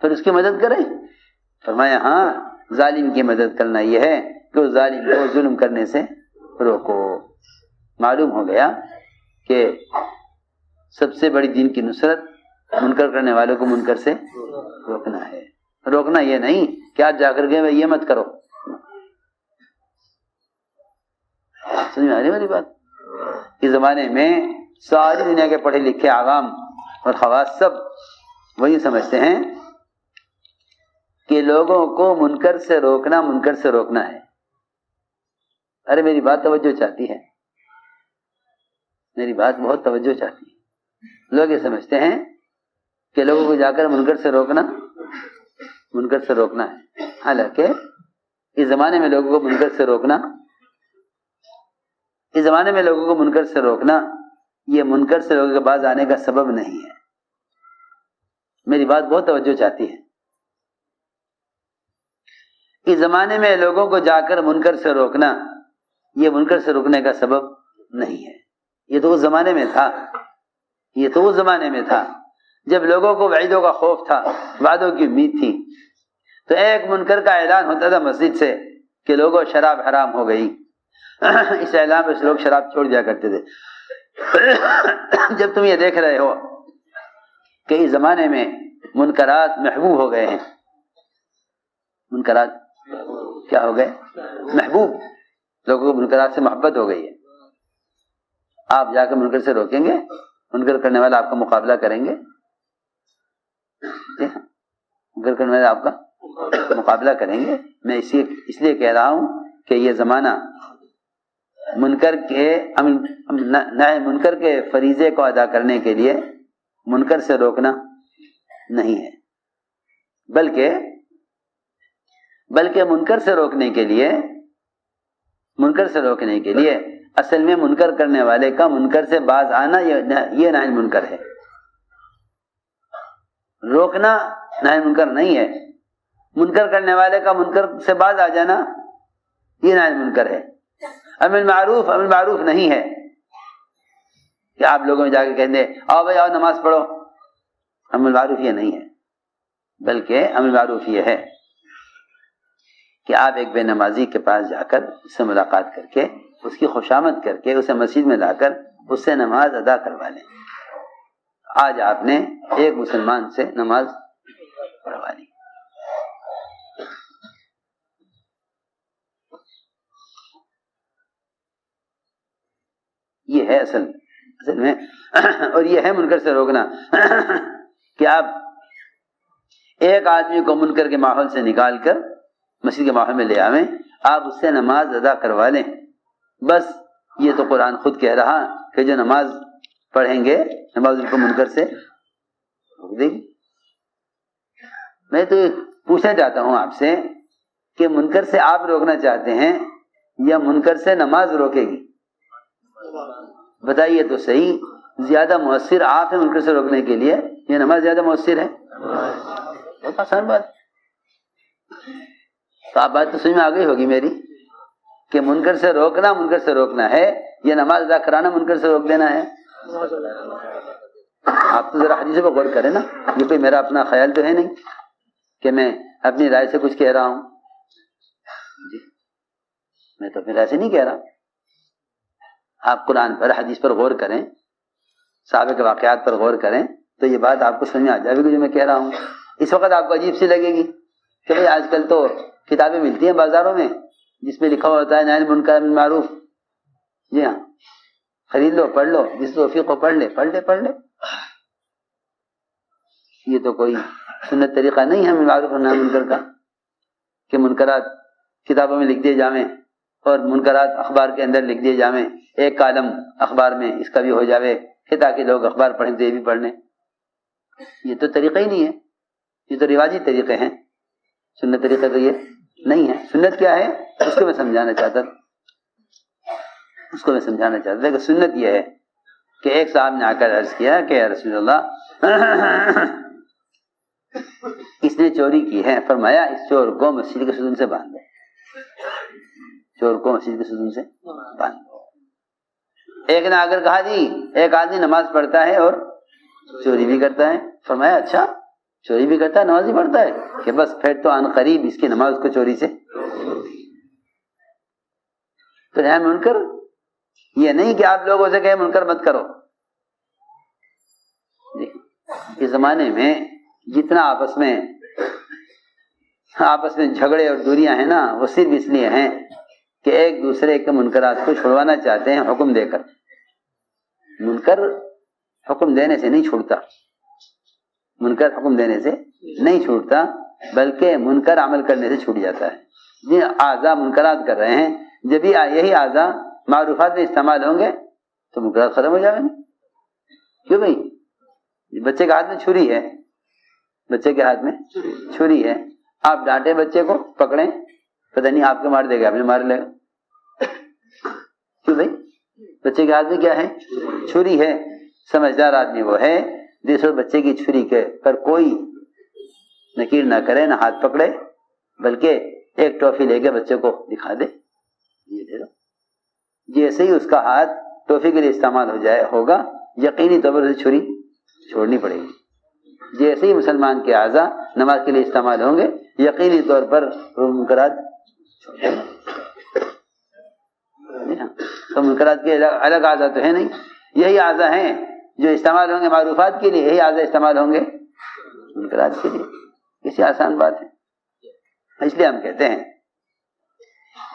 پھر اس کی مدد کریں. فرمایا ہاں ظالم کی مدد کرنا یہ ہے کہ اس ظالم کو ظلم کرنے سے روکو. معلوم ہو گیا کہ سب سے بڑی دین کی نصرت منکر کرنے والوں کو منکر سے روکنا ہے. روکنا یہ نہیں کہ آج جا کر گئے یہ مت کرو. سمجھ میں آ رہی والی بات؟ اس زمانے میں ساری دنیا کے پڑھے لکھے عوام اور خواص سب وہی سمجھتے ہیں کہ لوگوں کو منکر سے روکنا ہے. ارے میری بات توجہ چاہتی ہے، میری بات بہت توجہ چاہتی ہے. لوگ یہ سمجھتے ہیں کہ لوگوں کو جا کر منکر سے روکنا ہے، حالانکہ اس زمانے میں لوگوں کو منکر سے روکنا یہ منکر سے لوگوں کے باز آنے کا سبب نہیں ہے. میری بات بہت توجہ چاہتی ہے. اس زمانے میں لوگوں کو جا کر منکر سے روکنا یہ منکر سے روکنے کا سبب نہیں ہے. یہ تو اس زمانے میں تھا جب لوگوں کو وعیدوں کا خوف تھا، وعدوں کی امید تھی، تو ایک منکر کا اعلان ہوتا تھا مسجد سے کہ لوگوں شراب حرام ہو گئی. اس اعلان میں لوگ شراب چھوڑ دیا کرتے تھے. جب تم یہ دیکھ رہے ہو کہ اس زمانے میں منکرات محبوب ہو گئے ہیں، منکرات کیا ہو گئے؟ محبوب. لوگوں کو منکرات سے محبت ہو گئی ہے. آپ جا کے منکر سے روکیں گے، منکر کرنے والا آپ کا مقابلہ کریں گے، منکر کرنے والے آپ کا مقابلہ کریں گے. میں اس لیے کہہ رہا ہوں کہ یہ زمانہ منکر کے فریضے کو ادا کرنے کے لیے منکر سے روکنا نہیں ہے، بلکہ منکر سے روکنے کے لیے اصل میں منکر کرنے والے کا منکر سے باز آنا یہ نہی منکر ہے. روکنا نہی منکر نہیں ہے، منکر کرنے والے کا منکر سے باز آ جانا یہ نہی منکر ہے. امر معروف نہیں ہے کہ آپ لوگوں میں جا کے کہہ دیں آؤ بھائی آؤ نماز پڑھو. امر معروف یہ نہیں ہے، بلکہ امر معروف یہ ہے کہ آپ ایک بے نمازی کے پاس جا کر اس سے ملاقات کر کے اس کی خوشامد کر کے اسے مسجد میں لا کر اس سے نماز ادا کروا لیں. آج آپ نے ایک مسلمان سے نماز پڑھوا لی. یہ ہے اصل میں اور یہ ہے منکر سے روکنا کہ آپ ایک آدمی کو منکر کے ماحول سے نکال کر مسجد کے ماحول میں لے آویں، آپ اس سے نماز ادا کروا لیں. بس یہ تو قرآن خود کہہ رہا کہ جو نماز پڑھیں گے نماز ان کو منکر سے روک دے گی. میں تو پوچھنا چاہتا ہوں آپ سے کہ منکر سے آپ روکنا چاہتے ہیں یا منکر سے نماز روکے گی؟ بتائیے تو صحیح، زیادہ مؤثر آپ ہیں منکر سے روکنے کے لیے یہ نماز زیادہ مؤثر ہے؟ بہت آسان بات. تو آپ بات تو سمجھ میں آ گئی ہوگی میری کہ منکر سے روکنا ہے یہ نماز ادا کرانا منکر سے روک دینا ہے. آپ تو ذرا حدیثوں پر غور کریں نا، یہ کوئی میرا اپنا خیال تو ہے نہیں کہ میں اپنی رائے سے کچھ کہہ رہا ہوں. جی میں تو اپنی رائے سے نہیں کہہ رہا. آپ قرآن پر حدیث پر غور کریں، صحابہ کے واقعات پر غور کریں تو یہ بات آپ کو سمجھ میں آ جائے گی جو میں کہہ رہا ہوں. اس وقت آپ کو عجیب سی لگے گی کہ بھئی آج کل تو کتابیں ملتی ہیں بازاروں میں جس میں لکھا ہوتا ہے نہی عن المنکر بالمعروف معروف. جی ہاں، خرید لو، پڑھ لو، جس توفیق کو پڑھ لے. یہ تو کوئی سنت طریقہ نہیں ہے معروف اور نہی منکر کا کہ منکرات کتابوں میں لکھ دیے جاویں اور منکرات اخبار کے اندر لکھ دیے جاویں، ایک کالم اخبار میں اس کا بھی ہو جاوے کہ تاکہ لوگ اخبار پڑھیں تو یہ بھی پڑھ لیں. یہ تو طریقہ ہی نہیں ہے، یہ تو رواجی طریقے ہیں. سنت طریقہ تو یہ نہیں ہے. سنت کیا ہے اس کو میں سمجھانا چاہتا تھا کہ سنت یہ ہے کہ ایک صاحب نے آ کر عرض کیا کہ یا رسول اللہ اس نے چوری کی ہے. فرمایا اس چور کو مسجد کے ستون سے باندھ دو. ایک نے آ کر کہا جی ایک آدمی نماز پڑھتا ہے اور چوری بھی کرتا ہے. فرمایا اچھا چوری بھی کرتا ہے نماز بھی پڑھتا ہے کہ بس پھر تو عن قریب اس کی نماز کو چوری سے. تو نہی منکر یہ نہیں کہ آپ لوگوں سے کہیں منکر مت کرو. اس زمانے میں جتنا آپس میں جھگڑے اور دوریاں ہیں نا وہ صرف اس لیے ہیں کہ ایک دوسرے کے منکرات کو چھڑوانا چاہتے ہیں حکم دے کر. منکر حکم دینے سے نہیں چھوٹتا بلکہ منکر عمل کرنے سے چھوٹ جاتا ہے. جن اعضاء منکرات کر رہے ہیں جب یہی اعضاء معروفات میں استعمال ہوں گے تو منکرات ختم ہو جائیں گے. کیوں بھائی بچے کے ہاتھ میں چھری ہے، آپ ڈانٹے بچے کو پکڑیں پتہ نہیں آپ کو مار دے گا اپنے مار لے گا. کیوں بھائی بچے کے ہاتھ میں کیا ہے؟ چھری ہے. سمجھدار آدمی وہ ہے جس وقت بچے کی چھری کے پر کوئی نکیر نہ کرے، نہ ہاتھ پکڑے، بلکہ ایک ٹافی لے کے بچے کو دکھا دے یہ دے دو. جیسے ہی اس کا ہاتھ ٹافی کے لیے استعمال ہوگا یقینی طور پر اسے چھری چھوڑنی پڑے گی. جیسے ہی مسلمان کے اعضاء نماز کے لیے استعمال ہوں گے یقینی طور پر منکرات تو منکرات کے الگ اعضاء تو ہے نہیں، یہی اعضاء ہیں جو استعمال ہوں گے معروفات کے لیے، یہی اعضاء استعمال ہوں گے منکرات کے لیے. کسی آسان بات ہے. اس لیے ہم کہتے ہیں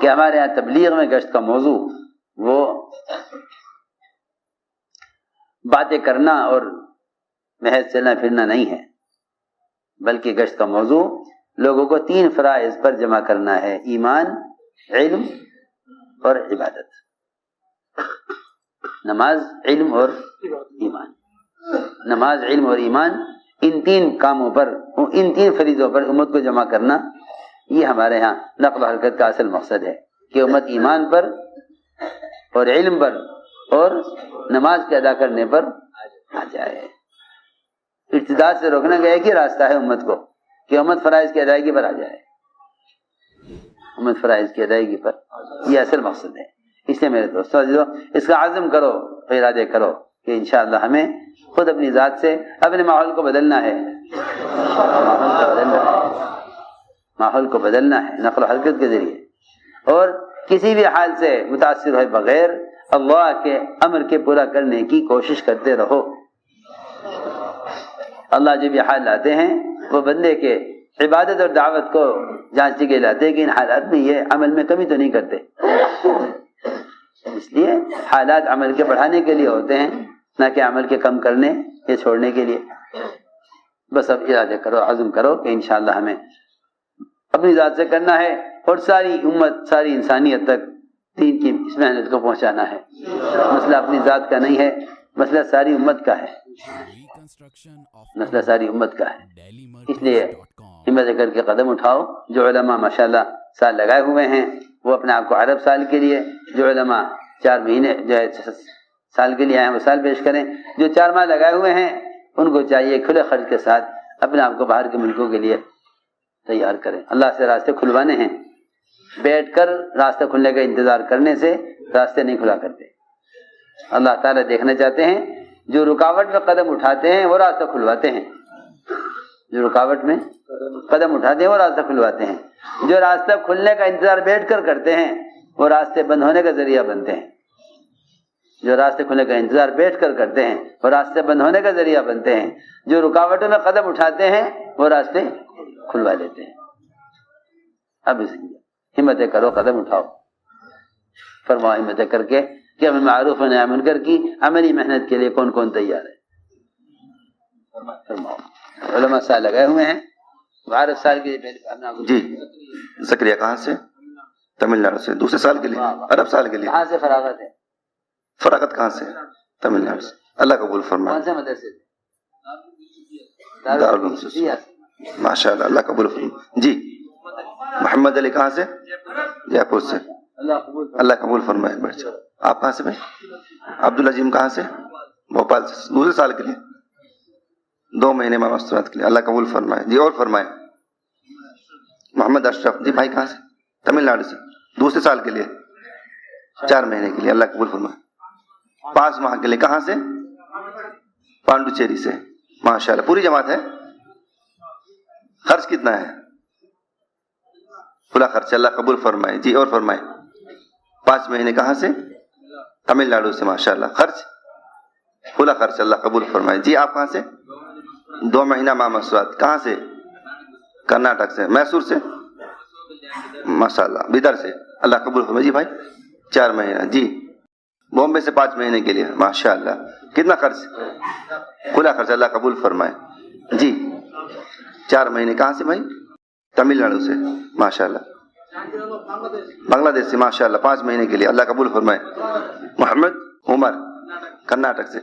کہ ہمارے یہاں تبلیغ میں گشت کا موضوع وہ باتیں کرنا اور محض چلنا پھرنا نہیں ہے، بلکہ گشت کا موضوع لوگوں کو 3 فرائض پر جمع کرنا ہے: ایمان، علم اور عبادت. نماز، علم اور ایمان ان 3 کاموں پر، ان 3 فریضوں پر امت کو جمع کرنا، یہ ہمارے ہاں نقل و حرکت کا اصل مقصد ہے کہ امت ایمان پر اور علم پر اور نماز کے ادا کرنے پر آ جائے. ارتداد سے روکنا گیا کہ راستہ ہے امت کو کہ امت فرائض کی ادائیگی پر آ جائے، امت فرائض کی ادائیگی پر، یہ اصل مقصد ہے۔ اس لیے میرے دوستوں عزیزو، اس کا عزم کرو، ارادے کرو کہ انشاءاللہ ہمیں خود اپنی ذات سے اپنے ماحول کو بدلنا ہے، ماحول کو بدلنا ہے نقل و حرکت کے ذریعے، اور کسی بھی حال سے متاثر ہوئے بغیر اللہ کے امر کے پورا کرنے کی کوشش کرتے رہو۔ اللہ جو بھی حال لاتے ہیں وہ بندے کے عبادت اور دعوت کو جانچنے کے لاتے ہیں کہ ان حالات میں یہ عمل میں کمی تو نہیں کرتے، اس لیے حالات عمل کے بڑھانے کے لیے ہوتے ہیں، نہ کہ عمل کے کم کرنے یا چھوڑنے کے لیے۔ بس اب ارادے کرو، عزم کرو کہ انشاءاللہ ہمیں اپنی ذات سے کرنا ہے اور ساری امت، ساری انسانیت تک دین کی اس محنت کو پہنچانا ہے۔ مسئلہ اپنی ذات کا نہیں ہے، مسئلہ ساری امت کا ہے، مسئلہ ساری امت کا ہے۔ اس لیے ہمت کر کے قدم اٹھاؤ۔ جو علماء ماشاءاللہ سال لگائے ہوئے ہیں وہ اپنے آپ کو عرب سال کے لیے، جو علماء 4 مہینے جو ہے سال کے لیے آئے ہیں وہ سال پیش کریں، جو 4 ماہ لگائے ہوئے ہیں ان کو چاہیے کھلے خرچ کے ساتھ اپنے آپ کو باہر کے ملکوں کے لیے تیار کریں۔ اللہ سے راستے کھلوانے ہیں، بیٹھ کر راستہ کھلنے کا انتظار کرنے سے راستے نہیں کھلا کرتے۔ اللہ تعالیٰ دیکھنا چاہتے ہیں جو رکاوٹ میں قدم اٹھاتے ہیں وہ راستہ کھلواتے ہیں، جو رکاوٹ میں قدم اٹھاتے ہیں وہ راستہ کھلواتے ہیں، جو راستہ کھلنے کا انتظار بیٹھ کر کرتے ہیں وہ راستے بند ہونے کا ذریعہ بنتے ہیں، جو راستے کھلنے کا انتظار بیٹھ کر کرتے ہیں وہ راستے بند ہونے کا ذریعہ بنتے ہیں، جو رکاوٹوں میں قدم اٹھاتے ہیں وہ راستے کھلوا لیتے ہیں۔ اب اس ہمتیں کرو، قدم اٹھاؤ، فرماؤ ہمتیں کر کے کہ امر معروف و نہی عن منکر کی عملی محنت کے لیے کون کون تیار ہے؟ فرماؤ۔ علماء سال لگائے ہوئے ہیں، 12 سال کے لیے جی زکریا کہاں سے؟ تمل ناڈو سے، دوسرے سال کے لیے، عرب سال کے لیے۔ کہاں سے فراغت ہے؟ فراغت کہاں سے؟ تمل ناڈو سے۔ اللہ قبول فرمائے۔ کون سے مدرسے سے؟ دارالعلوم سے۔ ماشاء اللہ، اللہ قبول فرمائے۔ جی محمد علی کہاں سے؟ جے پور سے۔ اللہ قبول فرمائے۔ بیٹھ جاؤ۔ آپ کہاں سے بھائی؟ عبدالعظیم کہاں سے؟ بھوپال سے، دوسرے سال کے لیے، 2 مہینے میں مستورات کے لیے۔ اللہ قبول فرمائے۔ جی اور فرمائے۔ محمد اشرف جی بھائی کہاں سے؟ تمل ناڈو سے، دوسرے سال کے لیے، 4 مہینے کے لیے۔ اللہ قبول فرمائے۔ 5 ماہ کے لیے کہاں سے؟ پانڈوچیری سے۔ ماشاء اللہ، پوری جماعت ہے۔ خرچ کتنا ہے؟ کھلا خرچ۔ اللہ قبول فرمائے۔ جی اور فرمائے۔ 5 مہینے کہاں سے؟ تمل ناڈو سے۔ ماشاء اللہ، خرچ کھلا خرچ۔ اللہ قبول فرمائے۔ جی آپ کہاں سے؟ 2 مہینہ ماہ مسورات۔ کہاں سے؟ کرناٹک سے۔ میسور سے؟ ماشاء اللہ، بیدر سے۔ اللہ قبول فرمائے۔ جی بھائی 4 مہینہ۔ جی بامبے سے 5 مہینے کے لیے۔ ماشاء اللہ، کتنا خرچ؟ کھلا خرچ۔ اللہ قبول فرمائے۔ جی 4 مہینے کہاں سے بھائی؟ تمل ناڈو سے۔ ماشاء اللہ، بنگلہ دیش سے۔ ماشاء اللہ، 5 مہینے کے لیے۔ اللہ قبول فرمائے۔ محمد عمر کرناٹک سے۔